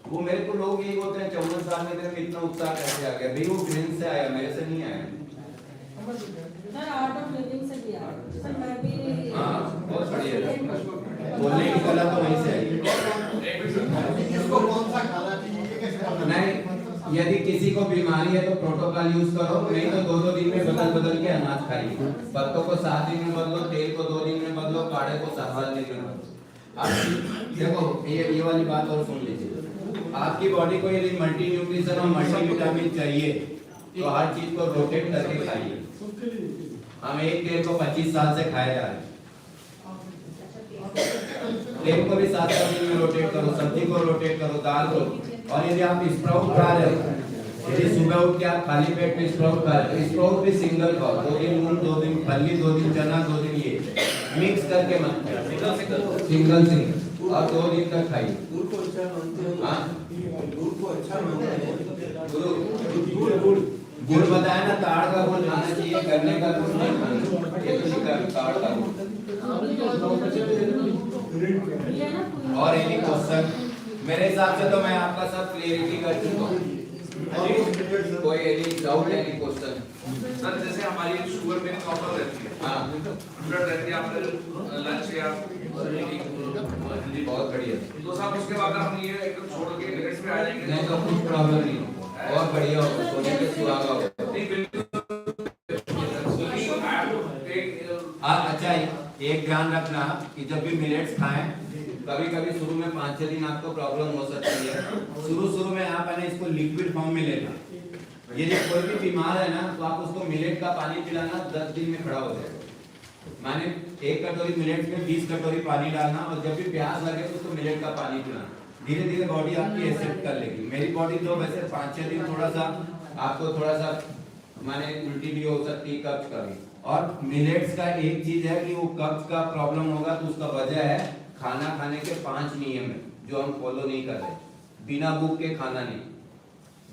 वो मेरे को लोग यही बोलते हैं 54 साल में तेरे में इतना उत्साह कैसे आ गया भाई वो ट्रेन से आया मेरे से नहीं आया
सर आर्ट ऑफ लिविंग से भी आया सर मैं भी
हाँ बहुत बढ़िया बोलने की कला तो वहीं से आई
इसको कौन सा खाना चाहिए कैसे
नहीं यदि किसी को बीमारी है तो प्रोटोकॉल यूज करो नहीं तो 2-2 दिन में बदल के अनाज खाइए पत्तों को 7 दिन में बदलो तेल को 2 दिन में बदलो काढ़े को 7 दिन में बदलो आप देखो ये वाली बात और सुन लीजिए आपकी बॉडी को यदि मल्टी न्यूट्रिशन और मल्टी विटामिन चाहिए तो हर चीज को रोटेट करके खाइए हम एक तेल को 25 साल से खाए जा रहे हैं तेल को भी 7 दिन में रोटेट करो सब्जी को रोटेट करो दाल को और यदि आप स्प्राउट खा रहे हो यदि सुबह उठ के आप खाली पेट में स्प्राउट खा रहे हो स्प्राउट भी सिंगल खाओ 2 दिन मूंग 2 दिन फली 2 दिन चना 2 दिन ये मिक्स करके मत सिंगल और 2 दिन तक खाइए
दूध को अच्छा मानते हैं
हाँ
दूध को अच्छा मानते हैं
गुड़ बताया ना ताड़ का गुड़ खाना चाहिए गन्ने का गुड़ नहीं खाना ये तो लिखा है ताड़ का गुड़ और एनी क्वेश्चन मेरे हिसाब से तो मैं आपका सब क्लियरिटी कर चुका हूँ कोई any doubt any question
sir जैसे हमारी शुगर में प्रॉपर रहती है
हाँ
ब्लड रहती है आपने लंच या
बहुत बढ़िया
तो साहब उसके बाद हम ये एकदम छोड़ के नेगेट्स में आ जाएंगे
नहीं तो कुछ प्रॉब्लम नहीं बहुत बढ़िया होगा सोने पे सुहागा होगा
नहीं बिल्कुल
अच्छा एक ध्यान रखना कि जब भी मिलेट्स खाएं कभी कभी शुरू में 5-6 दिन आपको प्रॉब्लम हो सकती है शुरू में आप है ना इसको लिक्विड फॉर्म में लेना ये जो कोई भी बीमार है ना तो आप उसको मिलेट का पानी पिलाना 10 दिन में खड़ा हो जाएगा माने 1 कटोरी मिलेट में 20 कटोरी पानी डालना और जब भी प्यास लगे तो उसको मिलेट का पानी पिलाना धीरे धीरे बॉडी आपकी एक्सेप्ट कर लेगी मेरी बॉडी तो वैसे 5-6 दिन थोड़ा सा आपको थोड़ा सा माने उल्टी भी हो सकती है कब्ज का भी और मिलेट्स का एक चीज है कि वो कब्ज का प्रॉब्लम होगा तो उसका वजह है खाना खाने के 5 नियम है जो हम फॉलो नहीं कर रहे बिना भूख के खाना नहीं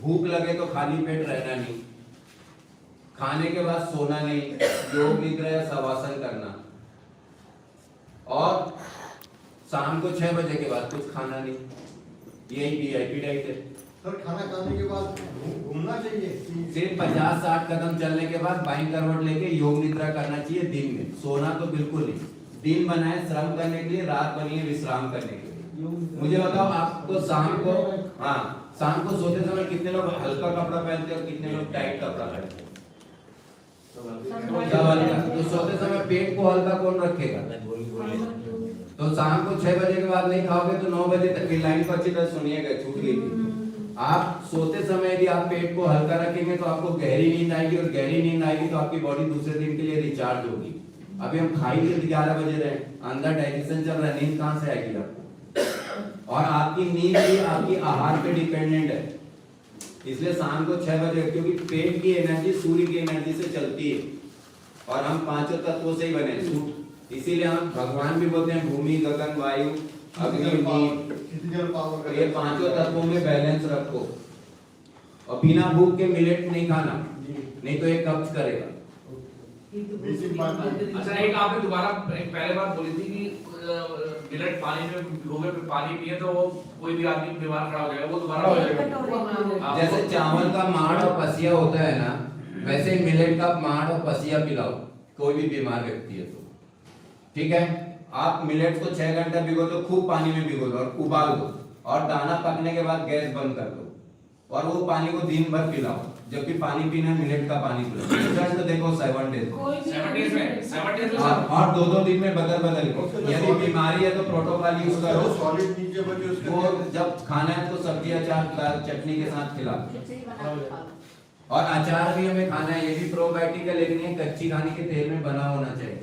भूख लगे तो खाली पेट रहना नहीं खाने के बाद सोना नहीं योग निद्रा या शवासन करना और शाम को 6 बजे के बाद कुछ खाना नहीं यही वीआईपी डाइट है
सर खाना खाने के बाद घूमना चाहिए
सिर्फ 50-60 कदम चलने के बाद बाईं करवट लेके योग निद्रा करना चाहिए दिन में सोना तो बिल्कुल नहीं दिन बनाए श्रम करने के लिए रात बनी है विश्राम करने के लिए मुझे बताओ आपको शाम को हाँ शाम को सोते समय कितने लोग हल्का कपड़ा पहनते हैं और कितने लोग टाइट कपड़ा पहनते हैं तो सोते समय पेट को हल्का कौन रखेगा तो शाम को 6 बजे के बाद नहीं खाओगे तो 9 बजे तक की लाइन को अच्छी तरह सुनिएगा छूट गई थी आप सोते समय यदि आप पेट को हल्का रखेंगे तो आपको गहरी नींद आएगी और गहरी नींद आएगी तो आपकी बॉडी दूसरे दिन के लिए रिचार्ज होगी अभी हम खाई 11 बजे रहे अंदर डाइजेशन चल रहा है नींद कहाँ से आएगी आपको और आपकी नींद भी आपकी आहार पे डिपेंडेंट है इसलिए शाम को 6 बजे क्योंकि पेट की एनर्जी सूर्य की एनर्जी से चलती है और हम 5 तत्वों से ही बने इसीलिए हम भगवान भी बोलते हैं भूमि गगन वायु अग्नि नीर ये 5 तत्वों में बैलेंस रखो और बिना भूख के मिलेट नहीं खाना नहीं तो ये कब्ज करेगा
बेसिक बात है।
अच्छा, एक आपने दोबारा एक पहले बात बोली थी कि मिलेट पानी में भिगोए पे पानी पिए तो वो कोई भी आदमी बीमार खड़ा हो जाएगा, वो दोबारा हो जाएगा।
जैसे चावल का माड़ और पसिया होता है ना, वैसे ही मिलेट का माड़ और पसिया पिलाओ कोई भी बीमार व्यक्ति है तो, ठीक है। आप मिलेट को 6 घंटा भिगो दो, खूब पानी में भिगो दो और उबाल दो, और दाना पकने के बाद गैस बंद कर दो, और वो पानी को दिन भर पिलाओ। जब भी पानी पीना है मिलेट का पानी पिलाओ। रिजल्ट तो देखो 7 डेज में, और 2-2 दिन में बदल को। यदि बीमारी है तो प्रोटोकॉल यूज करो।
सॉलिड नीचे बचे उसके
वो जब खाना है तो सब्जी अचार चटनी के साथ खिलाओ। और अचार भी हमें खाना है, ये भी प्रोबायोटिक है, लेकिन ये कच्ची खाने के तेल में बना होना चाहिए।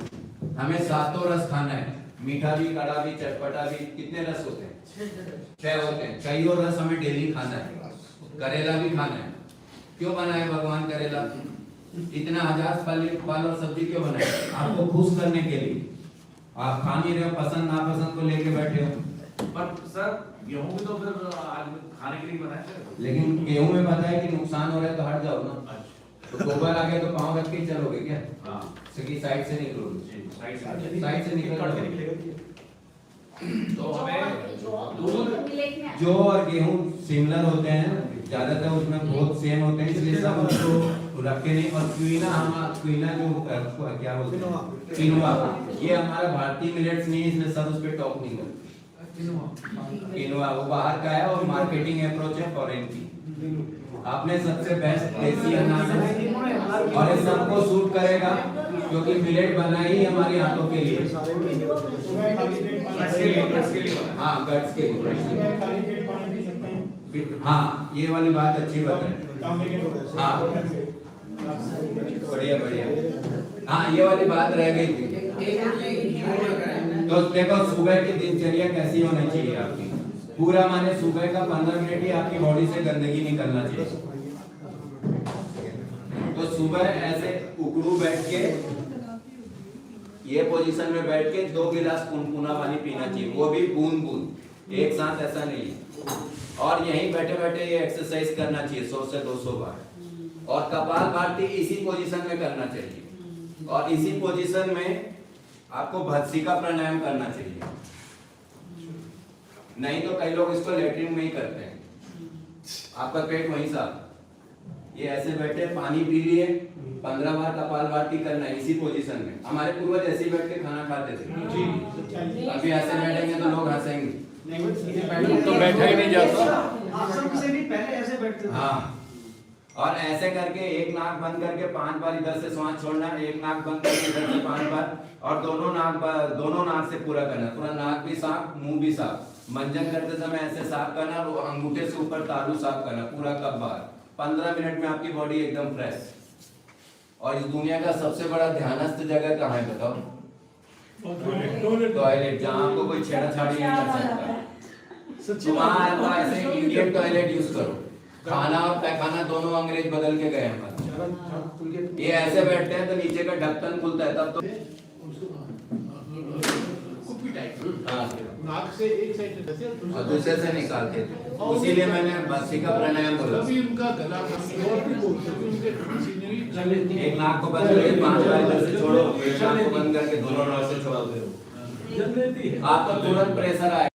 हमें 7 रस खाना है, मीठा भी, कड़ा भी, चटपटा भी। कितने रस होते हैं? 6 होते हैं। 6 रस हमें डेली खाना है। करेला भी खाना है। क्यों बनाए भगवान करेला? इतना 1000 फल और सब्जी क्यों बनाए? आपको खुश करने के लिए। आप खा नहीं रहे हो, पसंद नापसंद को लेके बैठे हो।
पर सर गेहूं भी तो फिर आज खाने के लिए बनाया है।
लेकिन गेहूं में पता है कि नुकसान हो रहा है तो हट जाओ ना। तो गोबर आ गया तो पाँव रख के ही चलोगे क्या?
हाँ,
सकी साइड से निकलोगे, साइड से निकल।
तो हमें दूध
जो और गेहूं सिमिलर होते हैं, ज्यादातर उसमें बहुत सेम होते हैं, इसलिए सब उसको रखे नहीं। और क्विना जो क्या बोलते हैं, किनुआ, ये हमारा भारतीय मिलेट्स नहीं है, इसलिए सब उस पर टॉप नहीं करते। किनुआ वो बाहर का है और मार्केटिंग अप्रोच है फॉरेन की। आपने सबसे बेस्ट देसी अनाज है और ये सबको सूट करेगा, क्योंकि मिलेट बना ही हमारी आंतों के लिए। हाँ, गट्स के लिए। हाँ, ये वाली बात अच्छी बताई। हाँ, बढ़िया बढ़िया। हाँ, ये वाली बात रह गई थी। तो देखो सुबह की दिनचर्या कैसी होनी चाहिए आपकी। पूरा माने सुबह का 15 मिनट ही आपकी बॉडी से गंदगी निकलना चाहिए। तो सुबह ऐसे उकड़ू बैठ के, ये पोजीशन में बैठ के 2 गिलास कुनकुना पानी पीना चाहिए, वो भी बूंद बूंद, एक साथ ऐसा नहीं है। और यहीं बैठे बैठे ये एक्सरसाइज करना चाहिए 100 से 200 बार। और कपाल भाती इसी पोजीशन में करना चाहिए, और इसी पोजीशन में आपको भस्त्रिका प्राणायाम करना चाहिए। नहीं तो कई लोग इसको लेटरिन में ही करते हैं। आपका पेट वहीं साफ, ये ऐसे बैठे पानी पी लिए, 15 बार कपालभाति करना है इसी पोजीशन में। हमारे पूर्वज ऐसे ही बैठ के खाना खाते थे। अभी ऐसे बैठेंगे तो लोग हंसेंगे,
तो बैठा ही नहीं जाता।
आसन से भी पहले ऐसे बैठते थे।
हाँ, और ऐसे करके एक नाक बंद करके 5 बार इधर से श्वास छोड़ना, एक नाक बंद करके इधर से 5 बार, और दोनों नाक से पूरा करना। पूरा नाक भी साफ, मुंह भी साफ। मंजन करते समय ऐसे साफ करना, और अंगूठे से ऊपर तालू साफ करना, पूरा कब बार। 15 मिनट में आपकी बॉडी एकदम फ्रेश। और इस दुनिया का सबसे बड़ा ध्यानस्थ जगह कहाँ है बताओ? टॉयलेट, जहाँ आपको कोई छेड़छाड़ी नहीं कर सकता। तो वहाँ ऐसे इंडियन टॉयलेट यूज करो। खाना और पैखाना दोनों अंग्रेज बदल के गए हैं। ये ऐसे बैठते हैं तो नीचे का ढक्कन खुलता है, तब तो
नाक से एक साइड से
और दूसरे से निकालते थे। इसीलिए मैंने भस्त्रिका प्राणायाम बोला।
तभी उनका गला और भी बोलते थे, उनके खांसी ने भी
एक नाक को बंद करके 5 बार इधर से छोड़ो, एक नाक को बंद करके दोनों नाक से छोड़ो। आपको तुरंत प्रेशर आएगा।